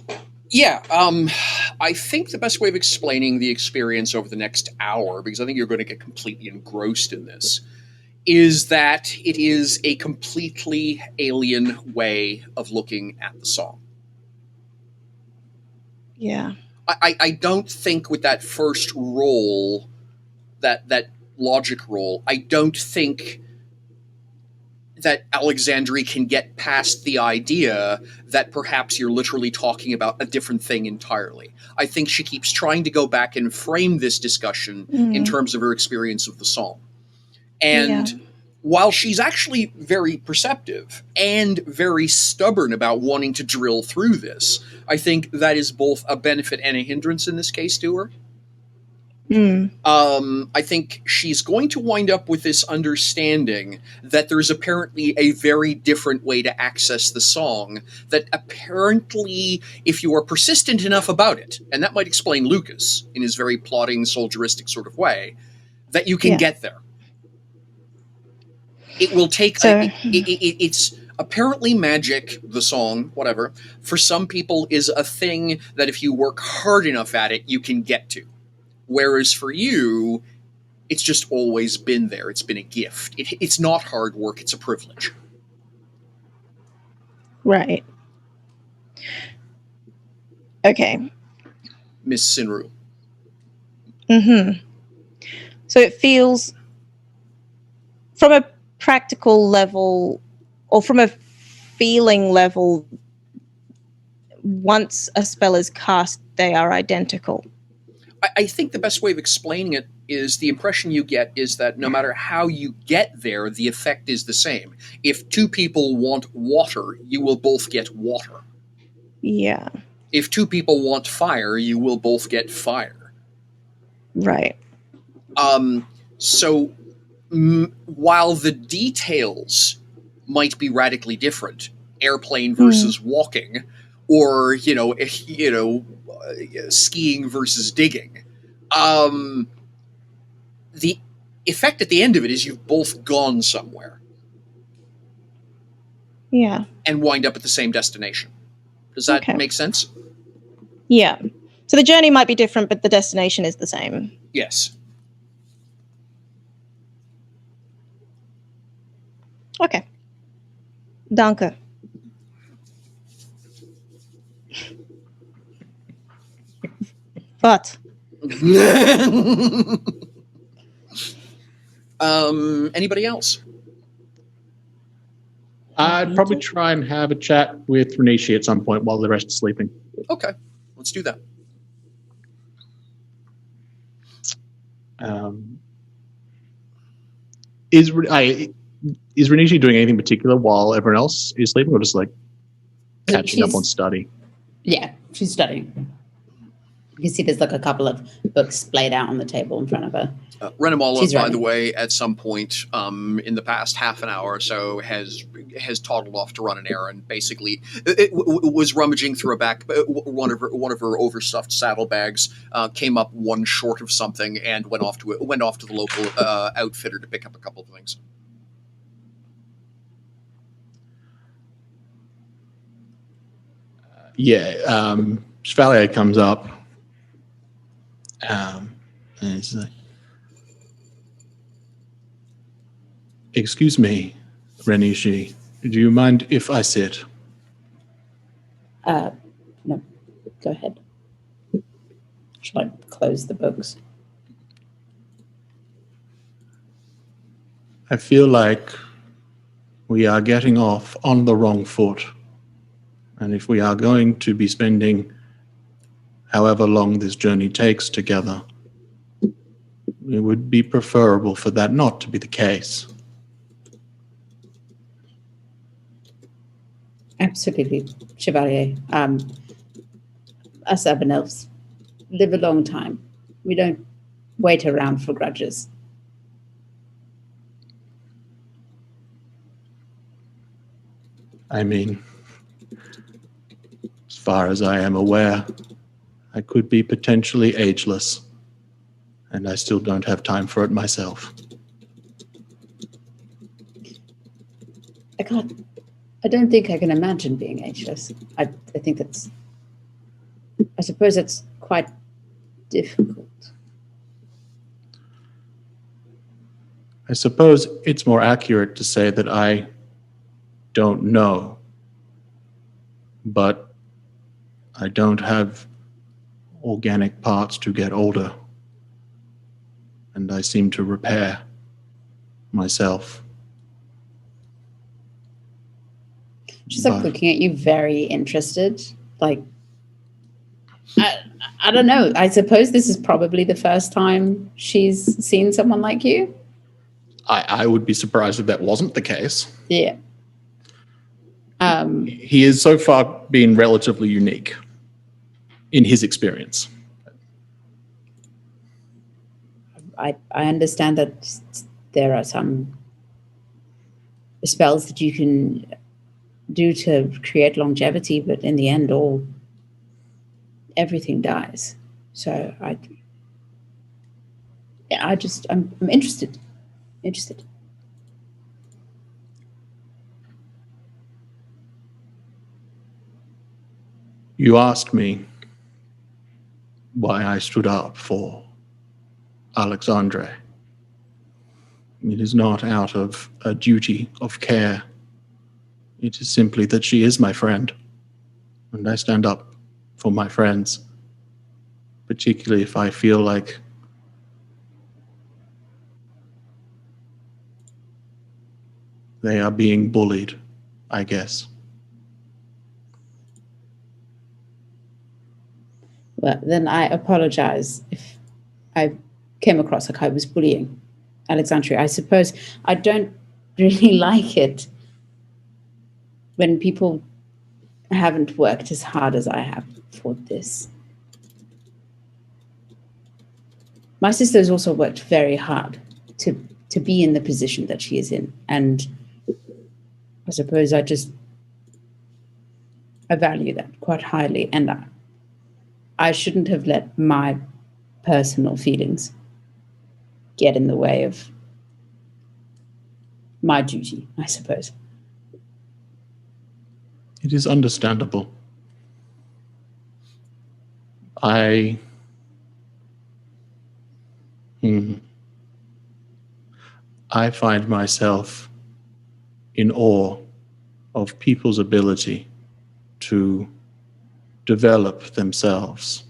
S5: Yeah, I think the best way of explaining the experience over the next hour, because I think you're going to get completely engrossed in this, is that it is a completely alien way of looking at the song.
S2: Yeah.
S5: I don't think with that first roll, that logic roll, I don't think that Alexandri can get past the idea that perhaps you're literally talking about a different thing entirely. I think she keeps trying to go back and frame this discussion in terms of her experience of the song. And while she's actually very perceptive and very stubborn about wanting to drill through this, I think that is both a benefit and a hindrance in this case to her. I think she's going to wind up with this understanding that there's apparently a very different way to access the song, that apparently, if you are persistent enough about it, and that might explain Lucas in his very plodding, soldieristic sort of way, that you can get there. It will take... it's apparently magic, the song, whatever, for some people is a thing that if you work hard enough at it, you can get to. Whereas for you, it's just always been there. It's been a gift. It's not hard work. It's a privilege.
S2: Right. Okay.
S5: Miss Sinru.
S2: So it feels, from a practical level, or from a feeling level, once a spell is cast, they are identical.
S5: I think the best way of explaining it is the impression you get is that no matter how you get there, the effect is the same. If two people want water, you will both get water.
S2: Yeah.
S5: If two people want fire, you will both get fire.
S2: Right.
S5: So while the details might be radically different, airplane versus walking, or, skiing versus digging, the effect at the end of it is you've both gone somewhere.
S2: Yeah.
S5: And wind up at the same destination. Does that make sense?
S2: Yeah. So the journey might be different, but the destination is the same.
S5: Yes.
S2: Okay. Danke. But
S5: anybody else?
S3: I'd probably try and have a chat with Renishi at some point while the rest is sleeping.
S5: Okay, let's do that.
S3: Is Renishi doing anything particular while everyone else is sleeping, or just like catching up on study?
S6: Yeah, she's studying. You can see there's like a couple of books splayed out on the table in front of her.
S5: Renamala,
S6: She's
S5: by
S6: running.
S5: the way, at some point in the past half an hour or so, has toddled off to run an errand. Basically, it was rummaging through one of her overstuffed saddlebags, came up one short of something, and went off to the local outfitter to pick up a couple of things.
S3: Chevalier comes up, and he's like, "Excuse me, Renishi, do you mind if I sit?"
S6: No, go ahead. Shall I close the books?
S3: I feel like we are getting off on the wrong foot. And if we are going to be spending however long this journey takes together, it would be preferable for that not to be the case.
S6: Absolutely, Chevalier. Us urban elves live a long time. We don't wait around for grudges.
S3: I mean, as far as I am aware, I could be potentially ageless, and I still don't have time for it myself.
S6: I don't think I can imagine being ageless. I think I suppose it's quite difficult.
S3: I suppose it's more accurate to say that I don't know, but I don't have organic parts to get older, and I seem to repair myself.
S6: She's like looking at you, very interested. Like, I don't know. I suppose this is probably the first time she's seen someone like you.
S3: I would be surprised if that wasn't the case.
S6: Yeah.
S3: He has so far been relatively unique in his experience.
S6: I understand that there are some spells that you can do to create longevity, but in the end, everything dies. So I'm interested.
S3: You asked me why I stood up for Alexandre. It is not out of a duty of care. It is simply that she is my friend, and I stand up for my friends, particularly if I feel like they are being bullied, I guess.
S6: Well, then I apologize if I came across like I was bullying Alexandria. I suppose I don't really like it when people haven't worked as hard as I have for this. My sister has also worked very hard to be in the position that she is in. And I suppose I value that quite highly. And I shouldn't have let my personal feelings get in the way of my duty, I suppose.
S3: It is understandable. I find myself in awe of people's ability to develop themselves.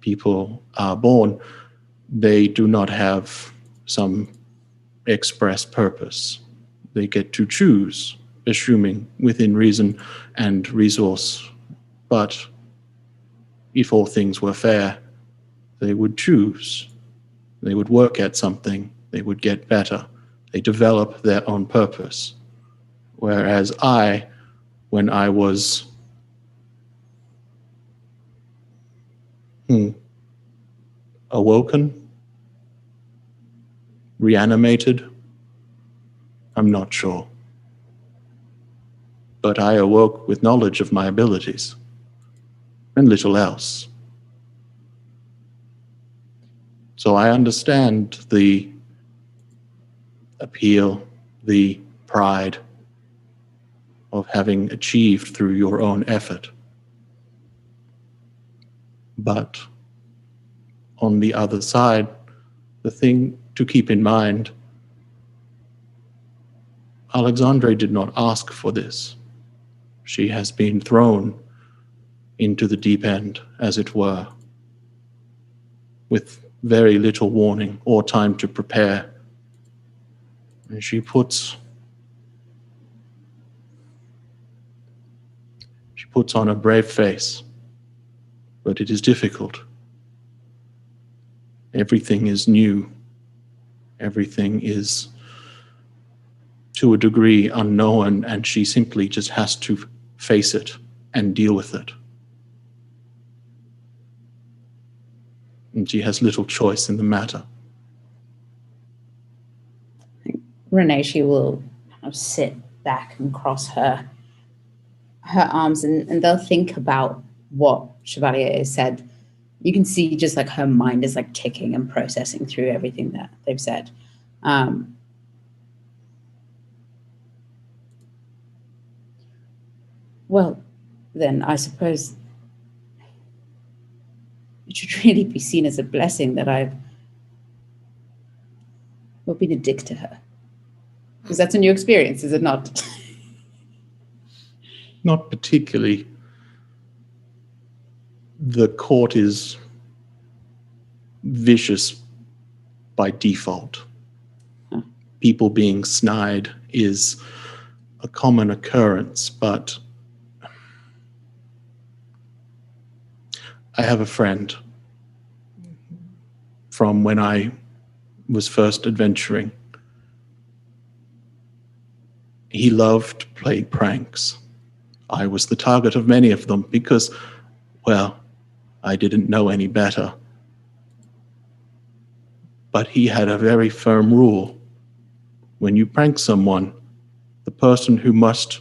S3: People are born, they do not have some express purpose. They get to choose, assuming within reason and resource. But if all things were fair, they would choose. They would work at something. They would get better. They develop their own purpose. Whereas I, when I was Awoken? Reanimated? I'm not sure. But I awoke with knowledge of my abilities, and little else. So I understand the appeal, the pride of having achieved through your own effort. But on the other side, the thing to keep in mind, Alexandre did not ask for this. She has been thrown into the deep end, as it were, with very little warning or time to prepare. And she puts on a brave face, but it is difficult. Everything is new. Everything is, to a degree, unknown, and she simply just has to face it and deal with it. And she has little choice in the matter.
S6: Renee, she will sit back and cross her arms, and they'll think about what Chevalier has said. You can see just like her mind is like ticking and processing through everything that they've said. Well, then I suppose it should really be seen as a blessing that I've been a dick to her. Because that's a new experience, is it not?
S3: Not particularly. The court is vicious by default. People being snide is a common occurrence, but I have a friend from when I was first adventuring. He loved playing pranks. I was the target of many of them because, well, I didn't know any better. But he had a very firm rule. When you prank someone, the person who must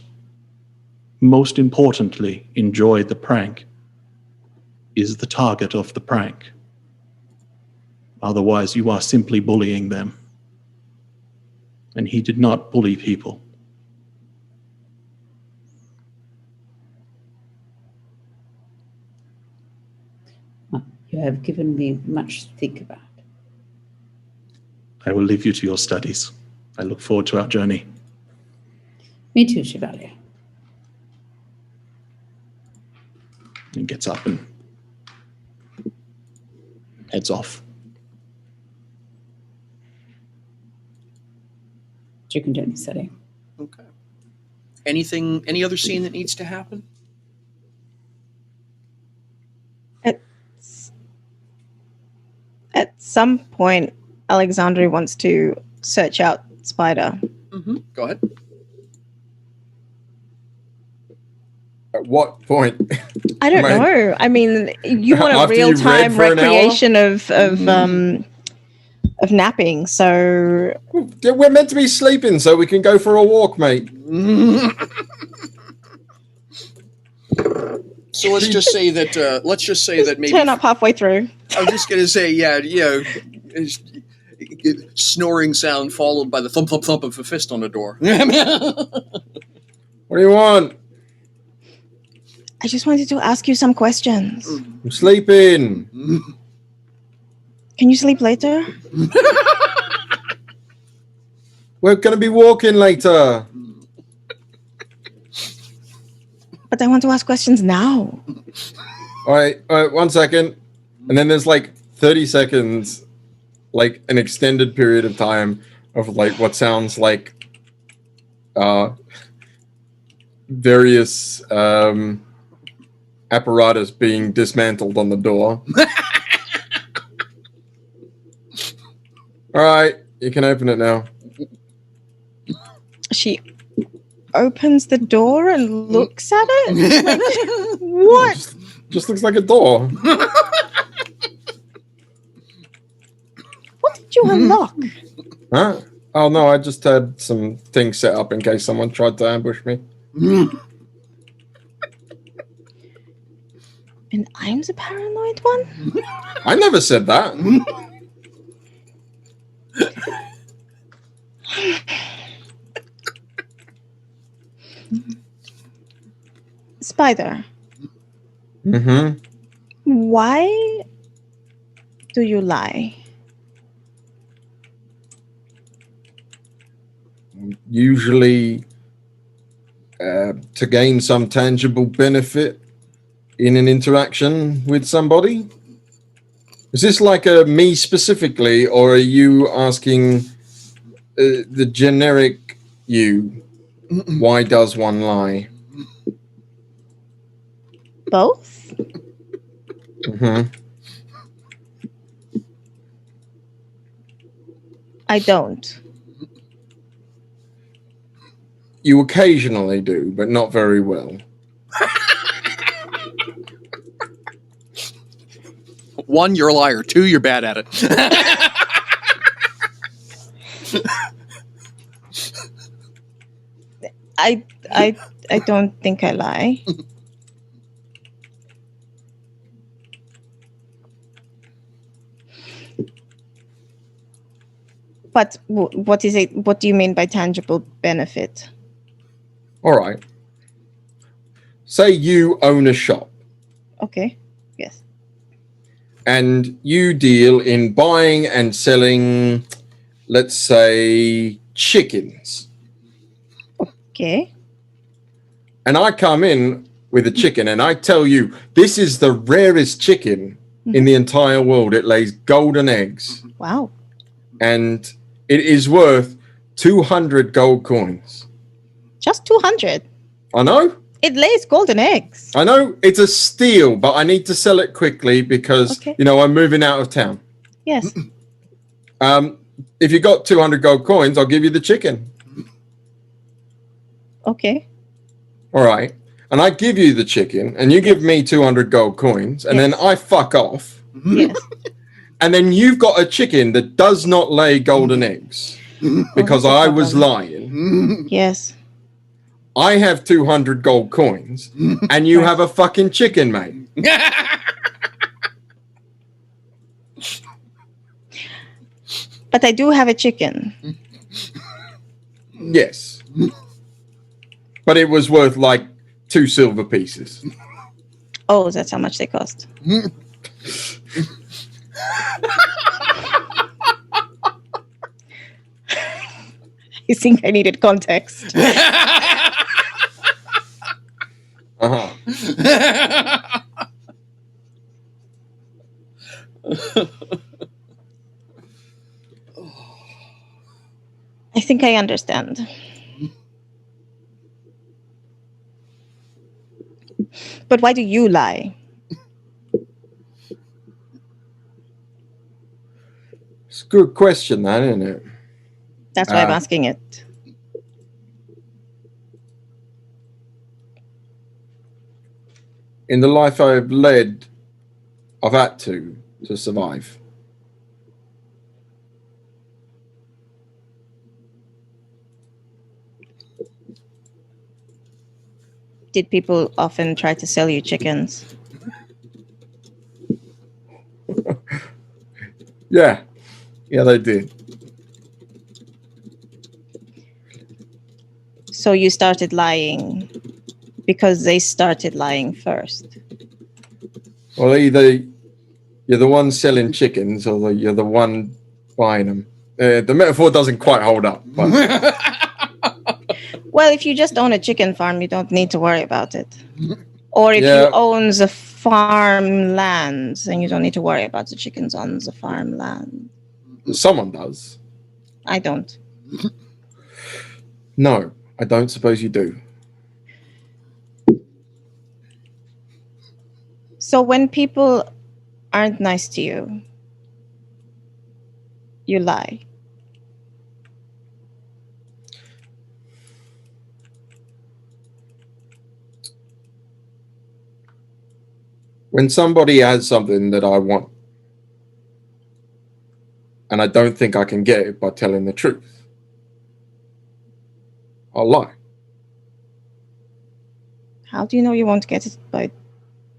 S3: most importantly enjoy the prank is the target of the prank. Otherwise, you are simply bullying them. And he did not bully people.
S6: You have given me much to think about.
S3: I will leave you to your studies. I look forward to our journey.
S6: Me too, Chevalier.
S3: He gets up and heads off.
S6: You can do any studying.
S5: Okay. Any other scene that needs to happen?
S2: At some point, Alexandre wants to search out Spider.
S5: Mm-hmm. Go ahead.
S4: At what point?
S2: I don't know. I mean, you want a real-time recreation of napping, so
S4: we're meant to be sleeping, so we can go for a walk, mate.
S5: So let's just say that maybe
S2: turn up halfway through.
S5: I was just gonna say, snoring sound followed by the thump thump thump of a fist on the door.
S4: What do you want?
S2: I just wanted to ask you some questions.
S4: I'm sleeping.
S2: Can you sleep later?
S4: We're gonna be walking later.
S2: But I want to ask questions now.
S4: All right, 1 second. And then there's like 30 seconds, like an extended period of time of like what sounds like various apparatus being dismantled on the door. All right, you can open it now.
S2: She opens the door and looks at it? Like, what?
S4: Just looks like a door.
S2: you unlock?
S4: Huh? Oh no, I just had some things set up in case someone tried to ambush me.
S2: And I'm the paranoid one?
S4: I never said that.
S2: Spider,
S4: Mm-hmm.
S2: why do you lie?
S4: Usually to gain some tangible benefit in an interaction with somebody. Is this like a me specifically, or are you asking the generic you? Why does one lie?
S2: Both?
S4: Mm-hmm.
S2: I don't.
S4: You occasionally do, but not very well.
S5: One, you're a liar. Two, you're bad at it.
S2: I don't think I lie. But what is it? What do you mean by tangible benefit?
S4: All right. Say you own a shop
S2: Okay. Yes.
S4: and you deal in buying and selling, let's say, chickens.
S2: Okay.
S4: And I come in with a chicken and I tell you, this is the rarest chicken in the entire world. It lays golden eggs.
S2: Wow.
S4: And it is worth 200 gold coins.
S2: Just 200.
S4: I know.
S2: It lays golden eggs.
S4: I know it's a steal, but I need to sell it quickly because,
S2: Okay.
S4: I'm moving out of town.
S2: Yes.
S4: If you got 200 gold coins, I'll give you the chicken.
S2: Okay.
S4: All right. And I give you the chicken and you give me 200 gold coins and then I fuck off.
S2: Yes.
S4: And then you've got a chicken that does not lay golden eggs because
S2: that's a
S4: I was
S2: problem.
S4: lying.
S2: Yes.
S4: I have 200 gold coins and you have a fucking chicken, mate.
S2: But I do have a chicken.
S4: Yes. But it was worth like 2 silver pieces.
S2: Oh, that's how much they cost. I think I needed context.
S4: Uh-huh.
S2: I think I understand. But why do you lie?
S4: It's a good question, that, isn't it?
S2: That's why I'm asking it.
S4: In the life I've led, I've had to survive.
S2: Did people often try to sell you chickens?
S4: Yeah. Yeah, they did.
S2: So you started lying because they started lying first.
S4: Well, either you're the one selling chickens or you're the one buying them. The metaphor doesn't quite hold up. But
S2: Well, if you just own a chicken farm, you don't need to worry about it. Or if
S4: Yeah.
S2: you own the farmland, then you don't need to worry about the chickens on the farmland.
S4: someone does.
S2: I don't.
S4: No, I don't suppose you do.
S2: So when people aren't nice to you, you lie.
S4: When somebody has something that I want, and I don't think I can get it by telling the truth. I'll lie.
S2: How do you know you won't get it by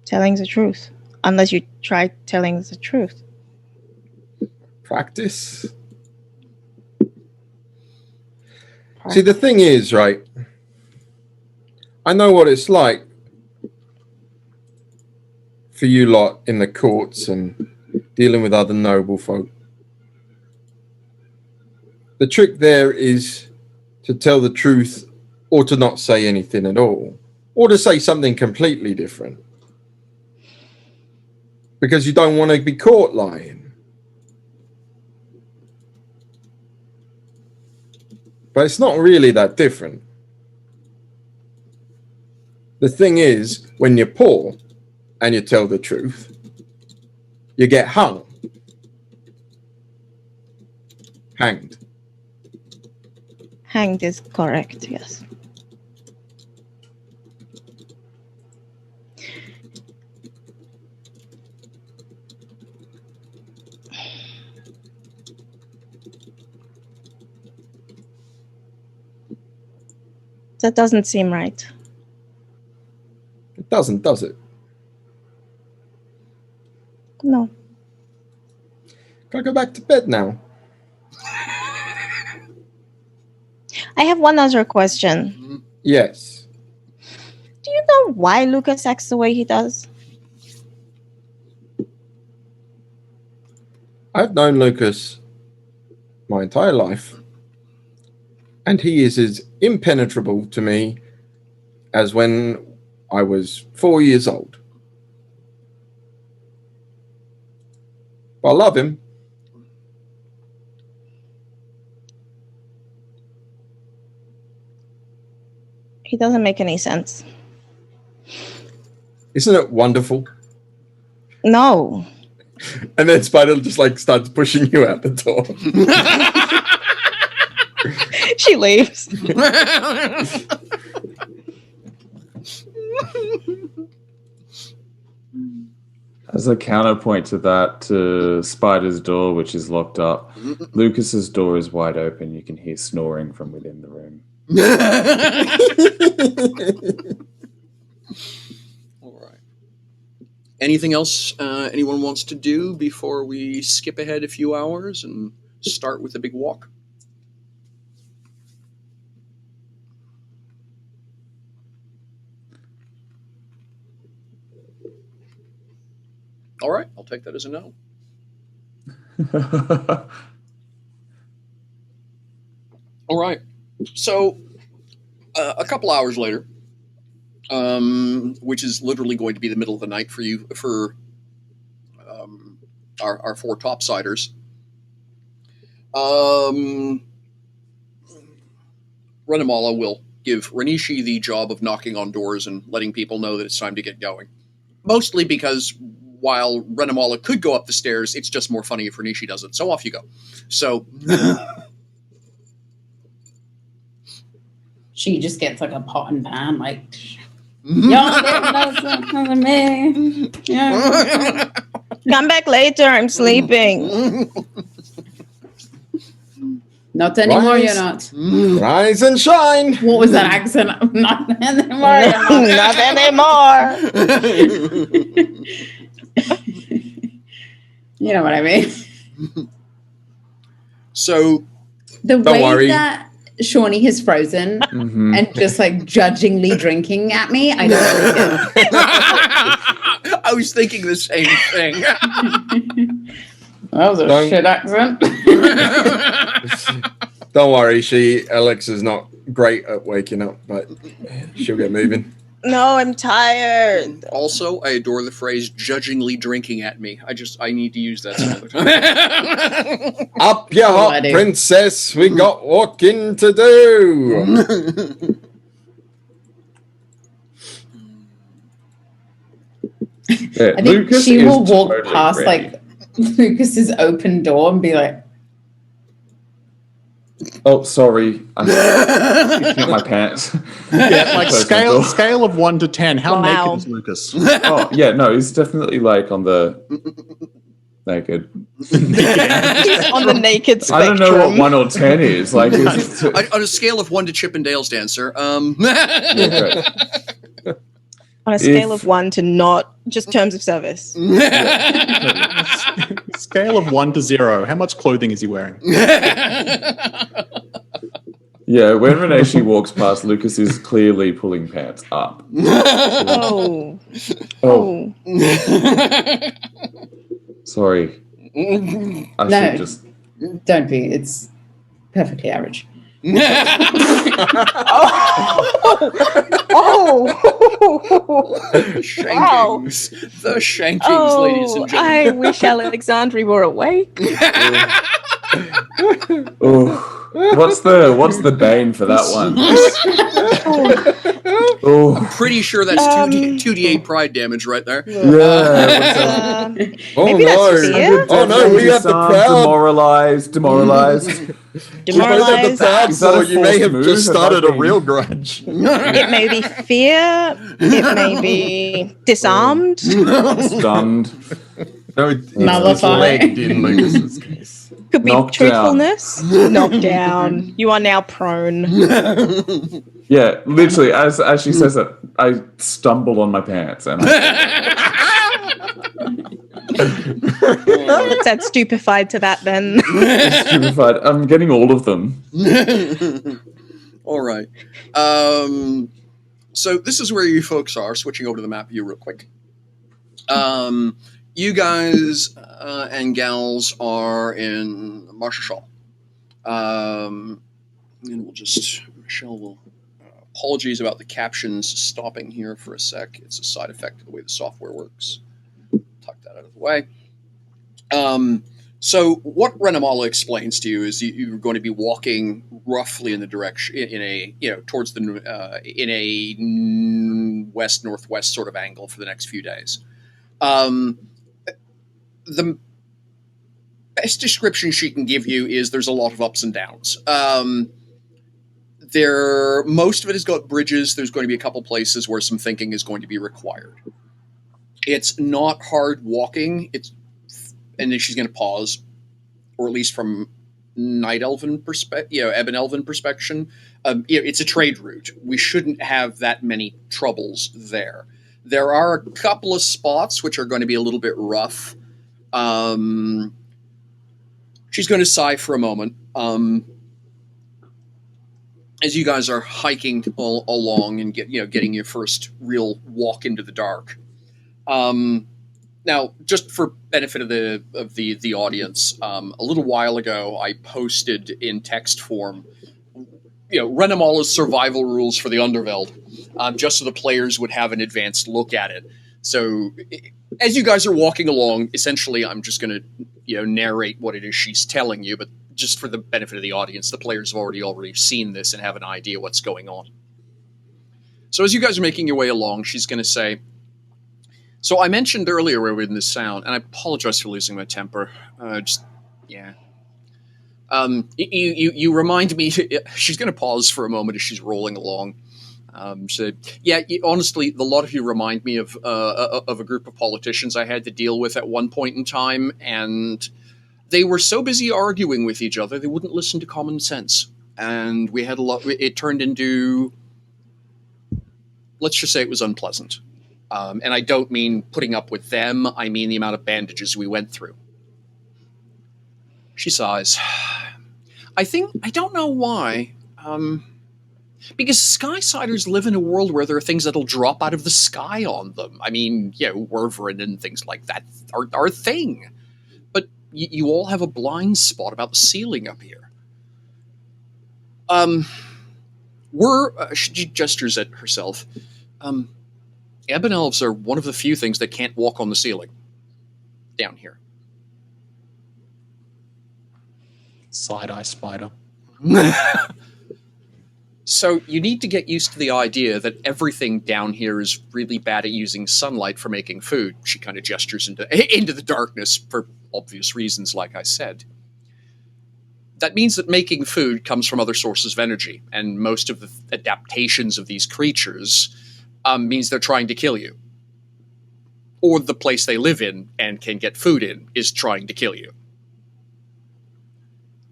S2: telling the truth? Unless you try telling the truth.
S4: Practice. See, the thing is, right, I know what it's like for you lot in the courts and dealing with other noble folk. The trick there is to tell the truth or to not say anything at all, or to say something completely different. Because you don't want to be caught lying. But it's not really that different. The thing is, when you're poor and you tell the truth, you get hung. Hanged.
S2: Hanged is correct, yes. That doesn't seem right.
S4: It doesn't, does it?
S2: No.
S4: Can I go back to bed now?
S2: I have one other question.
S4: Yes.
S2: Do you know why Lucas acts the way he does?
S4: I've known Lucas my entire life, and he is as impenetrable to me as when I was 4 years old. But I love him.
S2: He doesn't make any sense.
S4: Isn't it wonderful?
S2: No.
S4: And then Spider just like starts pushing you out the door.
S2: She leaves.
S1: As a counterpoint to that, to Spider's door, which is locked up, Lucas's door is wide open. You can hear snoring from within the room.
S5: All right. Anything else anyone wants to do before we skip ahead a few hours and start with a big walk? All right, I'll take that as a no. All right. So, a couple hours later, which is literally going to be the middle of the night for you, for our four topsiders, Renamala will give Renishi the job of knocking on doors and letting people know that it's time to get going. Mostly because while Renamala could go up the stairs, it's just more funny if Renishi does it. So off you go. So...
S6: She just gets like a pot and pan, like, y'all didn't know something to me. Yeah.
S2: Come back later, I'm sleeping.
S6: Not anymore,
S4: Rise.
S6: you're not.
S4: Rise and shine.
S6: What was that accent? Not anymore.
S2: Not anymore.
S6: You know what I mean?
S5: So,
S6: The
S4: Don't
S6: way
S4: worry.
S6: that Shawnee has frozen
S1: Mhm.
S6: and just like judgingly drinking at me, I don't like it.
S5: I was thinking the same thing.
S6: That was a
S4: Don't-
S6: shit accent.
S4: Don't worry, Alex is not great at waking up, but she'll get moving.
S2: No, I'm tired.
S5: Also, I adore the phrase "judgingly drinking at me." I need to use that some other time.
S4: Up your hop,
S6: Alrighty.
S4: princess. We got walking to do.
S1: Yeah,
S6: I think
S1: Lucas
S6: she
S1: is
S6: will walk
S1: totally
S6: past
S1: ready.
S6: like Lucas's open door and be like,
S1: Oh, sorry. I'm picking up my pants.
S3: Yeah, like
S1: Close my door.
S3: scale of 1 to 10. How
S2: Wow.
S3: naked is Lucas?
S1: Oh, yeah, no, he's definitely like on the naked.
S2: He's on the naked spectrum.
S1: I don't know what 1 or 10 is. Like,
S5: On a scale of 1 to Chippendales dancer,
S1: okay.
S2: On a scale of 1 to not just terms of service.
S3: Scale of 1 to 0. How much clothing is he wearing?
S1: Yeah, when Reneshi walks past, Lucas is clearly pulling pants up.
S2: Oh.
S1: Oh. Sorry. I
S6: No.
S1: should just...
S6: Don't be. It's perfectly average.
S5: Shankings. The shankings, ladies and gentlemen.
S2: I wish Alexandri were awake.
S1: Oh. What's the bane for that one?
S5: I'm pretty sure that's 2d8 pride damage right there.
S1: Yeah.
S2: Maybe that's fear?
S4: Oh no, we have the proud.
S1: Demoralized.
S4: We both have the
S2: Demoralized.
S4: proud,
S1: Is that
S4: so
S1: a
S4: you may
S1: forced
S4: have
S1: move?
S4: just
S1: Have I
S4: started a
S1: been-
S4: real grudge.
S2: It may be fear. It may be disarmed.
S1: Stunned.
S4: No, it's
S6: Nullified.
S4: legged in Lucas's case.
S2: Could be
S1: Knocked
S2: truthfulness. Knocked down. You are now prone.
S1: Yeah, literally, as she says that, I stumble on my pants and
S2: Let's add stupefied to that then.
S1: I'm stupefied. I'm getting all of them.
S5: All right. So this is where you folks are. Switching over to the map view real quick. You guys and gals are in Marshall. And we'll just, Michelle will, apologies about the captions stopping here for a sec. It's a side effect of the way the software works. Tuck that out of the way. So what Renamala explains to you is you're going to be walking roughly in the direction, towards the, in a west-northwest sort of angle for the next few days. The best description she can give you is there's a lot of ups and downs. Most of it has got bridges. There's going to be a couple places where some thinking is going to be required. It's not hard walking. And then she's going to pause, or at least from Night Elven perspective, Ebon Elven perspective. It's a trade route. We shouldn't have that many troubles there. There are a couple of spots which are going to be a little bit rough. She's going to sigh for a moment. As you guys are hiking along and getting your first real walk into the dark. Now, just for benefit of the audience, a little while ago I posted in text form, Renamala's survival rules for the Underveld, just so the players would have an advanced look at it. So, as you guys are walking along, essentially, I'm just going to, narrate what it is she's telling you, but just for the benefit of the audience, the players have already seen this and have an idea what's going on. So, as you guys are making your way along, she's going to say, so I mentioned earlier we were in this sound, and I apologize for losing my temper. You remind me. She's going to pause for a moment as she's rolling along. Honestly, the lot of you remind me of a group of politicians I had to deal with at one point in time, and they were so busy arguing with each other they wouldn't listen to common sense, and we had a lot. It turned into, let's just say, it was unpleasant. And I don't mean putting up with them. I mean the amount of bandages we went through. She sighs. I don't know why. Because Skysiders live in a world where there are things that'll drop out of the sky on them. I mean, Werverin and things like that are a thing. But you all have a blind spot about the ceiling up here. She gestures at herself. Ebon Elves are one of the few things that can't walk on the ceiling. Down here.
S3: Side-eye spider.
S5: So you need to get used to the idea that everything down here is really bad at using sunlight for making food. She kind of gestures into the darkness for obvious reasons, like I said. That means that making food comes from other sources of energy, and most of the adaptations of these creatures means they're trying to kill you. Or the place they live in and can get food in is trying to kill you.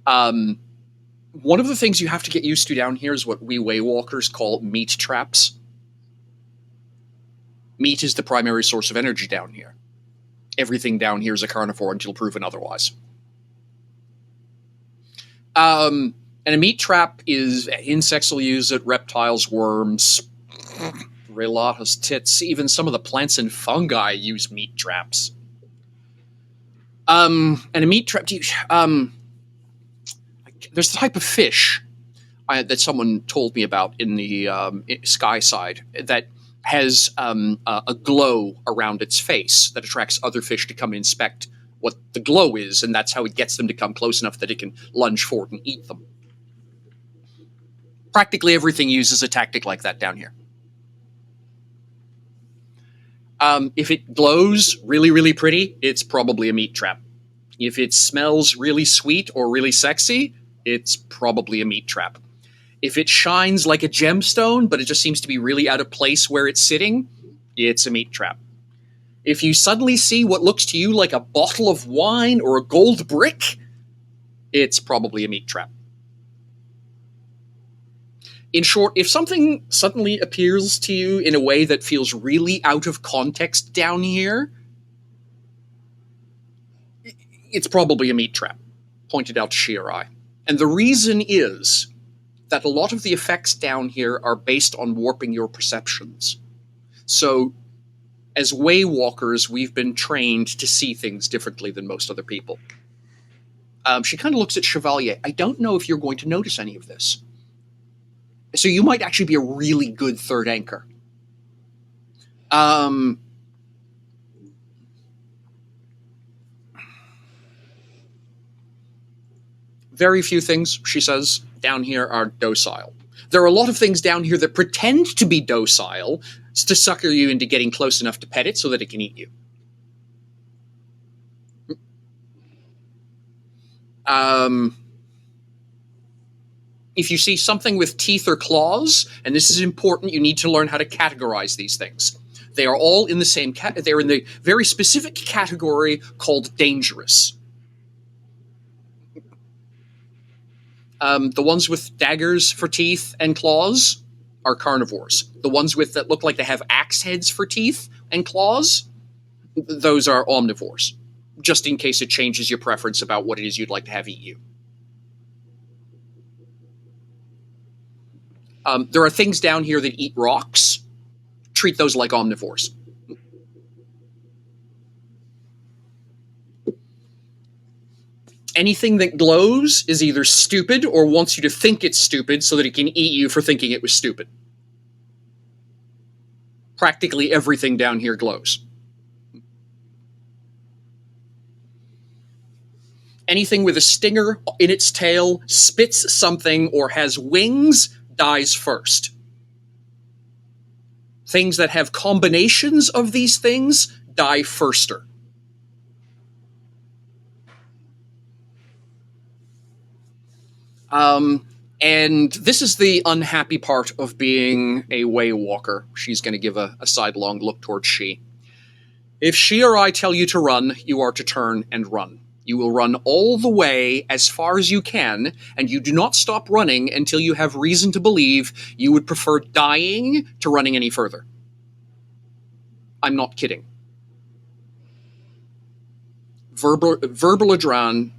S5: One of the things you have to get used to down here is what we Waywalkers call meat traps. Meat is the primary source of energy down here. Everything down here is a carnivore until proven otherwise. And a meat trap is insects will use it, reptiles, worms, relotus, tits, even some of the plants and fungi use meat traps. And a meat trap, there's a type of fish that someone told me about in the sky side that has a glow around its face that attracts other fish to come and inspect what the glow is, and that's how it gets them to come close enough that it can lunge forward and eat them. Practically everything uses a tactic like that down here. If it glows really, really pretty, it's probably a meat trap. If it smells really sweet or really sexy, it's probably a meat trap. If it shines like a gemstone, but it just seems to be really out of place where it's sitting, it's a meat trap. If you suddenly see what looks to you like a bottle of wine or a gold brick, it's probably a meat trap. In short, if something suddenly appears to you in a way that feels really out of context down here, it's probably a meat trap, pointed out to Shirai. And the reason is that a lot of the effects down here are based on warping your perceptions. So, as Waywalkers, we've been trained to see things differently than most other people. She kind of looks at Chevalier. I don't know if you're going to notice any of this. So you might actually be a really good third anchor. Very few things, she says, down here are docile. There are a lot of things down here that pretend to be docile to sucker you into getting close enough to pet it so that it can eat you. If you see something with teeth or claws, and this is important, you need to learn how to categorize these things. They are all in the same they're in the very specific category called dangerous. The ones with daggers for teeth and claws are carnivores. The ones that look like they have axe heads for teeth and claws, those are omnivores, just in case it changes your preference about what it is you'd like to have eat you. There are things down here that eat rocks. Treat those like omnivores. Anything that glows is either stupid or wants you to think it's stupid so that it can eat you for thinking it was stupid. Practically everything down here glows. Anything with a stinger in its tail, spits something, or has wings dies first. Things that have combinations of these things die firster. And this is the unhappy part of being a Waywalker. She's going to give a sidelong look towards She. If she or I tell you to run, you are to turn and run. You will run all the way as far as you can, and you do not stop running until you have reason to believe you would prefer dying to running any further. I'm not kidding. Verbal Adran,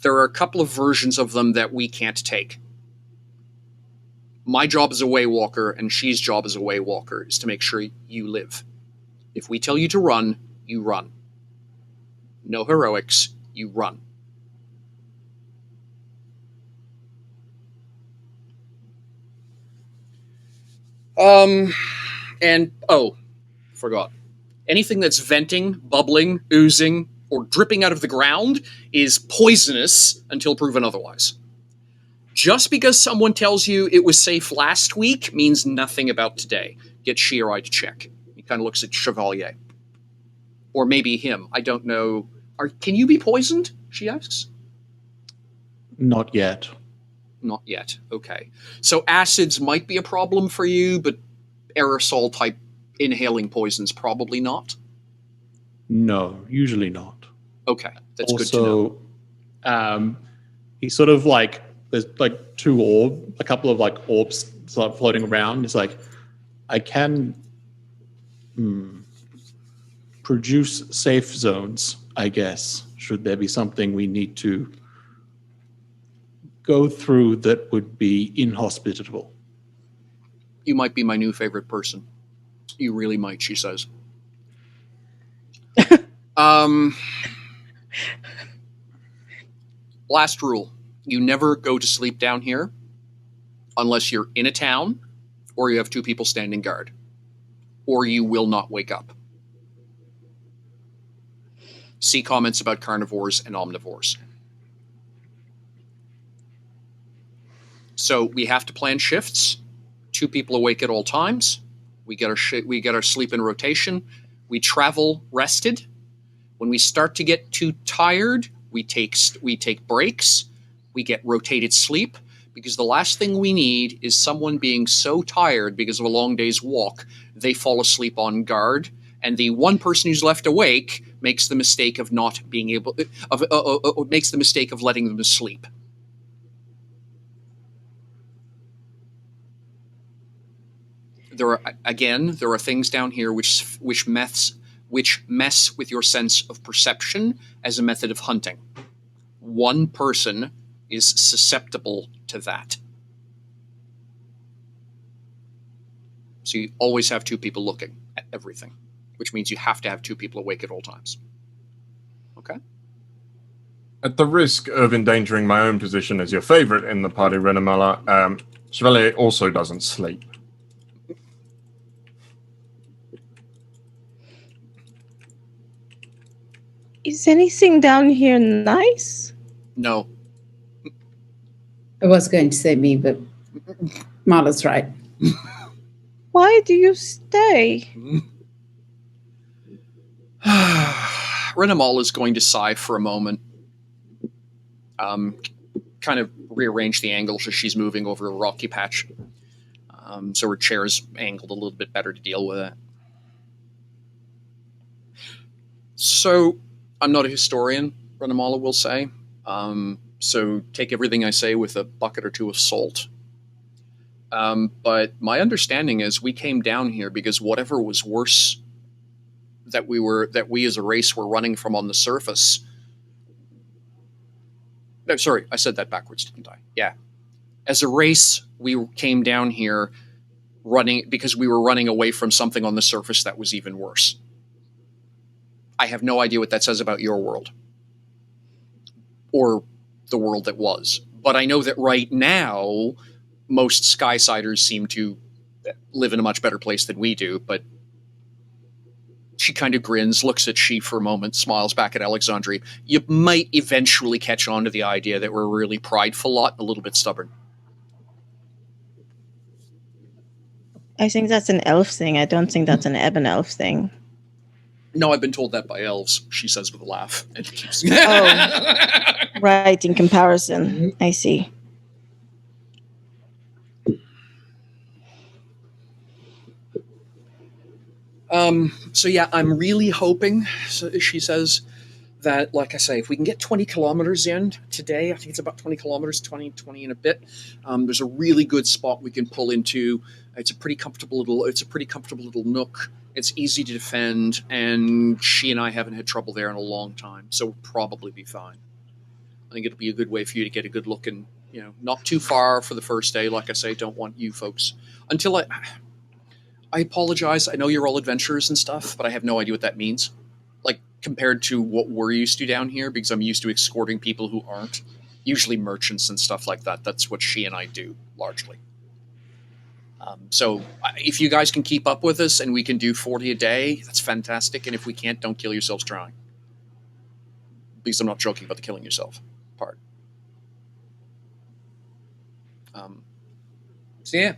S5: there are a couple of versions of them that we can't take. My job as a Waywalker and She's job as a Waywalker is to make sure you live. If we tell you to run, you run. No heroics, you run. Forgot. Anything that's venting, bubbling, oozing, or dripping out of the ground is poisonous until proven otherwise. Just because someone tells you it was safe last week means nothing about today. Get Shirai to check. He kind of looks at Chevalier. Or maybe him. I don't know. Can you be poisoned? She asks.
S3: Not yet.
S5: Not yet. Okay. So acids might be a problem for you, but aerosol type inhaling poisons probably not?
S3: No, usually not.
S5: Okay. That's good to know.
S3: He sort of like, there's like a couple of like orbs sort of floating around. It's like, I can produce safe zones, I guess, should there be something we need to go through that would be inhospitable.
S7: You might be my new favorite person. You really might, she says. Last rule. You never go to sleep down here unless you're in a town or you have two people standing guard. Or you will not wake up. See comments about carnivores and omnivores. So we have to plan shifts. 2 people awake at all times. We get our sleep in rotation. We travel rested. When we start to get too tired, we take breaks. We get rotated sleep, because the last thing we need is someone being so tired because of a long day's walk they fall asleep on guard, and the one person who's left awake makes the mistake of not being able makes the mistake of letting them sleep. There are things down here which mess with your sense of perception as a method of hunting. One person is susceptible to that. So you always have 2 people looking at everything, which means you have to have 2 people awake at all times. Okay?
S4: At the risk of endangering my own position as your favorite in the party, Renamala, Chevalier also doesn't sleep.
S2: Is anything down here nice?
S7: No.
S6: I was going to say me, but Marla's right.
S2: Why do you stay?
S7: Renamal is going to sigh for a moment. Kind of rearrange the angle so she's moving over a rocky patch. So her chair's angled a little bit better to deal with it. So, I'm not a historian, Renamala will say. So take everything I say with a bucket or 2 of salt. But my understanding is we came down here because whatever was worse that we as a race were running from on the surface. No, sorry, I said that backwards, didn't I? Yeah. As a race, we came down here because we were running away from something on the surface that was even worse. I have no idea what that says about your world. Or the world that was. But I know that right now, most Skysiders seem to live in a much better place than we do, but she kind of grins, looks at She for a moment, smiles back at Alexandria. You might eventually catch on to the idea that we're a really prideful lot and a little bit stubborn.
S2: I think that's an elf thing. I don't think that's an ebon elf thing.
S7: No, I've been told that by elves, she says with a laugh. And she keeps...
S2: Oh, right, in comparison. I see.
S7: So yeah, I'm really hoping, she says, that, like I say, if we can get 20 kilometers in today, I think it's about 20 kilometers, 20 and a bit, there's a really good spot we can pull into. It's a pretty comfortable little nook. It's easy to defend, and she and I haven't had trouble there in a long time, so we'll probably be fine. I think it'll be a good way for you to get a good look, and not too far for the first day. Like I say, don't want you folks until I apologize. I know you're all adventurers and stuff, but I have no idea what that means. Like, compared to what we're used to down here, because I'm used to escorting people who aren't. Usually merchants and stuff like that. That's what she and I do, largely. So if you guys can keep up with us and we can do 40 a day, that's fantastic. And if we can't, don't kill yourselves trying. Because I'm not joking about the killing yourself part. So yeah.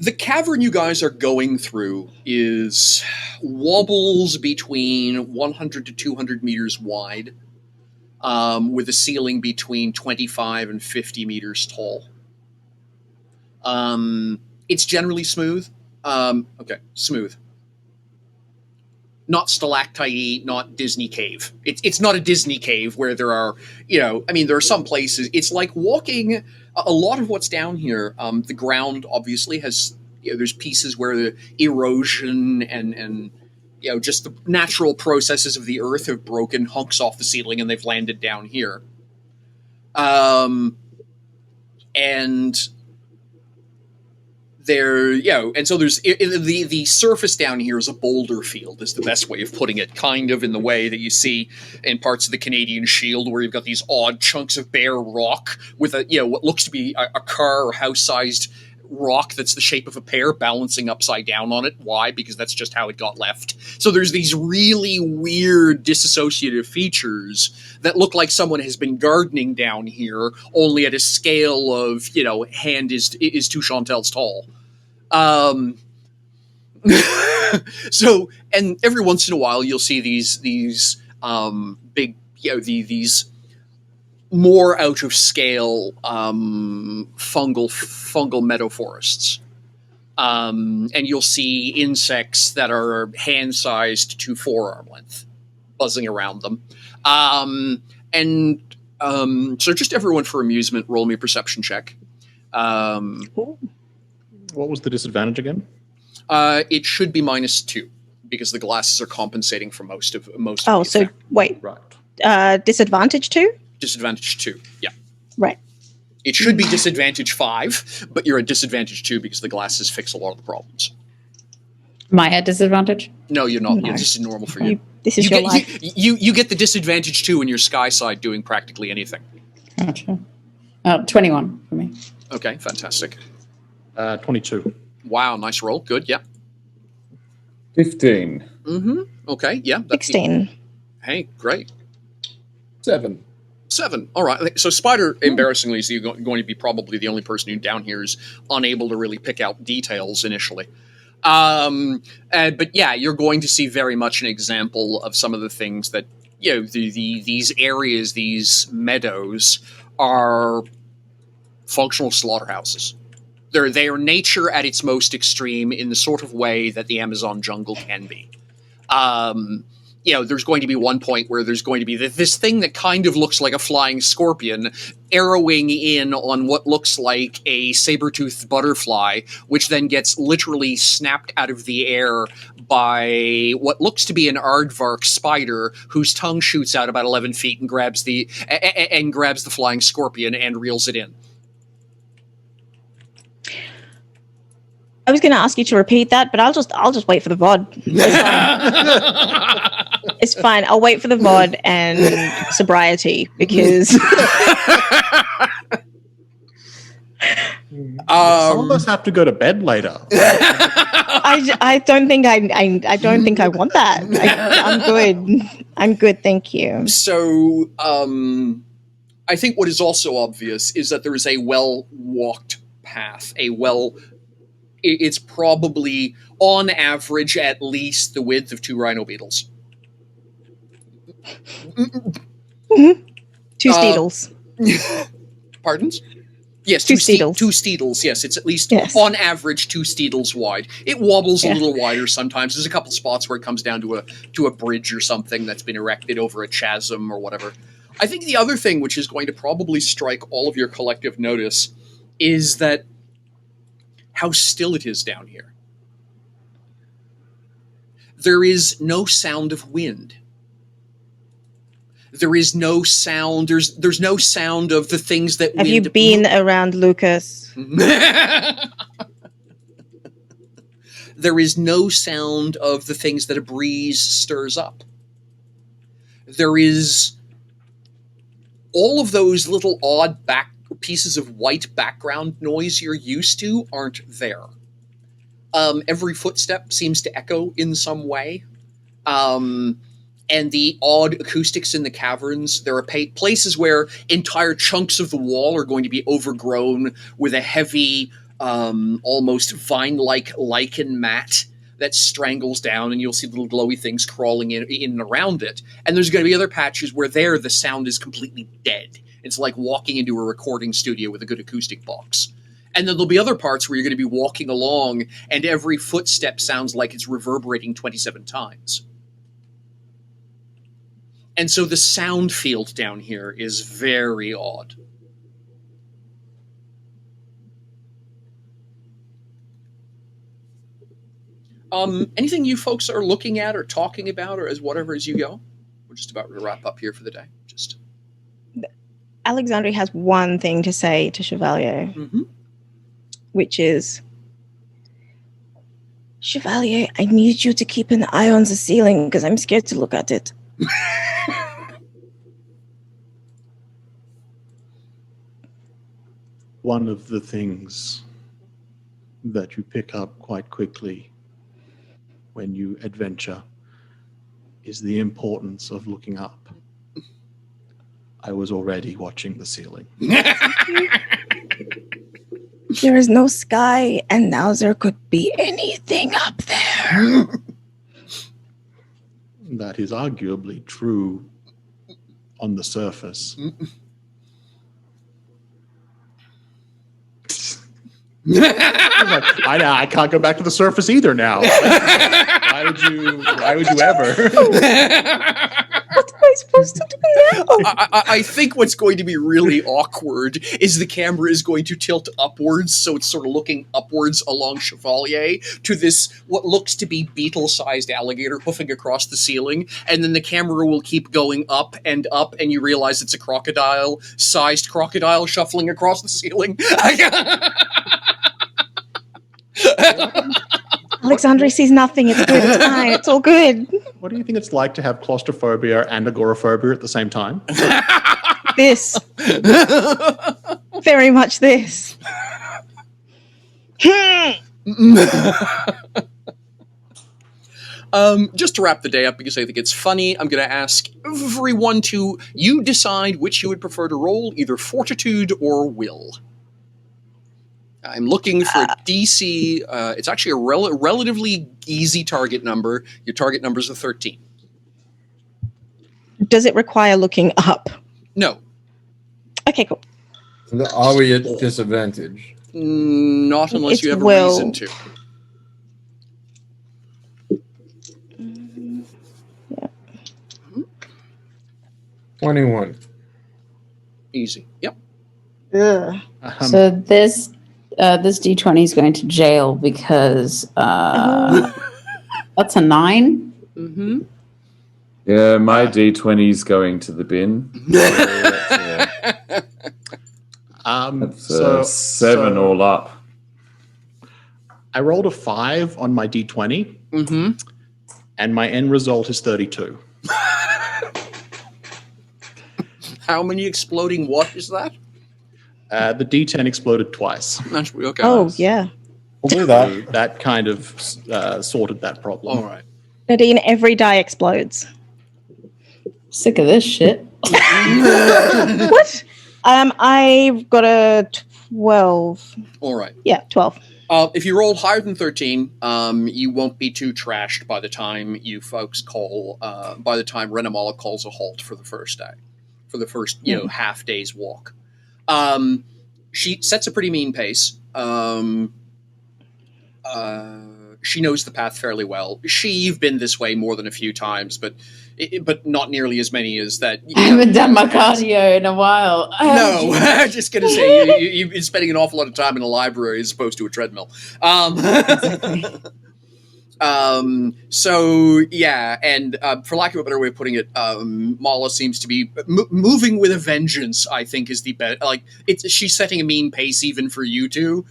S7: The cavern you guys are going through is wobbles between 100 to 200 meters wide, with a ceiling between 25 and 50 meters tall. It's generally smooth. Smooth.
S5: not stalactite, not Disney cave. It's not a Disney cave where there are, there are some places. It's like walking. A lot of what's down here, the ground obviously has, there's pieces where the erosion and just the natural processes of the earth have broken hunks off the ceiling and they've landed down here. And there, and so there's the surface down here is a boulder field, is the best way of putting it, kind of in the way that you see in parts of the Canadian Shield, where you've got these odd chunks of bare rock with what looks to be a car or house-sized rock that's the shape of a pear balancing upside down on it. Why? Because that's just how it got left. So there's these really weird dissociative features that look like someone has been gardening down here, only at a scale of, hand is 2 Chantels tall. So, and every once in a while you'll see these big, these more out of scale fungal meadow forests. And you'll see insects that are hand-sized to forearm length buzzing around them. So just everyone for amusement, roll me a perception check.
S3: What was the disadvantage again?
S5: It should be -2 because the glasses are compensating for most of
S2: Oh,
S5: the
S2: so
S5: effect.
S2: wait.
S3: Right.
S2: Disadvantage 2?
S5: Disadvantage 2, yeah.
S2: Right.
S5: It should be disadvantage 5, but you're at disadvantage 2 because the glasses fix a lot of the problems.
S6: Am I at disadvantage?
S5: No, you're not.
S2: No.
S5: This is normal for you.
S2: This is your life.
S5: You get the disadvantage 2 in your sky side doing practically anything.
S6: Gotcha. 21 for me.
S5: Okay, fantastic.
S3: 22.
S5: Wow, nice roll. Good, yeah.
S1: 15.
S5: Mm-hmm. Okay, yeah.
S2: 16.
S5: Hey, great.
S4: 7.
S5: 7. All right. So Spider, embarrassingly, is going to be probably the only person who down here is unable to really pick out details initially. But yeah, you're going to see very much an example of some of the things that, these areas, these meadows are functional slaughterhouses. They are nature at its most extreme in the sort of way that the Amazon jungle can be. There's going to be one point where there's going to be this thing that kind of looks like a flying scorpion arrowing in on what looks like a saber-toothed butterfly, which then gets literally snapped out of the air by what looks to be an aardvark spider whose tongue shoots out about 11 feet and grabs the flying scorpion and reels it in.
S2: I was going to ask you to repeat that, but I'll just wait for the VOD. It's fine. I'll wait for the VOD and sobriety because
S3: Some of us have to go to bed later.
S2: I don't think I want that. I'm good. I'm good. Thank you.
S5: So, I think what is also obvious is that there is a well-walked path, it's probably, on average, at least the width of 2 rhino beetles.
S2: Mm-hmm. 2 steedles.
S5: Pardons? Yes,
S2: 2 steedles.
S5: 2 steedles, yes. It's at least,
S2: Yes.
S5: on average, 2 steedles wide. It wobbles
S2: Yeah.
S5: a little wider sometimes. There's a couple spots where it comes down to a bridge or something that's been erected over a chasm or whatever. I think the other thing which is going to probably strike all of your collective notice is that how still it is down here. There is no sound of wind. There is no sound. There's no sound of the things that
S2: Have
S5: wind
S2: you been around Lucas?
S5: There is no sound of the things that a breeze stirs up. There is all of those little odd pieces of white background noise you're used to aren't there. Every footstep seems to echo in some way. And the odd acoustics in the caverns, there are places where entire chunks of the wall are going to be overgrown with a heavy, almost vine-like lichen mat that strangles down, and you'll see little glowy things crawling in and around it. And there's going to be other patches where the sound is completely dead. It's like walking into a recording studio with a good acoustic box. And then there'll be other parts where you're going to be walking along, and every footstep sounds like it's reverberating 27 times. And so the sound field down here is very odd. Anything you folks are looking at or talking about or as whatever as you go? We're just about to wrap up here for the day.
S2: Alexandria has one thing to say to Chevalier, which is, Chevalier, I need you to keep an eye on the ceiling because I'm scared to look at it.
S3: One of the things that you pick up quite quickly when you adventure is the importance of looking up. I was already watching the ceiling.
S2: There is no sky, and now there could be anything up there.
S3: That is arguably true on the surface. I can't go back to the surface either now. Why would you ever?
S2: What am I supposed to do now?
S5: I think what's going to be really awkward is the camera is going to tilt upwards, so it's sort of looking upwards along Chevalier to this, what looks to be beetle-sized alligator hoofing across the ceiling, and then the camera will keep going up, and you realize it's a crocodile-sized crocodile shuffling across the ceiling.
S2: Alexandre sees nothing. It's good. It's fine. It's all good.
S3: What do you think it's like to have claustrophobia and agoraphobia at the same time?
S2: This. Very much this.
S5: Just to wrap the day up, because I think it's funny, I'm going to ask everyone to, you decide which you would prefer to roll, either fortitude or will. I'm looking for a DC. It's actually a relatively easy target number. Your target number is a 13.
S2: Does it require looking up?
S5: No.
S2: Okay, cool.
S4: Are we at disadvantage?
S5: Not unless
S2: It's
S5: you have a
S2: will.
S5: reason to.
S2: Yeah.
S4: 21.
S5: Easy. Yep.
S2: Ugh.
S6: So this D20 is going to jail because that's a 9.
S5: Mm-hmm.
S1: Yeah, my D20's going to the bin. That's 7 all up.
S3: I rolled a 5 on my D20, and my end result is 32.
S5: How many exploding what is that?
S3: The D10 exploded twice.
S5: Okay.
S2: Oh, yeah.
S4: We'll do that.
S3: That kind of sorted that problem.
S5: All right.
S2: Nadine, every die explodes.
S6: Sick of this shit.
S2: What? I've got a 12.
S5: All right.
S2: Yeah, 12.
S5: If you rolled higher than 13, you won't be too trashed by the time you folks call, by the time Renamala calls a halt for the first day, for the first, half day's walk. She sets a pretty mean pace. She knows the path fairly well. You've been this way more than a few times, but not nearly as many as that.
S6: I haven't done my cardio in a while.
S5: No, I'm just going to say you've been spending an awful lot of time in a library as opposed to a treadmill. So yeah, and for lack of a better way of putting it, Mala seems to be moving with a vengeance. I think is the best. Like she's setting a mean pace even for you two.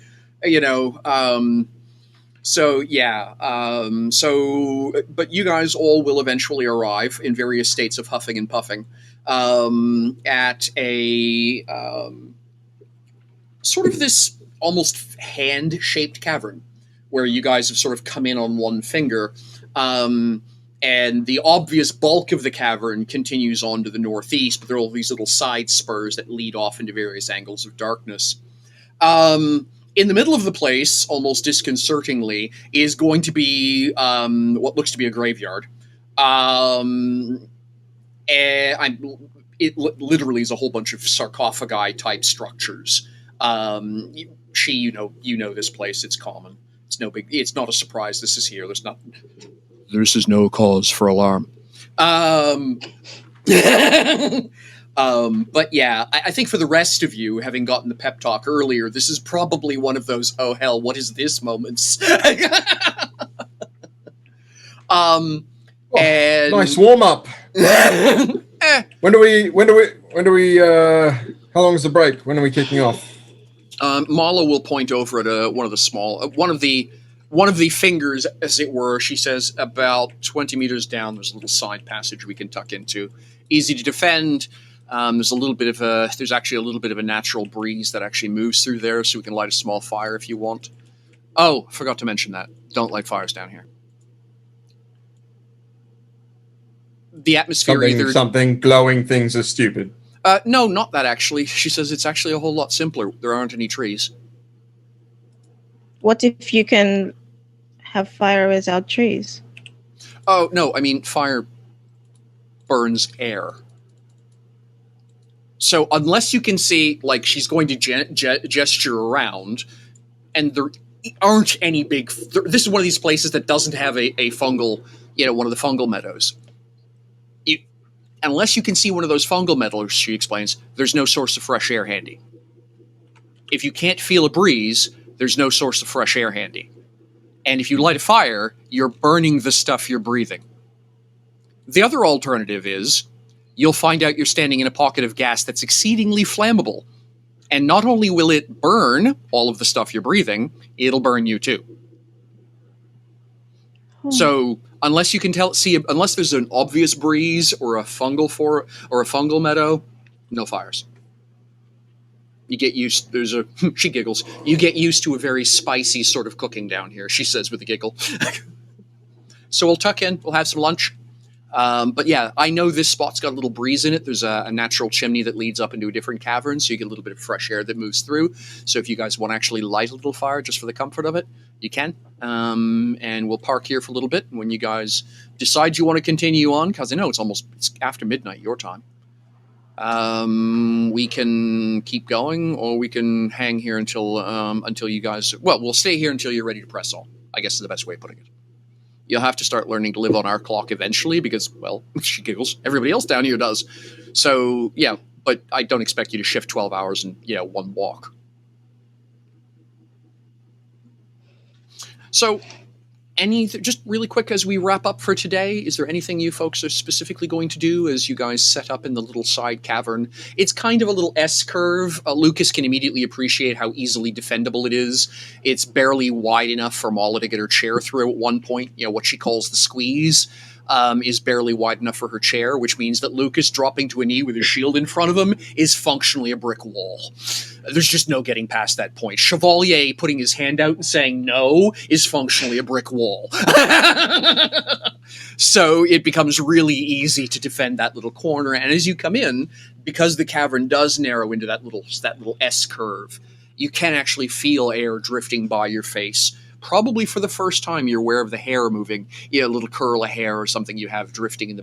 S5: So yeah. But you guys all will eventually arrive in various states of huffing and puffing at a sort of this almost hand-shaped cavern, where you guys have sort of come in on one finger, and the obvious bulk of the cavern continues on to the northeast, but there are all these little side spurs that lead off into various angles of darkness. In the middle of the place, almost disconcertingly, is going to be what looks to be a graveyard. It literally is a whole bunch of sarcophagi-type structures. You know this place. It's common. It's no big. It's not a surprise. This is here. This is no cause for alarm. But yeah, I think for the rest of you, having gotten the pep talk earlier, this is probably one of those, oh hell, what is this moments. And
S4: Nice warm up. When do we how long is the break? When are we kicking off?
S5: Mala will point over at one of the fingers, as it were. She says, about 20 meters down, there's a little side passage we can tuck into. Easy to defend. There's actually a little bit of a natural breeze that actually moves through there, so we can light a small fire if you want. Oh, forgot to mention that. Don't light fires down here. The atmosphere
S4: something glowing things are stupid.
S5: No, not that actually. She says it's actually a whole lot simpler. There aren't any trees.
S2: What if you can have fire without trees?
S5: Oh, no, I mean fire burns air. So unless you can see, like, she's going to gesture around, and there aren't any big... This is one of these places that doesn't have a fungal, one of the fungal meadows. Unless you can see one of those fungal meadows, she explains, there's no source of fresh air handy. If you can't feel a breeze, there's no source of fresh air handy. And if you light a fire, you're burning the stuff you're breathing. The other alternative is you'll find out you're standing in a pocket of gas that's exceedingly flammable. And not only will it burn all of the stuff you're breathing, it'll burn you too. So unless you can unless there's an obvious breeze or a fungal meadow, no fires. You get used. She giggles. You get used to a very spicy sort of cooking down here, she says with a giggle. So we'll tuck in. We'll have some lunch. But yeah, I know this spot's got a little breeze in it. There's a natural chimney that leads up into a different cavern, so you get a little bit of fresh air that moves through. So if you guys want to actually light a little fire just for the comfort of it, you can. And we'll park here for a little bit. And when you guys decide you want to continue on, because I know it's after midnight your time, we can keep going, or we can hang here until you guys... Well, we'll stay here until you're ready to press on, I guess is the best way of putting it. You'll have to start learning to live on our clock eventually because, well, she giggles. Everybody else down here does. So, yeah, but I don't expect you to shift 12 hours in, one walk. So, just really quick as we wrap up for today, is there anything you folks are specifically going to do as you guys set up in the little side cavern? It's kind of a little S-curve. Lucas can immediately appreciate how easily defendable it is. It's barely wide enough for Mala to get her chair through at one point. What she calls the squeeze is barely wide enough for her chair, which means that Lucas dropping to a knee with his shield in front of him is functionally a brick wall. There's just no getting past that point. Chevalier putting his hand out and saying no is functionally a brick wall. So it becomes really easy to defend that little corner. And as you come in, because the cavern does narrow into that little S curve, you can actually feel air drifting by your face. Probably for the first time, you're aware of the hair moving, a little curl of hair or something you have drifting in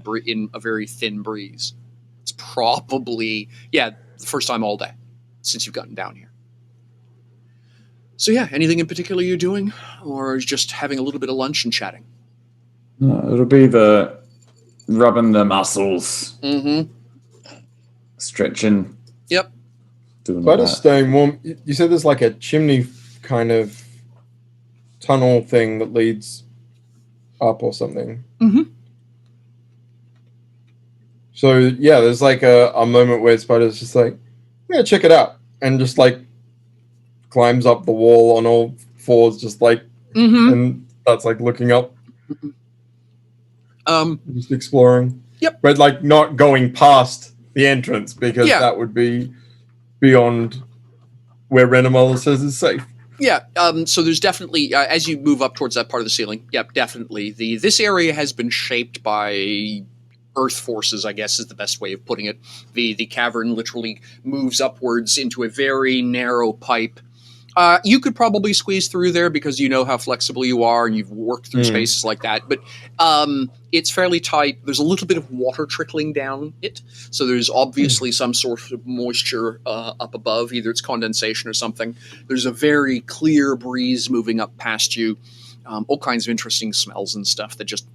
S5: a very thin breeze. It's probably, the first time all day since you've gotten down here. So yeah, anything in particular you're doing, or just having a little bit of lunch and chatting?
S1: It'll be the rubbing the muscles, stretching.
S5: Yep.
S1: Doing
S4: Quite
S1: all
S4: a
S1: that.
S4: stone warm. You said there's like a chimney kind of tunnel thing that leads up or something.
S5: Mm-hmm.
S4: So yeah, there's like a moment where Spider's just like, yeah, check it out, and just like climbs up the wall on all fours, just like, and that's like looking up, just exploring.
S5: Yep.
S4: But like not going past the entrance because that would be beyond where Renamala says is safe.
S5: Yeah, so there's definitely, as you move up towards that part of the ceiling, definitely. This area has been shaped by earth forces, I guess is the best way of putting it. The cavern literally moves upwards into a very narrow pipe. You could probably squeeze through there because you know how flexible you are and you've worked through spaces like that. But it's fairly tight. There's a little bit of water trickling down it. So there's obviously some sort of moisture up above. Either it's condensation or something. There's a very clear breeze moving up past you. all kinds of interesting smells and stuff that just,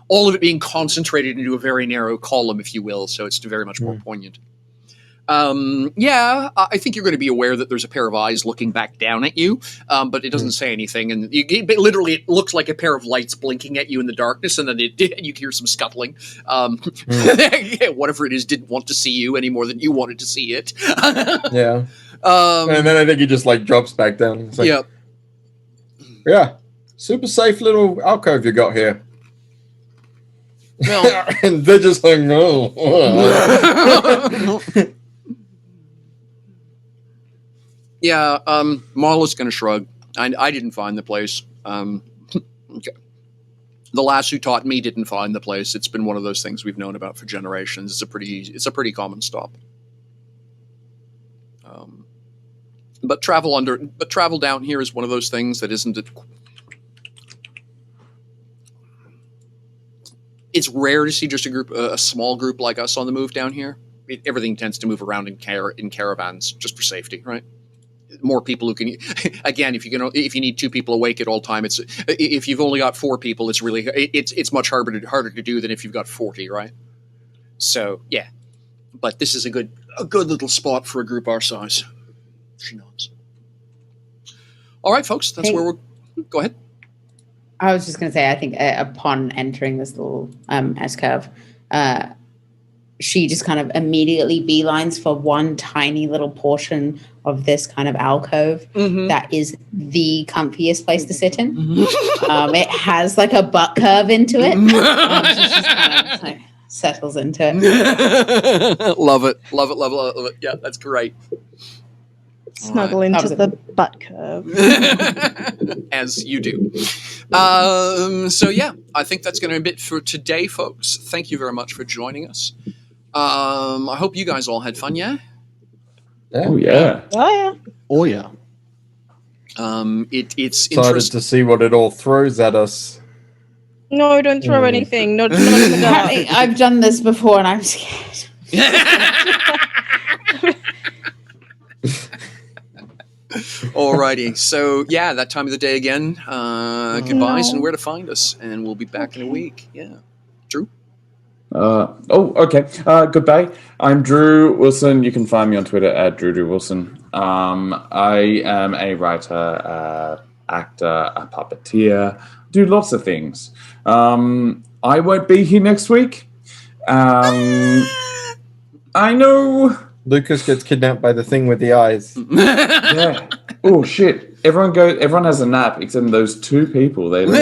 S5: all of it being concentrated into a very narrow column, if you will. So it's very much more poignant. I think you're going to be aware that there's a pair of eyes looking back down at you, but it doesn't say anything. And literally, it looks like a pair of lights blinking at you in the darkness, and then you hear some scuttling. Whatever it is didn't want to see you any more than you wanted to see it.
S4: Yeah. And then I think he just drops back down. It's like, yeah. Super safe little alcove you got here.
S5: Well,
S4: and they're just like, no.
S5: Yeah, Marla's going to shrug. I didn't find the place. Okay. The lass who taught me didn't find the place. It's been one of those things we've known about for generations. It's a pretty common stop. But travel down here is one of those things that isn't. It's rare to see just a small group like us on the move down here. Everything tends to move around in caravans just for safety, right? More people who can. Again, if you need 2 people awake at all time, if you've only got 4 people, it's much harder to do than if you've got 40, right? So yeah, but this is a good little spot for a group our size. She nods. All right, folks, that's where we're. Go ahead.
S6: I was just going to say, I think upon entering this little S-curve, she just kind of immediately beelines for one tiny little portion of this kind of alcove that is the comfiest place to sit in. It has like a butt curve into it. She just kind of settles into it.
S5: Love it. Yeah, that's great.
S2: Snuggle into the butt curve.
S5: As you do. So yeah, I think that's going to be it for today, folks. Thank you very much for joining us. I hope you guys all had fun, yeah?
S1: Oh, yeah.
S3: Oh, yeah.
S5: It's
S4: excited
S5: interesting
S4: to see what it all throws at us.
S2: No, don't throw anything. Not in the dark.
S6: I've done this before and I'm scared.
S5: Alrighty, so yeah, that time of the day again. Goodbyes and where to find us, and we'll be back in a week. Yeah, Drew.
S1: Okay. Goodbye. I'm Drew Wilson. You can find me on Twitter at Drew Wilson. I am a writer, actor, a puppeteer. Do lots of things. I won't be here next week. I know.
S4: Lucas gets kidnapped by the thing with the eyes.
S1: Yeah. Oh shit! Everyone has a nap except those 2 people. They don't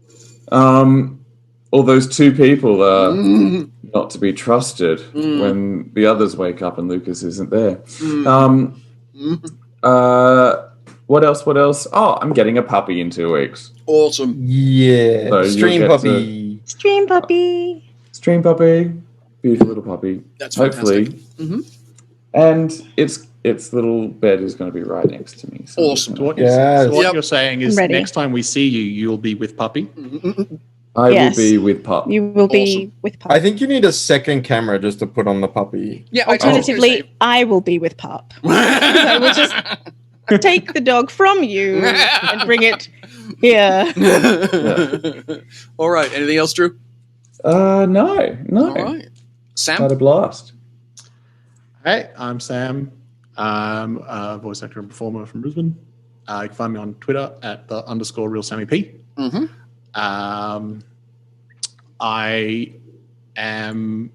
S1: see all those 2 people are not to be trusted when the others wake up and Lucas isn't there. What else? Oh, I'm getting a puppy in 2 weeks.
S5: Awesome.
S4: Yeah. So Stream puppy.
S2: Stream puppy.
S1: Stream puppy. Beautiful little puppy.
S5: That's
S1: hopefully.
S5: Fantastic.
S1: And its little bed is going to be right next to me. So
S5: awesome.
S3: So what you're saying is next time we see you, you'll be with puppy?
S1: I will be with pup.
S2: You will be with pup.
S4: I think you need a second camera just to put on the puppy.
S5: Yeah.
S2: Alternatively, I will be with pup. I will just take the dog from you and bring it here.
S5: All right. Anything else, Drew?
S1: No.
S5: All right. Sam?
S1: Had a blast.
S3: Hey, I'm Sam. I'm a voice actor and performer from Brisbane. You can find me on Twitter at _RealSammyP. I am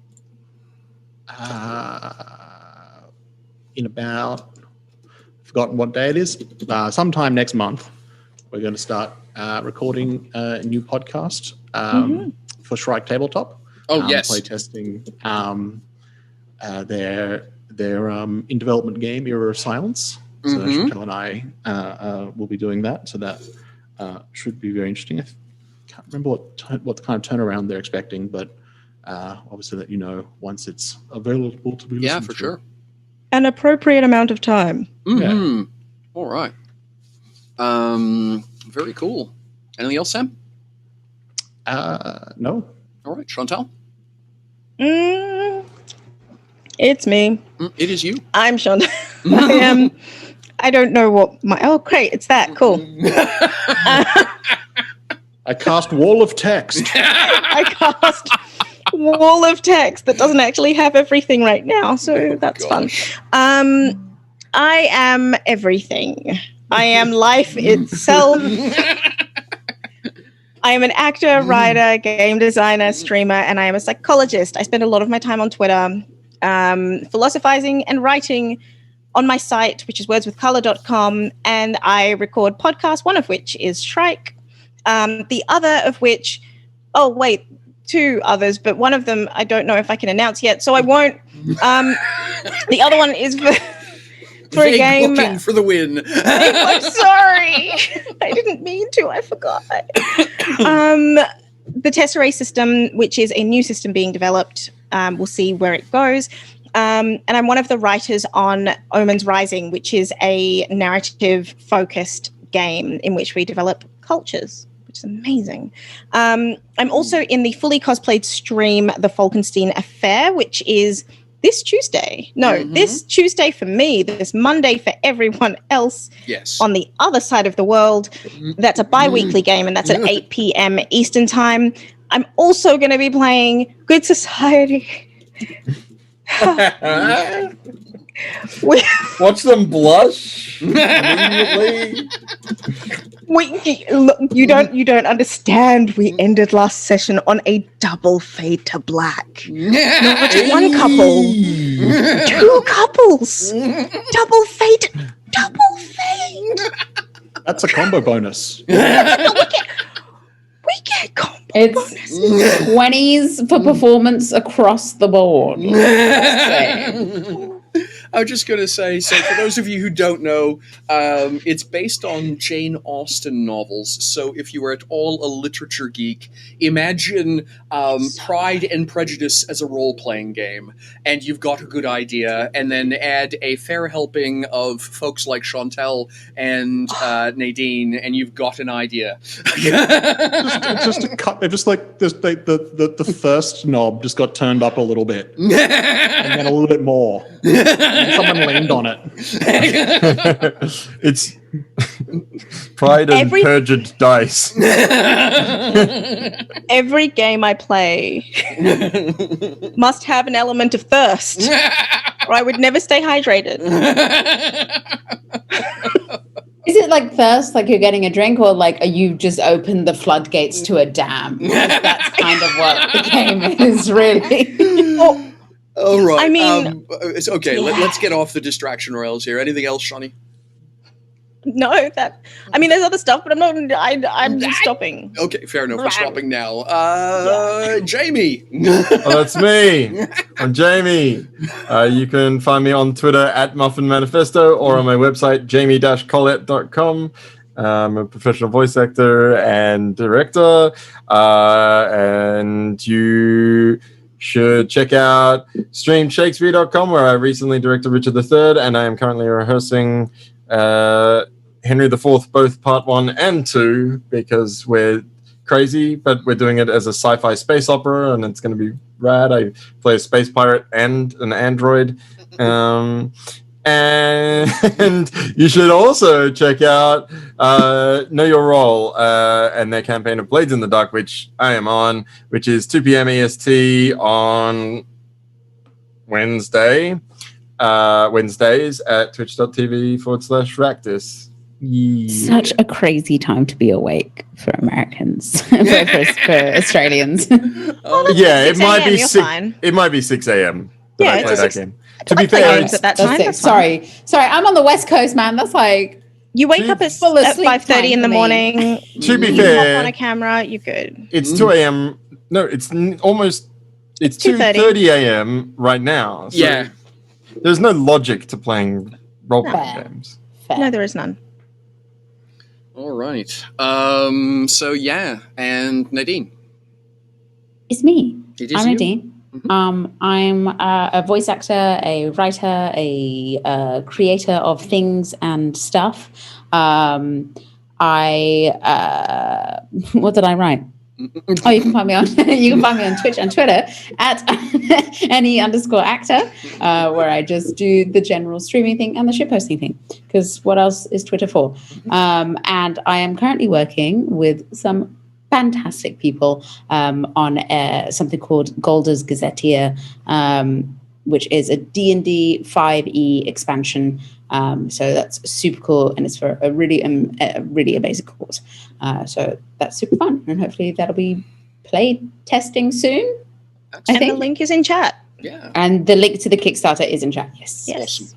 S3: in about, forgotten what day it is, sometime next month, we're going to start recording a new podcast for Shrike Tabletop.
S5: Oh, yes.
S3: Playtesting their in development game, Era of Silence. So Chantel and I will be doing that. So that should be very interesting. I can't remember what kind of turnaround they're expecting, but obviously let you know once it's available to be listened to.
S5: Yeah, for sure.
S2: An appropriate amount of time.
S5: Yeah. All right. Very cool. Anything else, Sam?
S3: No.
S5: All right, Chantal?
S2: It's me.
S5: It is you.
S2: I'm Chantal. I am I don't know what my... Oh, great. It's that. Cool.
S3: I cast Wall of Text.
S2: I cast Wall of Text that doesn't actually have everything right now, so that's fun. I am everything. I am life itself. I am an actor, writer, game designer, streamer, and I am a psychologist. I spend a lot of my time on Twitter philosophizing and writing on my site, which is wordswithcolor.com, and I record podcasts, one of which is Shrike, the other of which, two others, but one of them I don't know if I can announce yet, so I won't. The other one is for a game.
S5: Booking for the win.
S2: I'm sorry. I didn't mean to. I forgot. The Tesserae system, which is a new system being developed. We'll see where it goes. And I'm one of the writers on Omens Rising, which is a narrative-focused game in which we develop cultures, which is amazing. I'm also in the fully cosplayed stream, The Falkenstein Affair, which is this Tuesday. No, this Tuesday for me, this Monday for everyone else.
S5: Yes.
S2: On the other side of the world. That's a bi-weekly game, and that's at 8 p.m. Eastern Time. I'm also going to be playing Good Society.
S4: Watch them blush immediately.
S2: You don't understand. We ended last session on a double fade to black. Not one couple, two couples. Double fade.
S3: That's a combo bonus.
S2: We get combo bonuses.
S6: It's 20s for performance across the board.
S5: I was just going to say, so for those of you who don't know, it's based on Jane Austen novels. So if you are at all a literature geek, imagine Pride and Prejudice as a role-playing game, and you've got a good idea, and then add a fair helping of folks like Chantel and Nadine, and you've got an idea.
S3: The first knob just got turned up a little bit, and then a little bit more. And someone leaned on it.
S4: It's Pride and Perjured dice.
S2: Every game I play must have an element of thirst, or I would never stay hydrated.
S6: Is it like thirst, like you're getting a drink, or like you just open the floodgates to a dam? That's kind of what the game is, really.
S5: All right.
S2: I mean,
S5: it's okay.
S2: yeah.
S5: Let's get off the distraction rails here. Anything else, Shawnee?
S2: No, there's other stuff, but I'm stopping.
S5: Okay, fair enough. We're stopping now. Jamie.
S4: That's me. I'm Jamie. You can find me on Twitter at Muffin Manifesto or on my website, jamie-collette.com. I'm a professional voice actor and director. And you should check out streamshakespeare.com, where I recently directed Richard III, and I am currently rehearsing Henry IV, both part 1 and 2, because we're crazy, but we're doing it as a sci-fi space opera, and it's going to be rad. I play a space pirate and an android. And you should also check out Know Your Role and their campaign of Blades in the Dark, which I am on, which is 2 p.m. EST on Wednesdays at twitch.tv/Ractus.
S6: Such a crazy time to be awake for Americans, for Australians.
S4: It might be 6.
S2: Fine.
S4: It might be 6 a.m.
S2: Yeah,
S4: I play that game. To
S2: I
S4: be
S2: play
S4: fair,
S2: games at that time. That's
S6: sorry, I'm on the West Coast, man. That's like
S2: you wake up at
S6: full of sleep
S2: 5:30 in the
S6: time for me.
S2: morning.
S4: To be
S2: you
S4: fair,
S2: hop on a camera, you're good.
S4: it's 2 a.m. No, it's almost. It's 2:30 a.m. right now. So
S5: Yeah.
S4: There's no logic to playing role-playing games.
S6: fair.
S2: No, there is none.
S5: All right. So yeah, and Nadine.
S6: It's me.
S5: It is
S6: I'm
S5: you.
S6: Nadine. I'm a voice actor, a writer, a creator of things and stuff. What did I write? Oh, you can find me on Twitch and Twitter at any_actor, where I just do the general streaming thing and the ship posting thing. Because what else is Twitter for? And I am currently working with some fantastic people on something called Golda's Gazetteer, which is a D&D 5e expansion. So that's super cool, and it's for a really amazing cause. So that's super fun, and hopefully that'll be play testing soon.
S5: Excellent.
S2: And the link is in chat.
S5: Yeah.
S6: And the link to the Kickstarter is in chat. Yes.
S5: Awesome.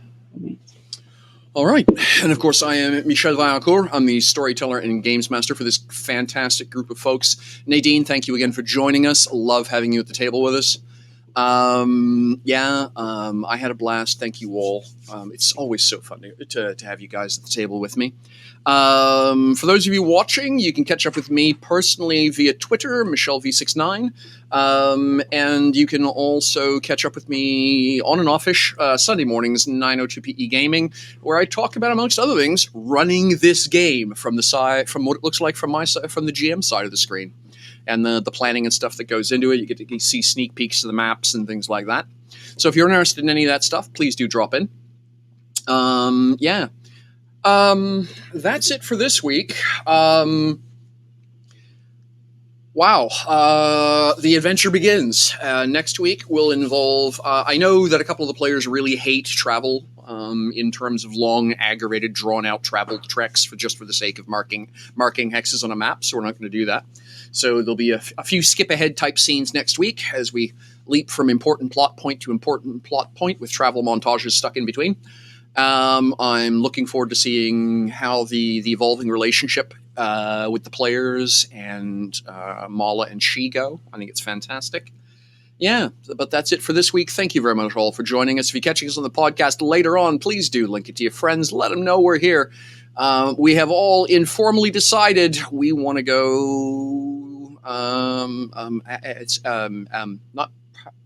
S5: All right. And of course, I am Michel Vaillancourt. I'm the storyteller and games master for this fantastic group of folks. Nadine, thank you again for joining us. Love having you at the table with us. I had a blast. Thank you all. It's always so fun to have you guys at the table with me. For those of you watching, you can catch up with me personally via Twitter, MichelV69. And you can also catch up with me on and offish Sunday mornings, 9:02 PE Gaming, where I talk about, amongst other things, running this game from the side, from what it looks like from my side, from the GM side of the screen, and the planning and stuff that goes into it. You get to see sneak peeks to the maps and things like that. So if you're interested in any of that stuff, please do drop in. That's it for this week. Wow. The adventure begins. Next week will involve... I know that a couple of the players really hate travel in terms of long, aggravated, drawn-out travel treks for the sake of marking hexes on a map, so we're not going to do that. So there'll be a few skip-ahead type scenes next week as we leap from important plot point to important plot point with travel montages stuck in between. I'm looking forward to seeing how the evolving relationship with the players and Mala and She go. I think it's fantastic. Yeah, but that's it for this week. Thank you very much all for joining us. If you're catching us on the podcast later on, please do link it to your friends. Let them know we're here. We have all informally decided we want to go...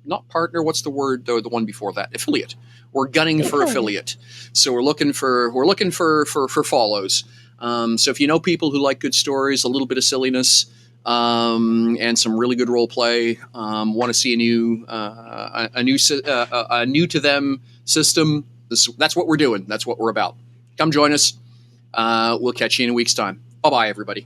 S5: not partner. What's the word though? The one before that, affiliate. We're gunning for affiliate. So we're looking for follows. So if you know people who like good stories, a little bit of silliness, and some really good role play, want to see a new to them system, that's what we're doing. That's what we're about. Come join us. We'll catch you in a week's time. Bye bye, everybody.